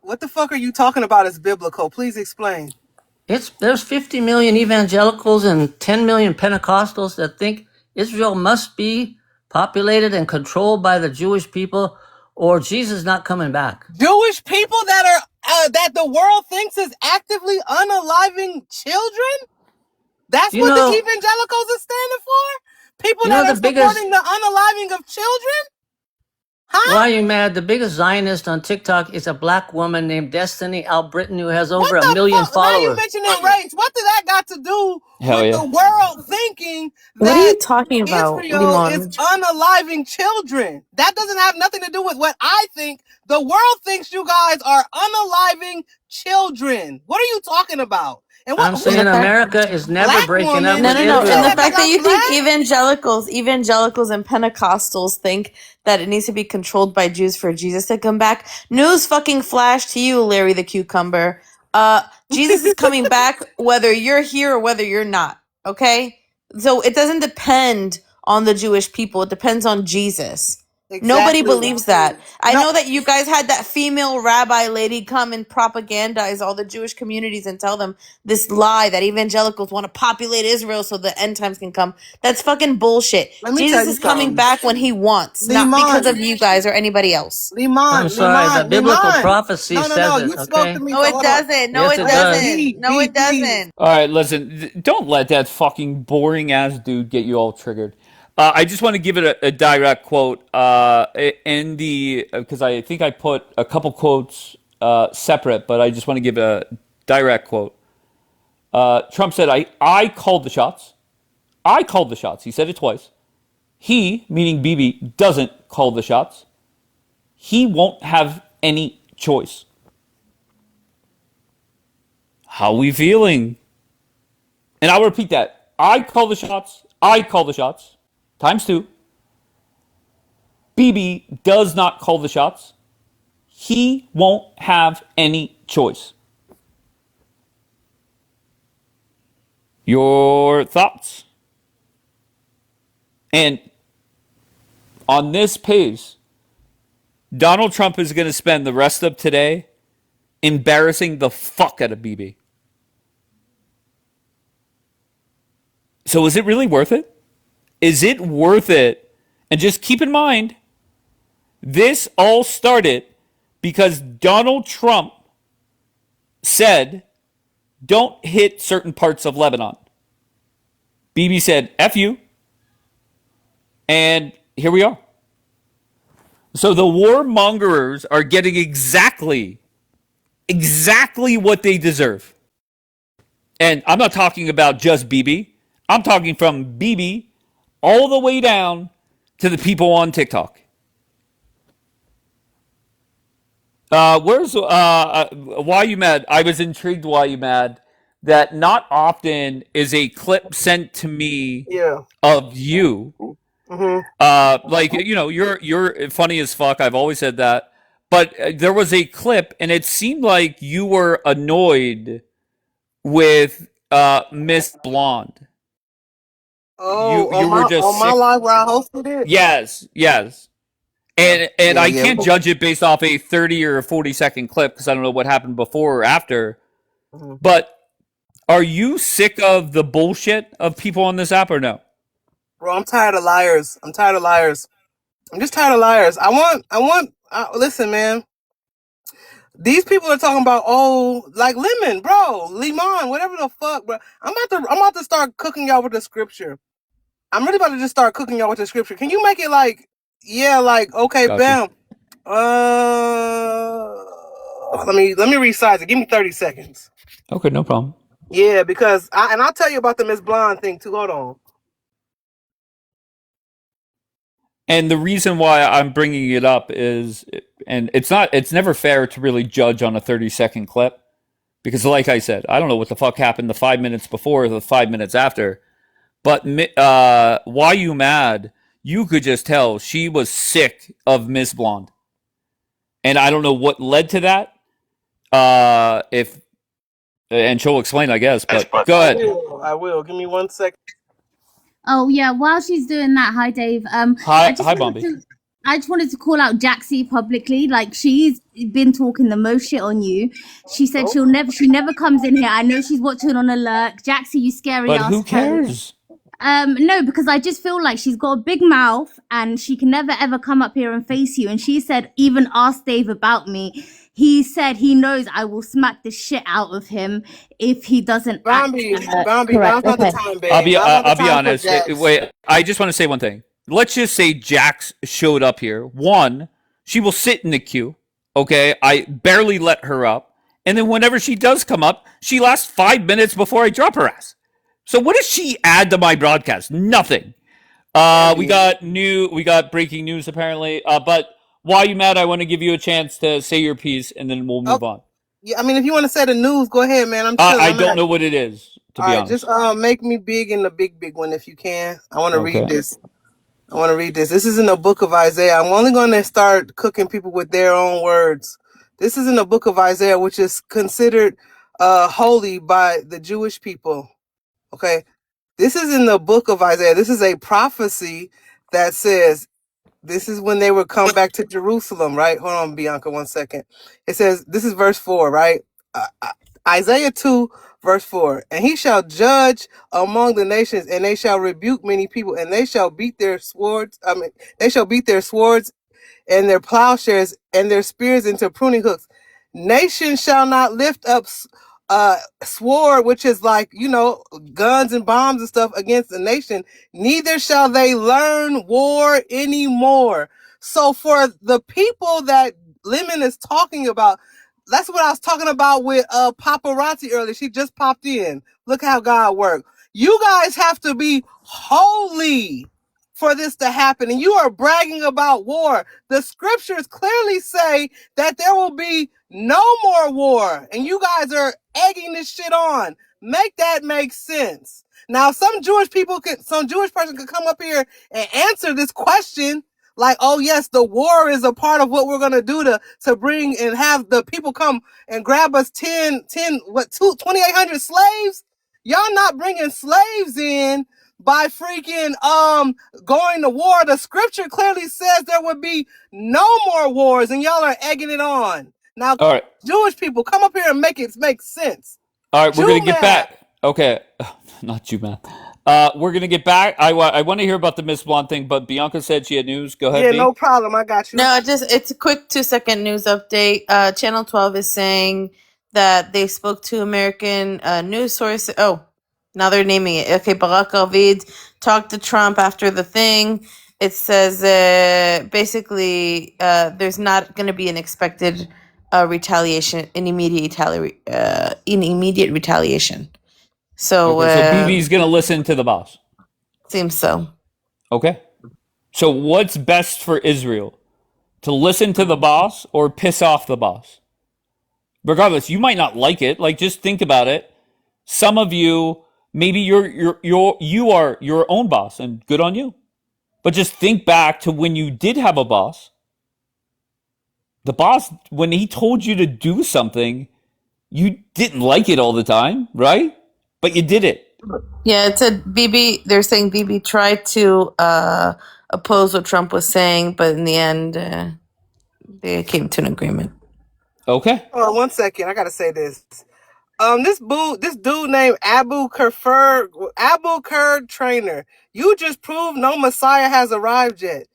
What the fuck are you talking about as biblical? Please explain. There's 50 million evangelicals and 10 million Pentecostals that think Israel must be populated and controlled by the Jewish people or Jesus not coming back. Jewish people that are that the world thinks is actively unaliving children? That's You what the know, evangelicals are standing for? People you that know are the biggest. supporting the unaliving of children? Huh? Why are you mad? The biggest Zionist on TikTok is a black woman named Destiny Albritton who has over What 1 the million fuck? Now you followers. mentioning race. What does that got to do Hell with yeah. the world thinking What are that you talking about, Israel is Limon? unaliving children? That doesn't have nothing to do with what I think. The world thinks you guys are unaliving children. What are you talking about? And what? I'm Who's saying And the that fact America is never black breaking up woman? No, with no, Did no. you say And the Israel. that fact that because you think black? evangelicals and Pentecostals think that it needs to be controlled by Jews for Jesus to come back. News fucking flash to you, Larry the Cucumber. Jesus is coming back whether you're here or whether you're not. Okay? So it doesn't depend on the Jewish people. It depends on Jesus. Nobody Exactly. believes that. I No, know that you guys had that female rabbi lady come and propagandize all the Jewish communities and tell them this lie that evangelicals want to populate Israel so the end times can come. That's fucking bullshit. let me tell Jesus you is coming something. back when he wants, not because of you guys or anybody else. I'm sorry, the biblical Liman. prophecy No, says it, you spoke to okay? me, No, so it hold on. doesn't. No, Yes, it it Hold on. does. doesn't. No, it doesn't. All right, listen. Don't let that fucking boring ass dude get you all triggered. I just want to give it a direct quote. In the because I think I put a couple quotes separate, but I just want to give a direct quote. Trump said, "I called the shots. I called the shots." He said it twice. He, meaning Bibi, doesn't call the shots. He won't have any choice. How we feeling? And I'll repeat that. I call the shots. I call the shots. Times two. Bibi does not call the shots. He won't have any choice. Your thoughts? And on this page, Donald Trump is going to spend the rest of today embarrassing the fuck out of Bibi. So is it really worth it? Is it worth it? And just keep in mind, this all started because Donald Trump said, don't hit certain parts of Lebanon. Bibi said, F you. And here we are. So the warmongers are getting exactly what they deserve. And I'm not talking about just Bibi. I'm talking from Bibi all the way down to the people on TikTok. Why you mad? I was intrigued why you mad that not often is a clip sent to me Yeah. of you. Mm-hmm. Like you're funny as fuck. I've always said that. But there was a clip, and it seemed like you were annoyed with Miss Blonde. Oh, You were just on my sick. live where I hosted it. Yes. And Yeah, I yeah. can't judge it based off a 30 or a 40-second clip because I don't know what happened before or after. Mhm. But are you sick of the bullshit of people on this app or no? Bro, I'm tired of liars. I'm just tired of liars. Listen, man. These people are talking about, like Limon, whatever the fuck, bro. I'm about to start cooking y'all with the scripture. I'm really about to just start cooking y'all with the scripture. Can you make it okay, Gotcha. bam. Let me resize it. Give me 30 seconds. Okay, no problem. Yeah, because I'll tell you about the Miss Blonde thing too. Hold on. And the reason why I'm bringing it up is, and it's never fair to really judge on a 30-second clip because, like I said, I don't know what the fuck happened the 5 minutes before or the 5 minutes after. But why you mad? You could just tell she was sick of Miss Blonde, and I don't know what led to that. And she'll explain, I guess. But go ahead. I will. Give me 1 second. Oh yeah, while she's doing that, hi Dave. Hi, Bombi. I just wanted to call out Jaxie publicly. Like she's been talking the most shit on you. She said she never comes in here. I know she's watching on alert. Jaxie, you scary But ass. who cares? No, because I just feel like she's got a big mouth and she can never ever come up here and face you. And she said, even ask Dave about me. He said he knows I will smack the shit out of him if he doesn't act Bambi, correct. now's not the Okay. time, babe. Now's not the I'll be time for honest. Jax. Wait, I just want to say one thing. Let's just say Jax showed up here. One, she will sit in the queue. Okay, I barely let her up, and then whenever she does come up, she lasts 5 minutes before I drop her ass. So what does she add to my broadcast? Nothing. We got breaking news apparently. But while you mad, I want to give you a chance to say your piece, and then we'll move on. Yeah, I mean, if you want to say the news, go ahead, man. I'm chilling. I don't know what it is, to be honest. Just make me big in the big one if you can. I want to read this. This is in the book of Isaiah. I'm only going to start cooking people with their own words. This is in the book of Isaiah, which is considered holy by the Jewish people. Okay. This is in the book of Isaiah. This is a prophecy that says, this is when they would come back to Jerusalem, right? Hold on, Bianca, 1 second. It says, this is verse 4, right? Isaiah 2, verse 4. And he shall judge among the nations, and they shall rebuke many people, and they shall beat their swords. They shall beat their swords and their plowshares and their spears into pruning hooks. Nation shall not lift up sword, which is like, guns and bombs and stuff against the nation. Neither shall they learn war anymore. So for the people that Lemon is talking about, that's what I was talking about with paparazzi earlier. She just popped in. Look how God worked. You guys have to be holy for this to happen. And you are bragging about war. The scriptures clearly say that there will be no more war. And you guys are egging this shit on. Make that make sense. Now, some Jewish person could come up here and answer this question. Like, oh yes, the war is a part of what we're going to do to bring and have the people come and grab us 2,800 slaves. Y'all not bringing slaves in by freaking going to war. The scripture clearly says there would be no more wars, and y'all are egging it on. Now, all right, Jewish people, come up here and make it make sense. All right, we're gonna get back. Okay, not Jew math. We're gonna get back. I want to hear about the Miss Blonde thing, but Bianca said she had news. Go ahead. Yeah, B. no problem. I got you. No, it's a quick 2-second news update. Channel 12 is saying that they spoke to American news sources. Oh, now they're naming it. Okay, Barack Ovid talked to Trump after the thing. It says basically there's not going to be an expected retaliation, an immediate retaliation. So, okay, so BB's going to listen to the boss. Seems so. Okay. So what's best for Israel? To listen to the boss or piss off the boss? Regardless, you might not like it. Like, just think about it. Some of you, maybe you are your own boss, and good on you. But just think back to when you did have a boss. The boss, when he told you to do something, you didn't like it all the time, right? But you did it. Yeah, it said Bibi. They're saying Bibi tried to oppose what Trump was saying, but in the end, they came to an agreement. Okay. Hold on 1 second. I gotta say this. This dude named Abu Kurd Trainer. You just proved no Messiah has arrived yet.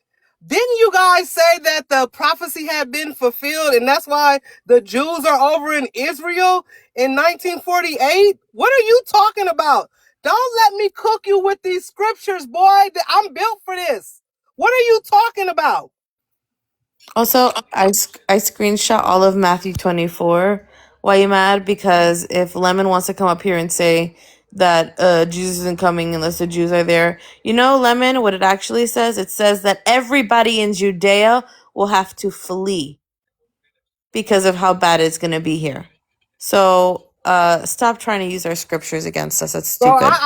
Didn't you guys say that the prophecy had been fulfilled, and that's why the Jews are over in Israel in 1948? What are you talking about? Don't let me cook you with these scriptures, boy. I'm built for this. What are you talking about? Also, I screenshot all of Matthew 24. Why you mad? Because if Lemon wants to come up here and say that Jesus isn't coming unless the Jews are there, Lemon, what it actually says? It says that everybody in Judea will have to flee because of how bad it's going to be here. So stop trying to use our scriptures against us. That's stupid. So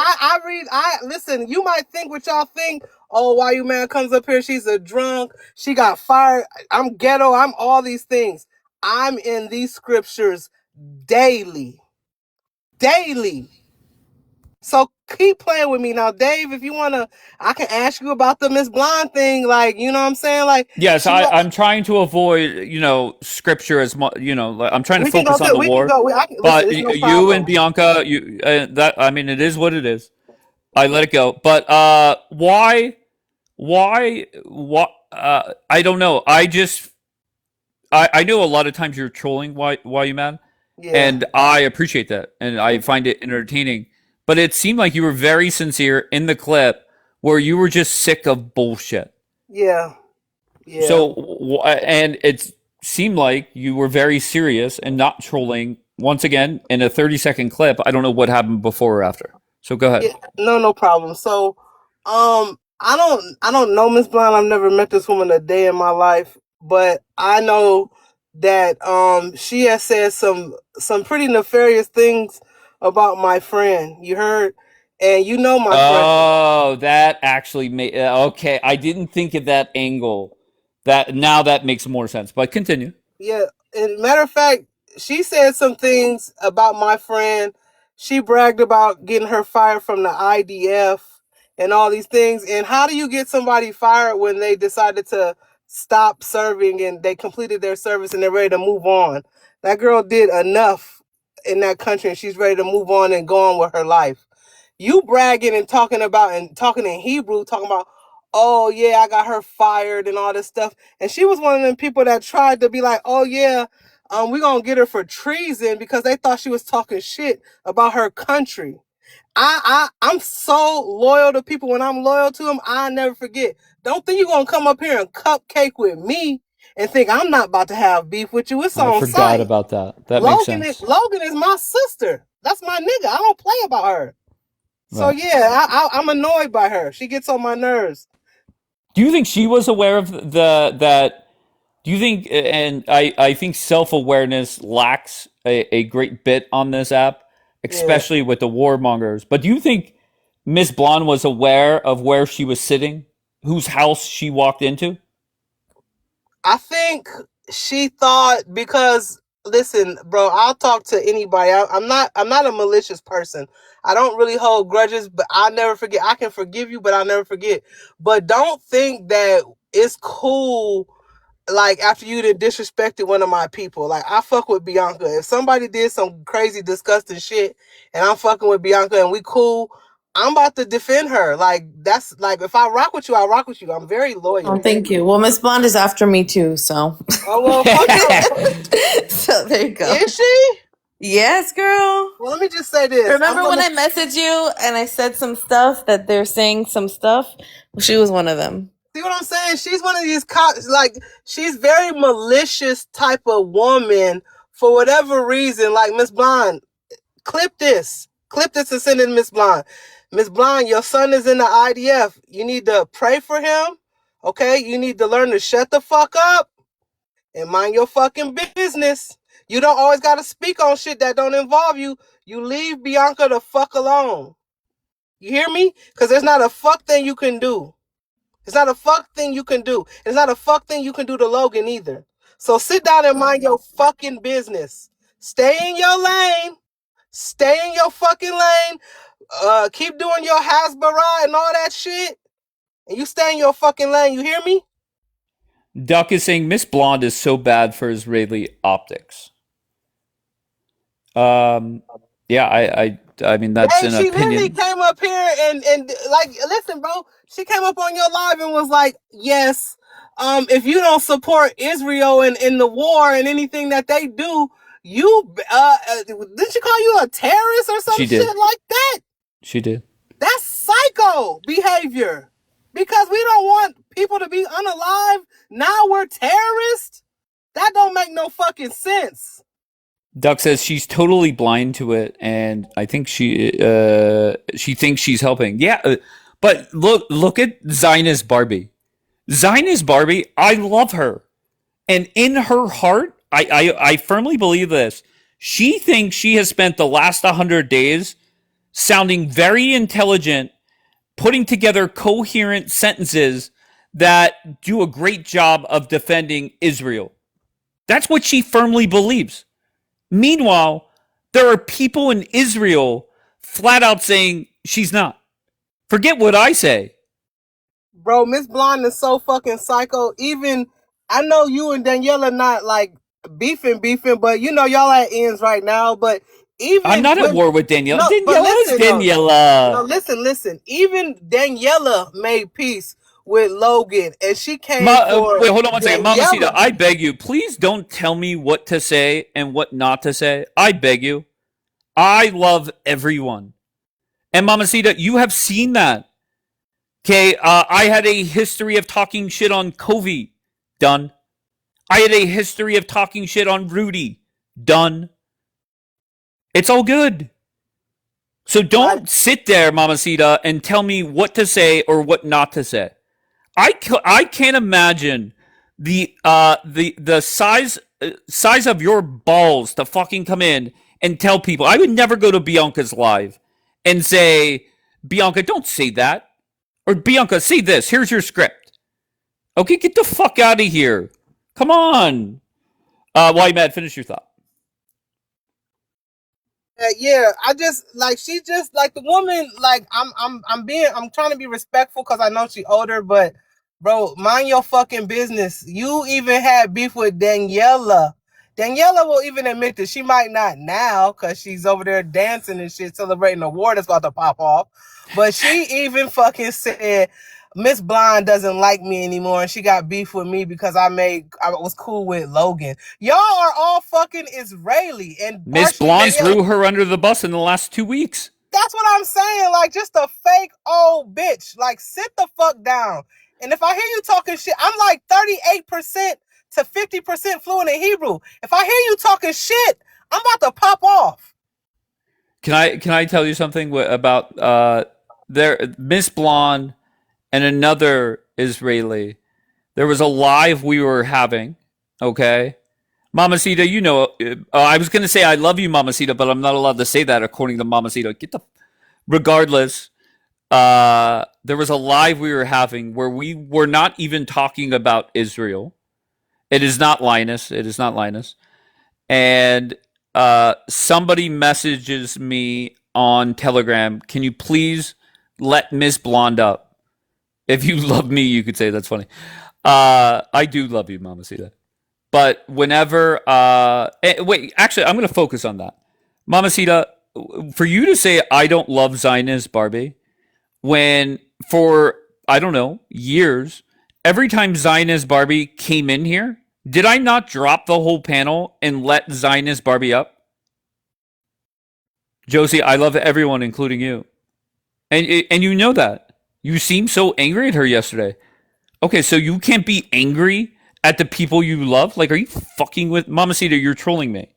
listen, you might think what y'all think. Oh, why you man comes up here? She's a drunk. She got fired. I'm ghetto. I'm all these things. I'm in these scriptures daily. So keep playing with me. Now, Dave, if you want to, I can ask you about the Miss Blonde thing. Like, you know what I'm saying? Like, yes, I'm trying to avoid, scripture as much, I'm trying to focus on the war. But you and Bianca, it is what it is. I let it go. But why? What? I don't know. I know a lot of times you're trolling. Why you mad? Yeah. And I appreciate that, and I find it entertaining. But it seemed like you were very sincere in the clip, where you were just sick of bullshit. Yeah. Yeah. So, and it seemed like you were very serious and not trolling. Once again, in a 30-second clip, I don't know what happened before or after. So go ahead. Yeah, no problem. So, I don't know Miss Blonde. I've never met this woman a day in my life, but I know that she has said some pretty nefarious things about my friend. You heard, and you know my friend. Oh, that actually made okay. I didn't think of that angle. That makes more sense. But continue. Yeah, and matter of fact, she said some things about my friend. She bragged about getting her fired from the IDF and all these things. And how do you get somebody fired when they decided to stop serving and they completed their service and they're ready to move on? That girl did enough in that country and she's ready to move on and go on with her life. You bragging and talking in Hebrew, talking about, oh yeah, I got her fired and all this stuff. And she was one of them people that tried to be like, oh yeah, we're gonna get her for treason because they thought she was talking shit about her country. I'm so loyal to people. When I'm loyal to them, I never forget. Don't think you're gonna come up here and cupcake with me and think I'm not about to have beef with you. It's I on forgot sight. about that. That makes sense. Logan is my sister. That's my nigga. I don't play about her. So Right. yeah, I'm annoyed by her. She gets on my nerves. Do you think she was aware of that? Do you think? And I think self-awareness lacks a great bit on this app, Yeah. especially with the warmongers. But do you think Miss Blonde was aware of where she was sitting, whose house she walked into? I think she thought because listen, bro, I'll talk to anybody. I'm not a malicious person. I don't really hold grudges, but I never forget. I can forgive you, but I'll never forget. But don't think that it's cool like after you done disrespected one of my people. Like I fuck with Bianca. If somebody did some crazy disgusting shit and I'm fucking with Bianca and we cool, I'm about to defend her. Like that's like if I rock with you, I rock with you. I'm very loyal. Oh, thank you. Well, Miss Blonde is after me too, so. Oh well, fuck her. So there you go. Is she? Yes, girl. Well, let me just say this. Remember when I messaged you and I said some stuff that they're saying some stuff? Well, she was one of them. See what I'm saying? She's one of these cops. Like she's very malicious type of woman for whatever reason. Like Miss Blonde, clip this and send it to Miss Blonde. Miss Blonde, your son is in the IDF. You need to pray for him. Okay, you need to learn to shut the fuck up and mind your fucking business. You don't always gotta speak on shit that don't involve you. You leave Bianca the fuck alone. You hear me? Because there's not a fuck thing you can do. It's not a fuck thing you can do. It's not a fuck thing you can do to Logan either. So sit down and mind your fucking business. Stay in your lane. Stay in your fucking lane. Keep doing your Hasbara and all that shit. And you stay in your fucking lane. You hear me? Duck is saying Miss Blonde is so bad for Israeli optics. Yeah, I mean that's an she opinion. literally came up here and like listen, bro. She came up on your live and was like, yes, if you don't support Israel in the war and anything that they do, you didn't she call you a terrorist or some shit like that? She did. That's psycho behavior. Because we don't want people to be unalive. Now we're terrorists? That don't make no fucking sense. Duck says she's totally blind to it, and I think she thinks she's helping. Yeah, but look at Zionist Barbie. Zionist Barbie, I love her, and in her heart, I firmly believe this. She thinks she has spent the last 100 days sounding very intelligent, putting together coherent sentences that do a great job of defending Israel. That's what she firmly believes. Meanwhile, there are people in Israel flat out saying she's not. Forget what I say. Bro, Miss Blonde is so fucking psycho. Even, I know you and Daniela not like beefing, but you know y'all at ends right now. But I'm even not at when war with Daniela. no, but Daniela is listen, no, Daniela. listen. Even Daniela made peace with Logan, and she came for Wait, hold on one second. Mamacita, Daniela. I beg you, please don't tell me what to say and what not to say. I beg you. I love everyone. And Mamacita, you have seen that. Okay, I had a history of talking shit on Covey. Done. I had a history of talking shit on Rudy. Done. It's all good. So don't sit there, Mamacita, and tell me what to say or what not to say. I can't imagine the size of your balls to fucking come in and tell people. I would never go to Bianca's live and say, Bianca, don't say that. Or Bianca, say this. Here's your script. Okay, get the fuck out of here. Come on. Why, Matt? Finish your thought. Yeah, I just like she just like the woman. Like I'm trying to be respectful because I know she older, but bro, mind your fucking business. You even had beef with Daniela. Daniela will even admit that she might not now because she's over there dancing and shit, celebrating the war that's about to pop off. But she even fucking said Miss Blonde doesn't like me anymore, and she got beef with me because I was cool with Logan. Y'all are all fucking Israeli, and Miss partially Blonde Daniela. threw her under the bus in the last 2 weeks. That's what I'm saying. Like, just a fake old bitch. Like, sit the fuck down. And if I hear you talking shit, I'm like 38% to 50% fluent in Hebrew. If I hear you talking shit, I'm about to pop off. Can I tell you something about there Miss Blonde and another Israeli? There was a live we were having. Okay, Mamacita, you know, I was gonna say I love you, Mamacita, but I'm not allowed to say that according to Mamacita. Regardless, there was a live we were having where we were not even talking about Israel. It is not Linus. It is not Linus. And somebody messages me on Telegram. Can you please let Miss Blonde up? If you love me, you could say that's funny. I do love you, Mamacita. But whenever, wait, actually, I'm going to focus on that. Mamacita, for you to say I don't love Zionist Barbie, when for, I don't know, years, every time Zionist Barbie came in here, did I not drop the whole panel and let Zionist Barbie up? Josie, I love everyone, including you. And you know that. You seemed so angry at her yesterday. Okay, so you can't be angry at the people you love? Like, are you fucking with Mamacita? You're trolling me.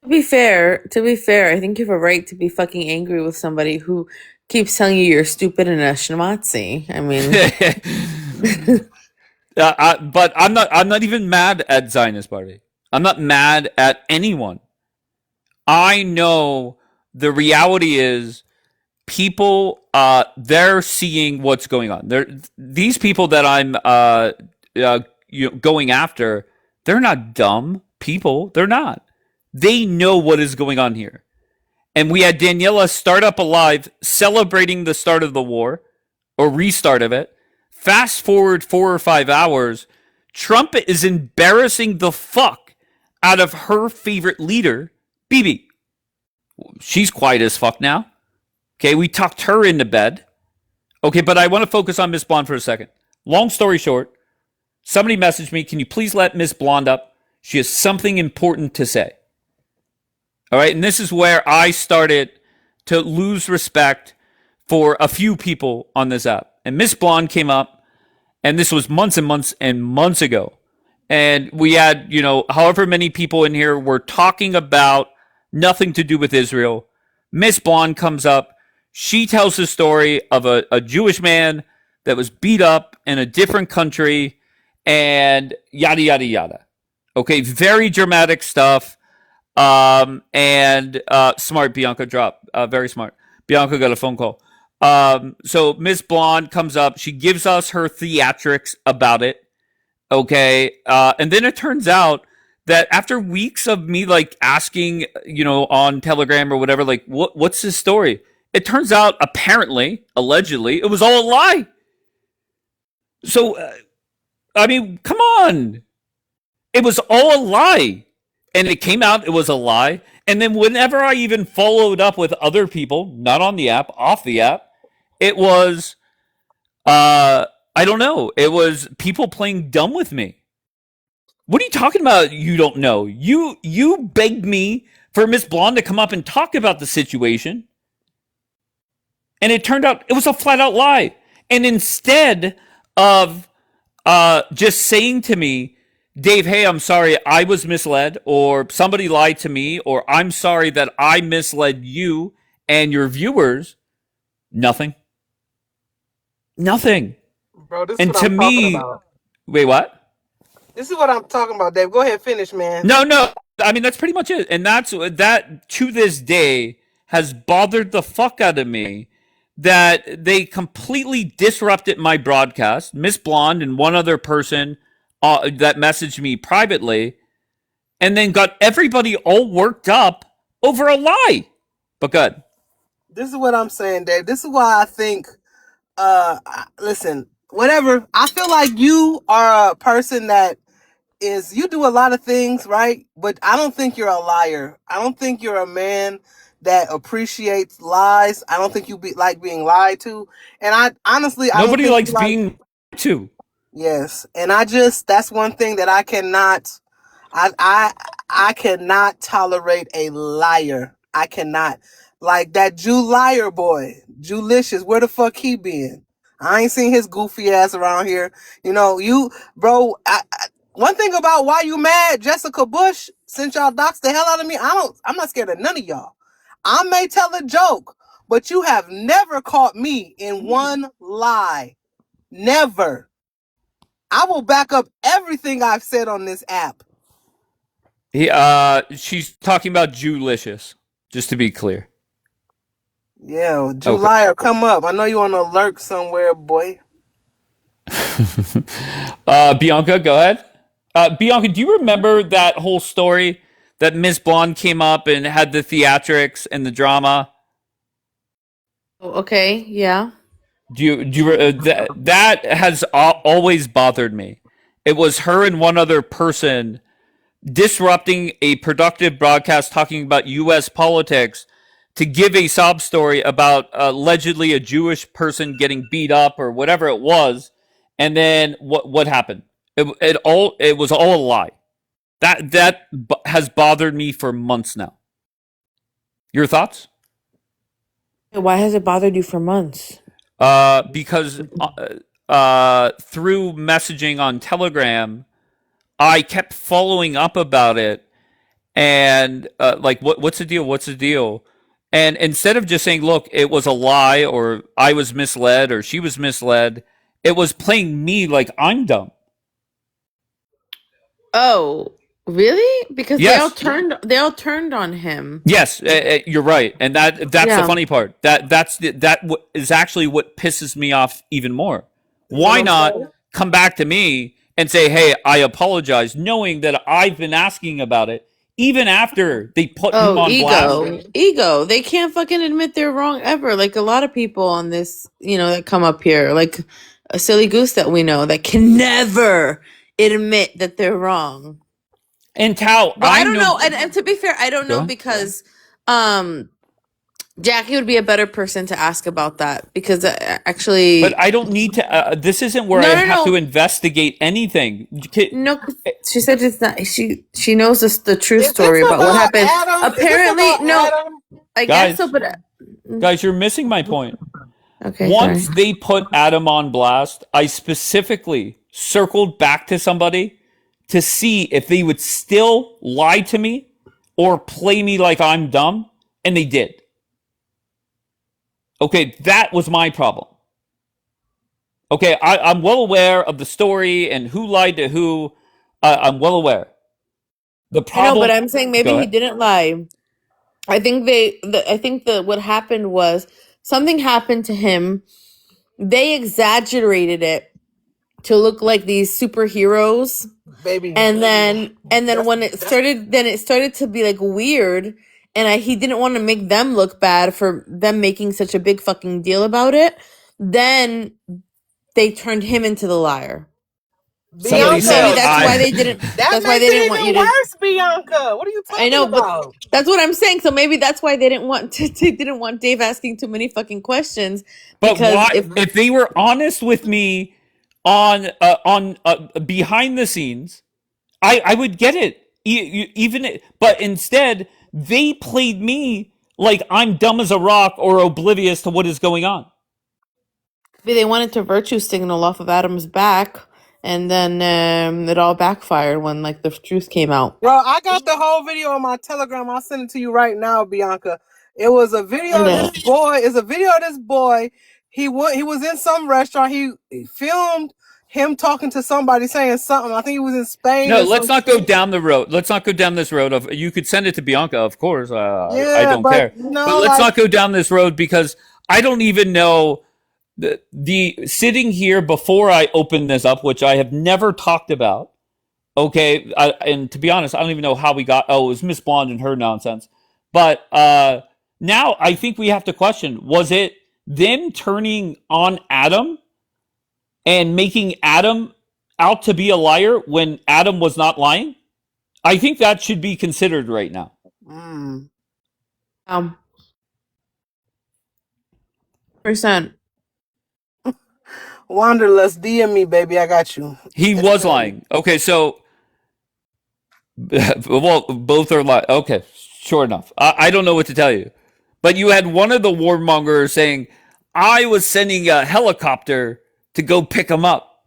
To be fair, I think you have a right to be fucking angry with somebody who keeps telling you you're stupid and a schmatzi. I mean, But I'm not even mad at Zionist Party. I'm not mad at anyone. I know the reality is people they're seeing what's going on. These people that I'm going after, they're not dumb people. They're not. They know what is going on here. And we had Daniela start up a live celebrating the start of the war or restart of it. Fast forward 4 or 5 hours, Trump is embarrassing the fuck out of her favorite leader, Bibi. She's quiet as fuck now. Okay, we tucked her into bed. Okay, but I want to focus on Miss Blonde for a second. Long story short, somebody messaged me, can you please let Miss Blonde up? She has something important to say. All right, and this is where I started to lose respect for a few people on this app. And Miss Blonde came up, and this was months and months and months ago. And we had, however many people in here were talking about nothing to do with Israel. Miss Blonde comes up. She tells the story of a Jewish man that was beat up in a different country and yada, yada, yada. Okay, very dramatic stuff. And smart Bianca dropped. Very smart. Bianca got a phone call. So Miss Blonde comes up. She gives us her theatrics about it. Okay. And then it turns out that after weeks of me like asking, on Telegram or whatever, like what's this story? It turns out apparently, allegedly, it was all a lie. So, I mean, come on. It was all a lie. and it came out it was a lie. And then whenever I even followed up with other people, not on the app, off the app, it was I don't know. It was people playing dumb with me. What are you talking about? You don't know. You begged me for Miss Blonde to come up and talk about the situation, and it turned out it was a flat out lie. And instead of just saying to me, Dave, hey, I'm sorry, I was misled, or somebody lied to me, or I'm sorry that I misled you and your viewers, nothing. Nothing. Bro, this is And what to I'm talking me, about. wait, what? This is what I'm talking about, Dave. Go ahead, finish, man. No. I mean, that's pretty much it. And that to this day has bothered the fuck out of me that they completely disrupted my broadcast. Miss Blonde and one other person that messaged me privately, and then got everybody all worked up over a lie. But good. This is what I'm saying, Dave. This is why I think, listen, whatever. I feel like you are a person that you do a lot of things, right? But I don't think you're a liar. I don't think you're a man that appreciates lies. I don't think you like being lied to. And I honestly, I don't Nobody think likes you like, being lied to. yes. And that's one thing that I cannot, I cannot tolerate a liar. I cannot. Like that Jew liar boy, Jewlicious, where the fuck he been? I ain't seen his goofy ass around here. You know, bro, one thing about why you mad, Jessica Bush, since y'all doxed the hell out of me, I'm not scared of none of y'all. I may tell a joke, but you have never caught me in one lie. Never. I will back up everything I've said on this app. She's talking about Jewlicious, just to be clear. Yeah, July, come up. I know you on a lurk somewhere, boy. Bianca, go ahead. Bianca, do you remember that whole story that Miss Blonde came up and had the theatrics and the drama? Okay, yeah. That has always bothered me. It was her and one other person disrupting a productive broadcast talking about U.S. politics to give a sob story about allegedly a Jewish person getting beat up or whatever it was, and then what happened? It was all a lie. That has bothered me for months now. Your thoughts? Why has it bothered you for months? Because through messaging on Telegram, I kept following up about it, and like, what's the deal? What's the deal? And instead of just saying, look, it was a lie, or I was misled, or she was misled, it was playing me like I'm dumb. Oh, really? Because Yes. they all turned on him. Yes, you're right, and that's Yeah. the funny part. That is actually what pisses me off even more. Why not come back to me and say, "Hey, I apologize," knowing that I've been asking about it even after they put him on blast. Ego. They can't fucking admit they're wrong ever. Like a lot of people on this, that come up here, like a silly goose that we know that can never admit that they're wrong. And Tao, But I don't know. And to be fair, I don't know because Jackie would be a better person to ask about that because actually. But I don't need to. This isn't where I have to investigate anything. No, she said it's not. She knows the true story about what happened. Apparently, no. I guess so, but guys, you're missing my point. Okay. Once they put Adam on blast, I specifically circled back to somebody to see if they would still lie to me or play me like I'm dumb, and they did. Okay, that was my problem. Okay, I'm well aware of the story and who lied to who. I'm well aware. The problem. I know, but I'm saying maybe he didn't lie. I think what happened was something happened to him. They exaggerated it to look like these superheroes, baby. And then when it started to be like weird, and he didn't want to make them look bad for them making such a big fucking deal about it. Then they turned him into the liar. Somebody Bianca, said Maybe that's why they didn't. that That's why makes they it didn't want you even to. worse, Bianca. What are you I talking know, but about? that's what I'm saying. So maybe that's why they didn't want they didn't want Dave asking too many fucking questions But because why? If they were honest with me on behind the scenes, I would get it. But instead they played me like I'm dumb as a rock or oblivious to what is going on. maybe they wanted to virtue signal off of Adam's back, and then it all backfired when like the truth came out. Bro, I got the whole video on my Telegram. I'll send it to you right now, Bianca. It was a video of this boy. It's a video of this boy. He was in some restaurant. He filmed him talking to somebody saying something. I think he was in Spain No, or let's some not go shit. down the road. Let's not go down this road of. You could send it to Bianca, of course. I Yeah, don't but care. you But know, let's like not go down this road because I don't even know the sitting here before I open this up, which I have never talked about. Okay, and to be honest, I don't even know how we got. Oh, it was Miss Blonde and her nonsense. But now I think we have to question: was it them turning on Adam and making Adam out to be a liar when Adam was not lying? I think that should be considered right now. Percent. Wanderlust, DM me, baby. I got you. He was lying. Okay, so well, both are lying. Okay, sure enough. I don't know what to tell you, but you had one of the warmongers saying, "I was sending a helicopter to go pick him up."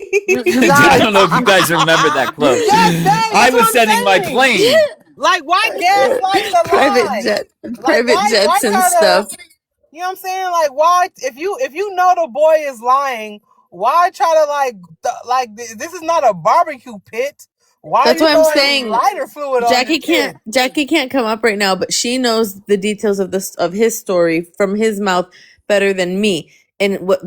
I don't know if you guys remember that quote. I was sending my plane. Like, why gaslight the lie? Private why jets and try to, stuff. you know what I'm saying? Like, why, if you know the boy is lying, why try to this is not a barbecue pit. Why That's are you what I'm throwing saying. lighter fluid on Jackie this kid? can't come up right now, but she knows the details of his story from his mouth better than me. And what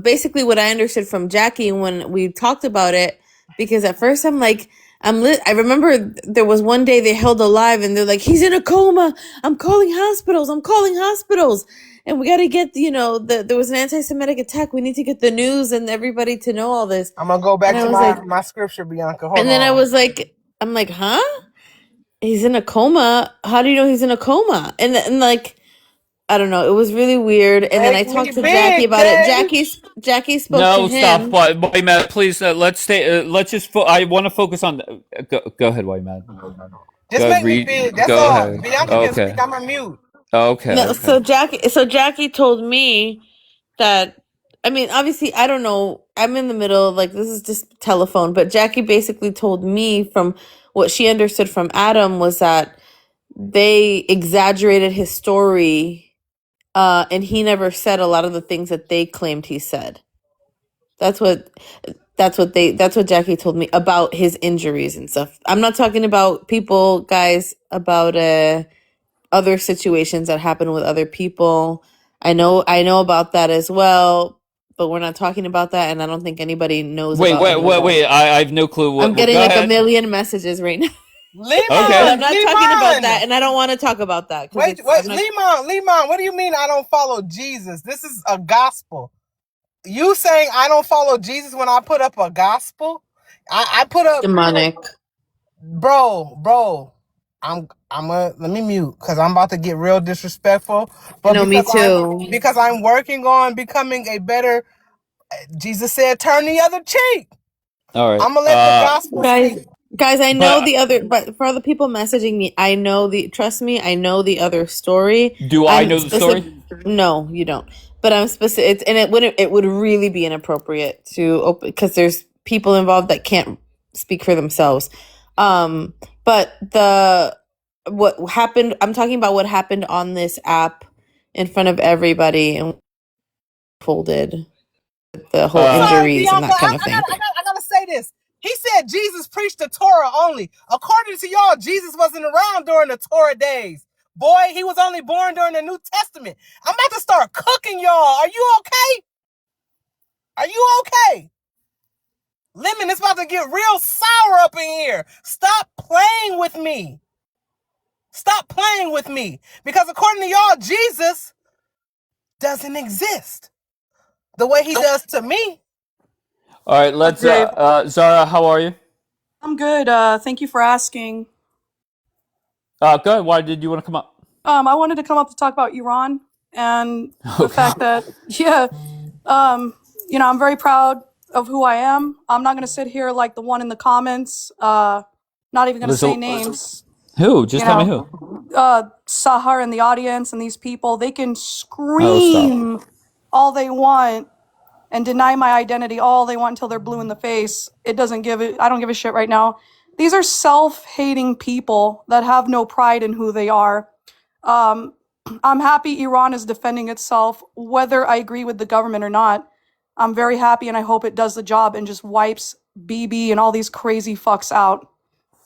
I understood from Jackie when we talked about it, because at first I'm like, I remember there was one day they held alive and they're like, he's in a coma. I'm calling hospitals. And we got to get, there was an anti-Semitic attack. We need to get the news and everybody to know all this. I'm gonna go back And I to was like, my scripture, Bianca. Hold and then on. I was like, I'm like, huh? He's in a coma. How do you know he's in a coma? And like, I don't know. It was really weird. And then I Make me talked to Jackie big, about it. Dave. Jackie spoke to No, stop, him. White Man. Please, let's stay. Let's just. I want to focus on. Go ahead, White Man. Just Go make me read. big. That's Go all. ahead. Bianca can Okay. speak. I'm a mute. Okay. No, Okay. so Jackie told me that, I mean, obviously, I don't know. I'm in the middle, like, this is just telephone, but Jackie basically told me from what she understood from Adam was that they exaggerated his story, and he never said a lot of the things that they claimed he said. That's what Jackie told me about his injuries and stuff. I'm not talking about people, guys, about other situations that happen with other people. I know about that as well, but we're not talking about that, and I don't think anybody knows about any of that. Wait. I have no clue. I'm getting Go like ahead. a million messages right now. Limon, But I'm not talking about Limon. that, and I don't want to talk about that. Wait, Limon, what do you mean I don't follow Jesus? This is a gospel. You saying I don't follow Jesus when I put up a gospel? I put up demonic. Bro. Let me mute because I'm about to get real disrespectful. But No, me too. because I'm working on becoming a better. Jesus said, "Turn the other cheek." All right. I'm gonna let the gospel speak. Guys, I know the other, but for other people messaging me, trust me, I know the other story. Do I know the story? No, you don't. But I'm specific, and it would really be inappropriate to open, because there's people involved that can't speak for themselves. But what happened, I'm talking about what happened on this app in front of everybody and folded the whole injuries and that kind of thing. I gotta say this. He said Jesus preached the Torah only. According to y'all, Jesus wasn't around during the Torah days. Boy, he was only born during the New Testament. I'm about to start cooking y'all. Are you okay? Are you okay? Lemon, it's about to get real sour up in here. Stop playing with me. Stop playing with me. Because according to y'all, Jesus doesn't exist the way he does to me. All right, let's. Dave. Zara, how are you? I'm good. Thank you for asking. Go ahead. Why did you want to come up? I wanted to come up to talk about Iran and the Okay. fact that, yeah, I'm very proud of who I am. I'm not going to sit here like the one in the comments, not even going to say names. Who? Just tell me who. Sahar in the audience and these people, they can Oh, stop. scream all they want and deny my identity all they want until they're blue in the face. I don't give a shit right now. These are self-hating people that have no pride in who they are. I'm happy Iran is defending itself, whether I agree with the government or not. I'm very happy and I hope it does the job and just wipes BB and all these crazy fucks out.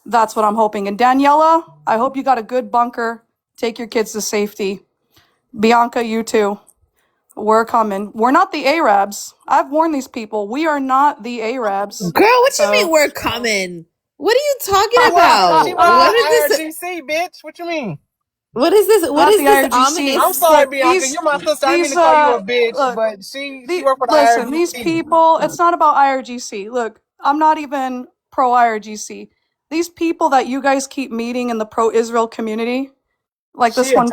That's what I'm hoping. And Daniela, I hope you got a good bunker. Take your kids to safety. Bianca, you too. We're coming. We're not the Arabs. I've warned these people. We are not the Arabs. Girl, what you mean So we're coming? What are you talking She about? went What is this? IRGC, bitch. What you mean? What is this? What not is the this IRGC. I'm ominous? sorry, Look, Bianca. You're my sister. I didn't mean these to call you a bitch, look, but she worked for the listen, these IRGC. people, it's not about IRGC. Look, I'm not even pro IRGC. These people that you guys keep meeting in the pro Israel community, like this one.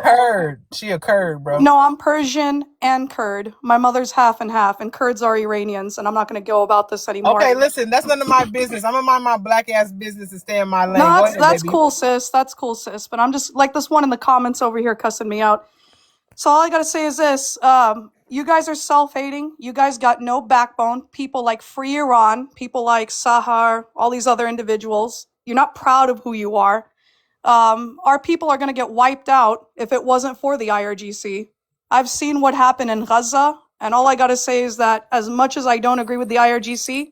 She a Kurd, bro. No, I'm Persian and Kurd. My mother's half and half, and Kurds are Iranians, and I'm not going to go about this anymore. Okay, listen, that's none of my business. I'm gonna mind my black ass business and stay in my lane. No, Go ahead, that's baby. cool, sis. That's cool, sis. But I'm just like this one in the comments over here cussing me out. So all I gotta say is this: you guys are self-hating. You guys got no backbone. People like Free Iran, people like Sahar, all these other individuals. You're not proud of who you are. Our people are gonna get wiped out if it wasn't for the IRGC. I've seen what happened in Gaza, and all I gotta say is that as much as I don't agree with the IRGC,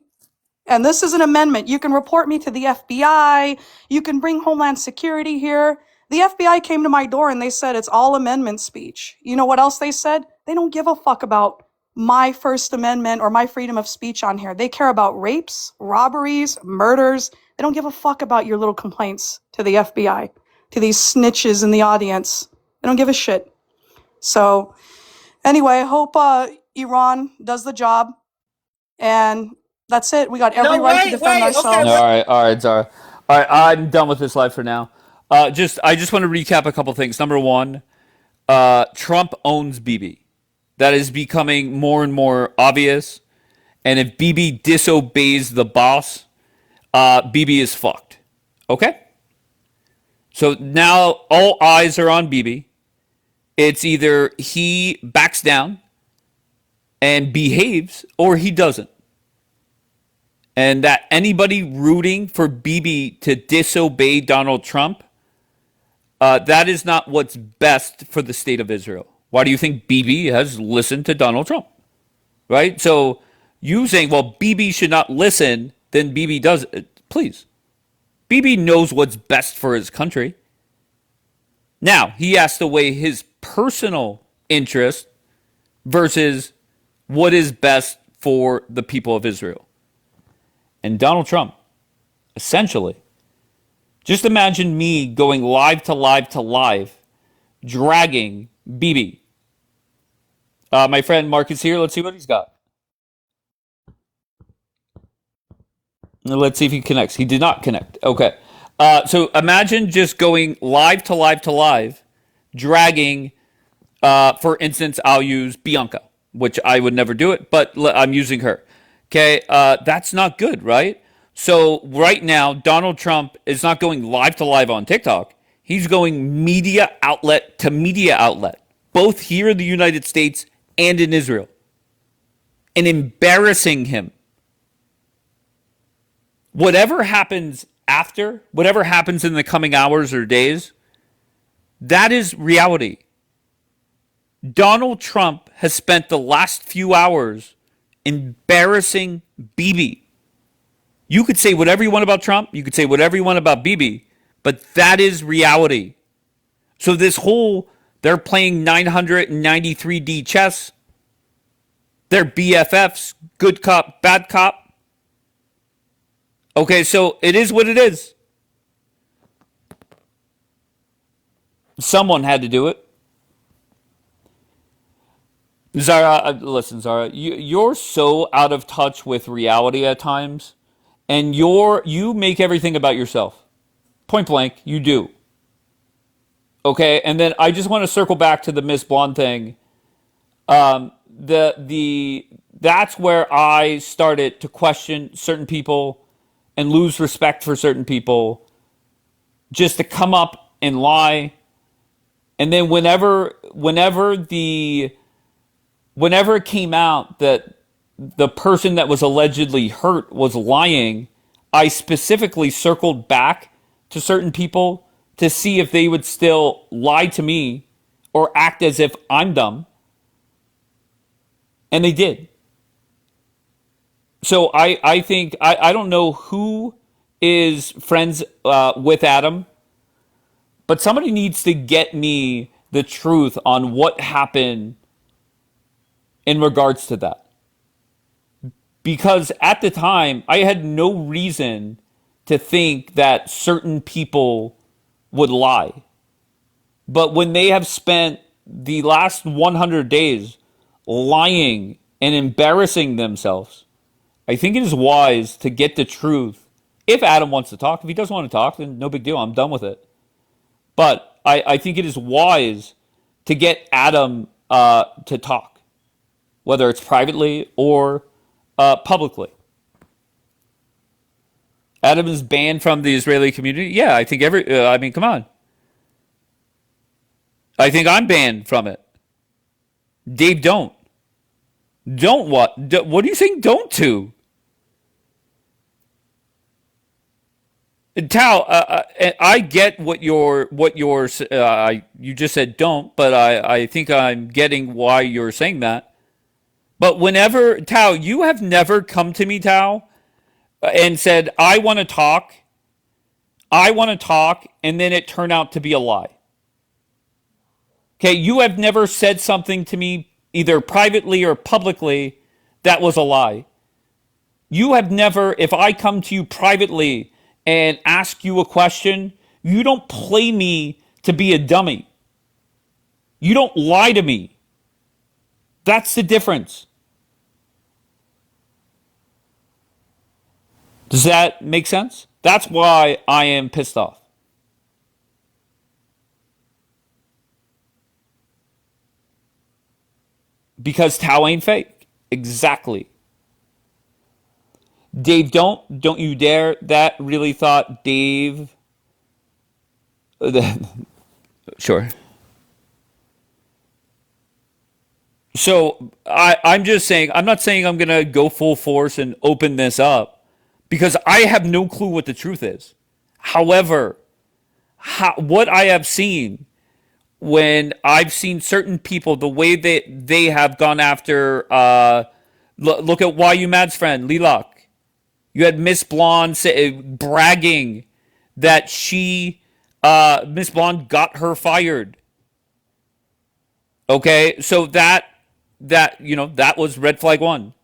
and this is an amendment. You can report me to the FBI. You can bring Homeland Security here. The FBI came to my door and they said it's all amendment speech. You know what else they said? They don't give a fuck about my First Amendment or my freedom of speech on here. They care about rapes, robberies, murders. They don't give a fuck about your little complaints to the FBI, to these snitches in the audience. They don't give a shit. So anyway, I hope Iran does the job. And that's it. We got every right to defend ourselves. All right, Zara. All right, I'm done with this live for now. I just want to recap a couple things. Number one, Trump owns Bibi. That is becoming more and more obvious. And if Bibi disobeys the boss, Bibi is fucked. Okay? So now all eyes are on Bibi. It's either he backs down and behaves or he doesn't. And that anybody rooting for Bibi to disobey Donald Trump, that is not what's best for the state of Israel. Why do you think Bibi has listened to Donald Trump? Right? So you saying, well, Bibi should not listen, then Bibi does it. Please. Bibi knows what's best for his country. Now, he has to weigh his personal interest versus what is best for the people of Israel. And Donald Trump, essentially, just imagine me going live to live to live, dragging Bibi. My friend Mark is here. Let's see what he's got. Let's see if he connects. He did not connect. Okay. So imagine just going live to live to live, dragging, for instance, I'll use Bianca, which I would never do it, but I'm using her. Okay. That's not good, right? So right now, Donald Trump is not going live to live on TikTok. He's going media outlet to media outlet, both here in the United States and in Israel, and embarrassing him. Whatever happens after, whatever happens in the coming hours or days, that is reality. Donald Trump has spent the last few hours embarrassing Bibi. You could say whatever you want about Trump, you could say whatever you want about Bibi, but that is reality. So this whole, they're playing 993D chess, they're BFFs, good cop, bad cop. Okay, so it is what it is. Someone had to do it. Zara, listen, Zara, you're so out of touch with reality at times, and you make everything about yourself. Point blank, you do. Okay, and then I just want to circle back to the Miss Blonde thing. That's where I started to question certain people and lose respect for certain people just to come up and lie. And then whenever it came out that the person that was allegedly hurt was lying, I specifically circled back to certain people to see if they would still lie to me or act as if I'm dumb. And they did. So I think, I don't know who is friends with Adam, but somebody needs to get me the truth on what happened in regards to that. Because at the time, I had no reason to think that certain people would lie. But when they have spent the last 100 days lying and embarrassing themselves, I think it is wise to get the truth. If Adam wants to talk, if he doesn't want to talk, then no big deal. I'm done with it. But I think it is wise to get Adam to talk, whether it's privately or publicly. Adam is banned from the Israeli community. Yeah, I think I mean, come on. I think I'm banned from it. Dave, don't. Don't what? What are you saying don't to? Tao, I get you just said don't, but I think I'm getting why you're saying that. But whenever, Tao, you have never come to me, Tao, and said, I want to talk, and then it turned out to be a lie. Okay, you have never said something to me, either privately or publicly, that was a lie. You have never, if I come to you privately and ask you a question, you don't play me to be a dummy. You don't lie to me. That's the difference. Does that make sense? That's why I am pissed off. Because Tao ain't fake. Exactly. Dave, don't you dare. That really thought Dave. Sure. So I'm just saying, I'm not saying I'm going to go full force and open this up because I have no clue what the truth is. However, what I have seen when I've seen certain people, the way that they have gone after, look at Why You Mad's friend, Lilak. You had Miss Blonde bragging that Miss Blonde got her fired. Okay, so that was red flag one.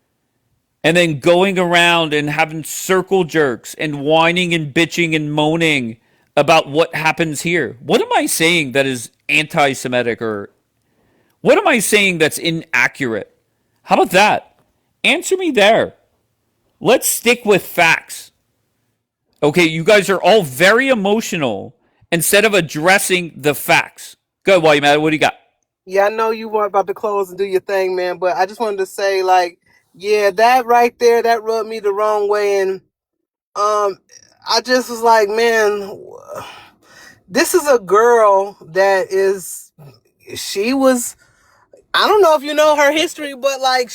And then going around and having circle jerks and whining and bitching and moaning about what happens here. What am I saying that is anti-Semitic, or what am I saying that's inaccurate? How about that? Answer me there. Let's stick with facts. Okay, you guys are all very emotional instead of addressing the facts. Go, Why You Mad? What do you got? Yeah, I know you weren't about to close and do your thing, man, but I just wanted to say, like, yeah, that right there, that rubbed me the wrong way, and I just was like, man, this is a girl she was, I don't know if you know her history, but like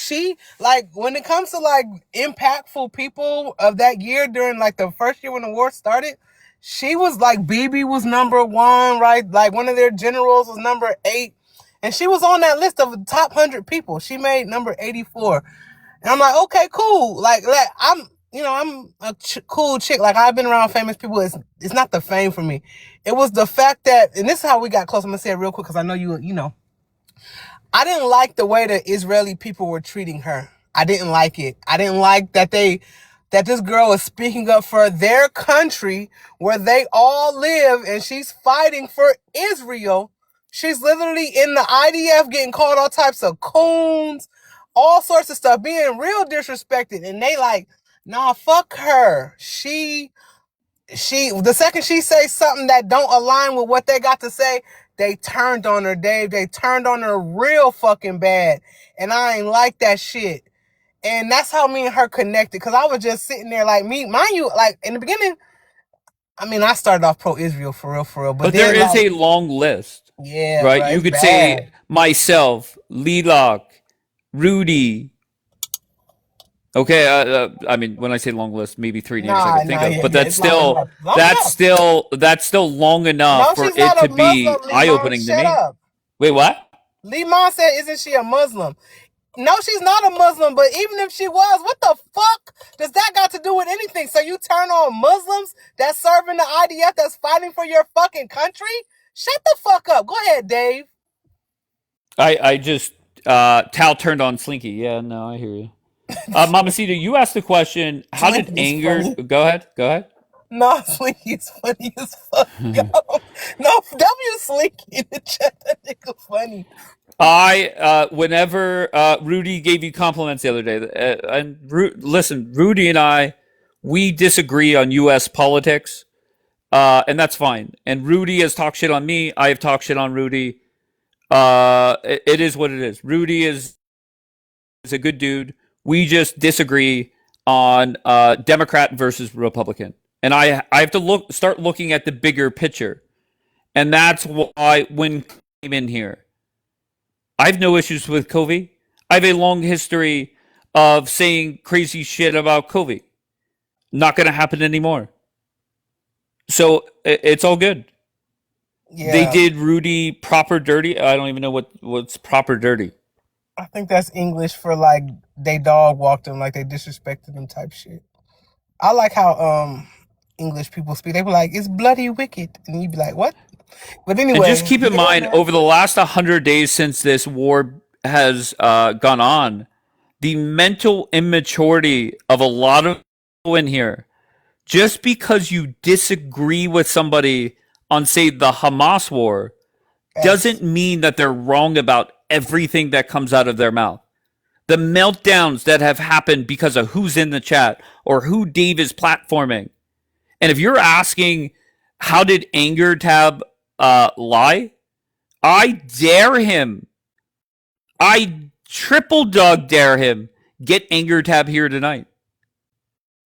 when it comes to like impactful people of that year during like the first year when the war started, she was like, Bibi was number 1, right? Like one of their generals was number 8. And she was on that list of the top 100 people. She made number 84. And I'm like, okay, cool. Like I'm a cool chick. Like I've been around famous people. It's not the fame for me. It was the fact that, and this is how we got close. I'm gonna say it real quick because I know you know. I didn't like the way the Israeli people were treating her. I didn't like it. I didn't like that this girl is speaking up for their country where they all live, and she's fighting for Israel She's literally in the IDF getting called all types of coons, all sorts of stuff, being real disrespected. And they like, nah, fuck her. The second she says something that don't align with what they got to say, they turned on her, Dave. They turned on her real fucking bad. And I ain't like that shit. And that's how me and her connected. Cause I was just sitting there like mind you, like in the beginning, I mean, I started off pro-Israel for real. But there is a long list, yeah, right? bro, You it's could bad. say myself, Lilac, Rudy. Okay, I mean, when I say long list, maybe 3 names I can think of, but that's still that's still long enough for it to be eye-opening to me. Up. Wait, what? Liman said, "Isn't she a Muslim?" No, she's not a Muslim, but even if she was, what the fuck does that got to do with anything? So you turn on Muslims that's serving the IDF that's fighting for your fucking country? Shut the fuck up. Go ahead, Dave. I just Tal turned on Slinky. Yeah, no, I hear you. Mamacita, you asked the question, how did anger go ahead. No, Slinky's funny as fuck. No, W Slinky in the chat. That nigga funny. Whenever Rudy gave you compliments the other day, and listen, Rudy and I, we disagree on U.S. politics, and that's fine. And Rudy has talked shit on me. I have talked shit on Rudy. It is what it is. Rudy is a good dude. We just disagree on Democrat versus Republican, and I have to start looking at the bigger picture, and that's why when I came in here. I have no issues with Covey. I have a long history of saying crazy shit about Covey. Not going to happen anymore. So it's all good. Yeah. They did Rudy proper dirty. I don't even know what's proper dirty. I think that's English for like they dog walked him, like they disrespected him type shit. I like how English people speak. They be like, "It's bloody wicked," and you'd be like, "What?" But anyway, and just keep in mind, over the last 100 days since this war has gone on, the mental immaturity of a lot of people in here, just because you disagree with somebody on, say, the Hamas war, doesn't mean that they're wrong about everything that comes out of their mouth. The meltdowns that have happened because of who's in the chat or who Dave is platforming. And if you're asking, how did Anger Tab lie? I dare him. I triple dog dare him. Get Anger Tab here tonight.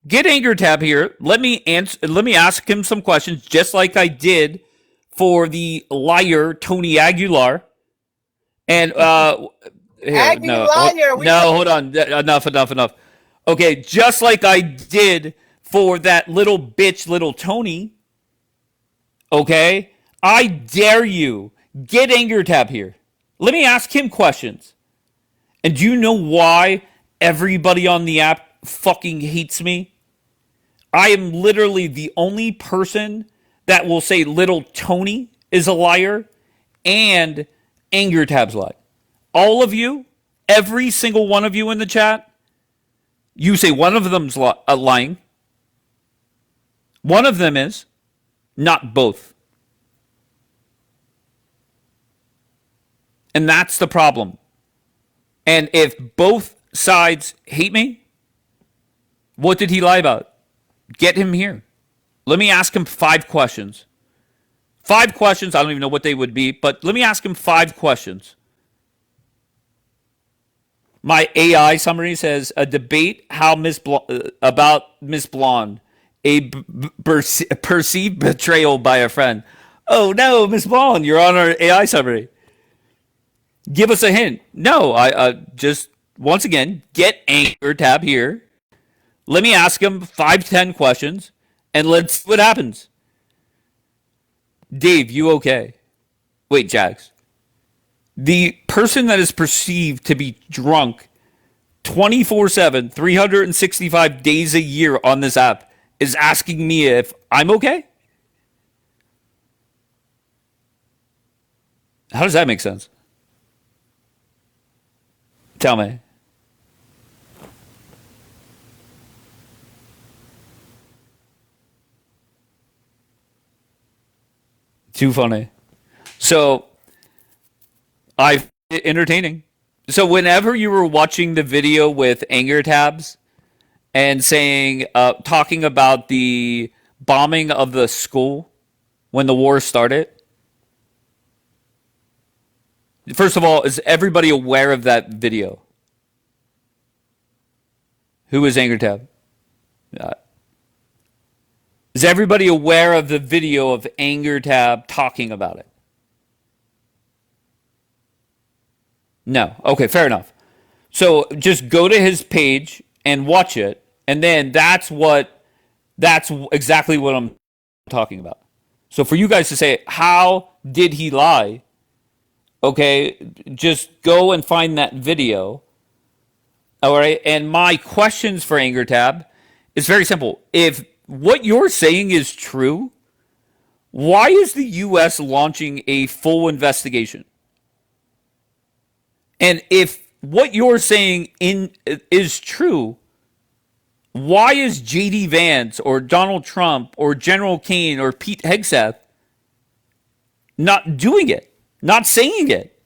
Get Anger Tab here. Let me ask him some questions, just like I did for the liar Tony Aguilar. And hold on. Enough. Okay, just like I did for that little bitch, little Tony. Okay, I dare you. Get Anger Tab here. Let me ask him questions. And do you know why everybody on the app fucking hates me? I am literally the only person that will say little Tony is a liar and Anger Tab's lie. All of you, every single one of you in the chat, you say one of them's lying. One of them is, not both. And that's the problem. And if both sides hate me, what did he lie about? Get him here. Let me ask him 5 questions. 5 questions. I don't even know what they would be, but let me ask him 5 questions. My AI summary says a debate about Miss Blonde, a perceived betrayal by a friend. Oh no, Miss Blonde, you're on our AI summary. Give us a hint. No, I just once again get Anger Tab here. Let me ask him 5-10 questions, and let's see what happens. Dave, you okay? Wait, Jax. The person that is perceived to be drunk 24/7, 365 days a year on this app is asking me if I'm okay? How does that make sense? Tell me. Too funny. So, I entertaining. So whenever you were watching the video with anger tabs and saying, talking about the bombing of the school when the war started, first of all, is everybody aware of that video? Who is anger tab? Uh, is everybody aware of the video of anger tab talking about it? No. Okay, fair enough. So just go to his page and watch it, and then that's exactly what I'm talking about. So for you guys to say, how did he lie? Okay, just go and find that video. All right, and my questions for Anger Tab is very simple. If what you're saying is true, why is the U.S. launching a full investigation? And if what you're saying is true, why is J.D. Vance or Donald Trump or General Kane or Pete Hegseth not doing it, not saying it?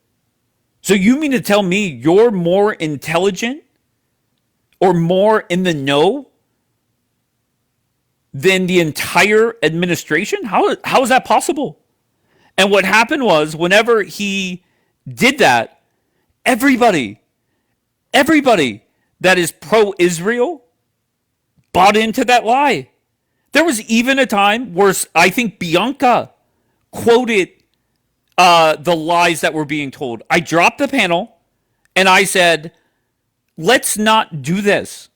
So you mean to tell me you're more intelligent or more in the know than the entire administration? How is that possible? And what happened was, whenever he did that, everybody that is pro-Israel bought into that lie. There was even a time where I think Bianca quoted the lies that were being told. I dropped the panel and I said, let's not do this.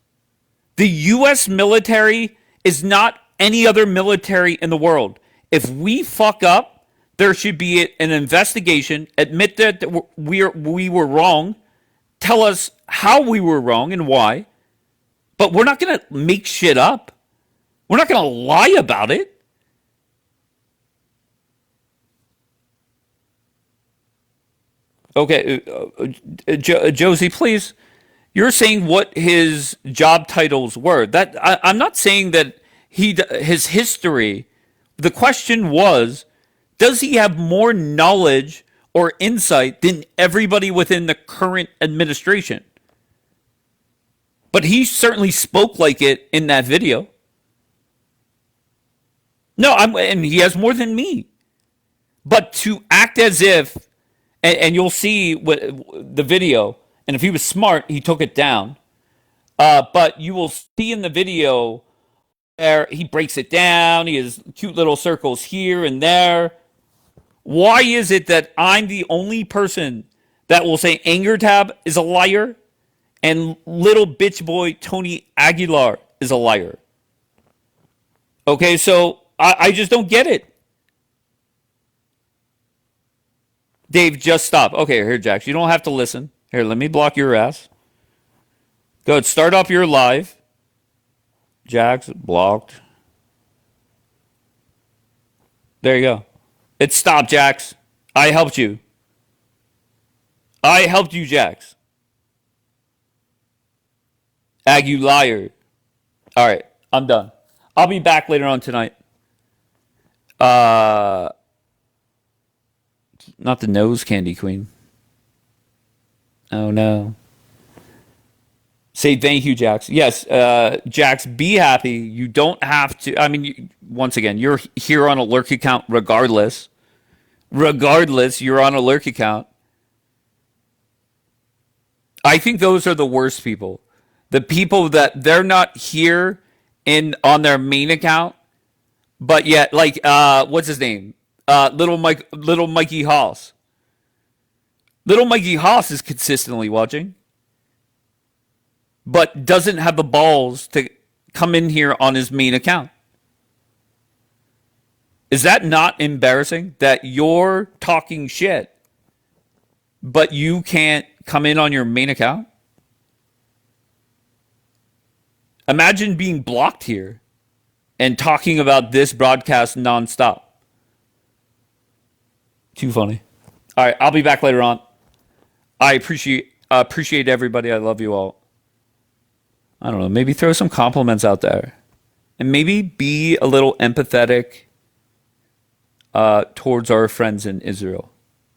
The U.S. military is not any other military in the world. If we fuck up, there should be an investigation, admit that we were wrong, tell us how we were wrong and why, but we're not going to make shit up. We're not going to lie about it. Okay, Josie, please. You're saying what his job titles were. That I'm not saying that his history. The question was, does he have more knowledge or insight than everybody within the current administration? But he certainly spoke like it in that video. No, and he has more than me. But to act as if, and you'll see what the video, and if he was smart, he took it down. But you will see in the video where he breaks it down. He has cute little circles here and there. Why is it that I'm the only person that will say Anger Tab is a liar and little bitch boy Tony Aguilar is a liar? Okay, so I just don't get it. Dave, just stop. Okay, here, Jax. You don't have to listen. Here, let me block your ass. Go ahead, start up your live. Jax, blocked. There you go. It stopped, Jax. I helped you. I helped you, Jax. Ag, you liar. All right, I'm done. I'll be back later on tonight. Not the nose candy queen. Oh, no. Say thank you, Jax. Yes, Jax, be happy. You don't have to. I mean, once again, you're here on a lurk account regardless. Regardless, you're on a lurk account. I think those are the worst people. The people that they're not here on their main account, but yet, like, what's his name? Little Mikey Haas. Little Mikey Haas is consistently watching, but doesn't have the balls to come in here on his main account. Is that not embarrassing that you're talking shit, but you can't come in on your main account? Imagine being blocked here and talking about this broadcast nonstop. Too funny. All right, I'll be back later on. I appreciate everybody. I love you all. I don't know, maybe throw some compliments out there. And maybe be a little empathetic towards our friends in Israel.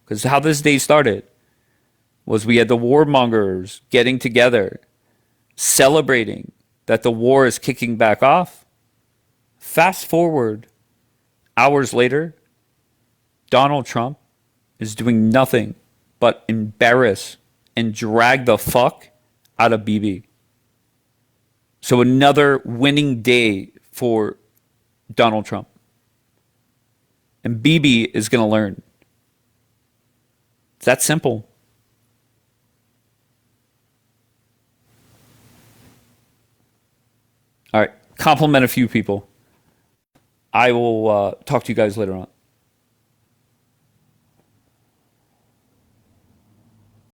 Because how this day started. was we had the warmongers getting together, celebrating that the war is kicking back off. Fast forward hours later, Donald Trump is doing nothing but embarrass and drag the fuck out of Bibi. So another winning day for Donald Trump. And Bibi is going to learn. It's that simple. All right. Compliment a few people. I will talk to you guys later on.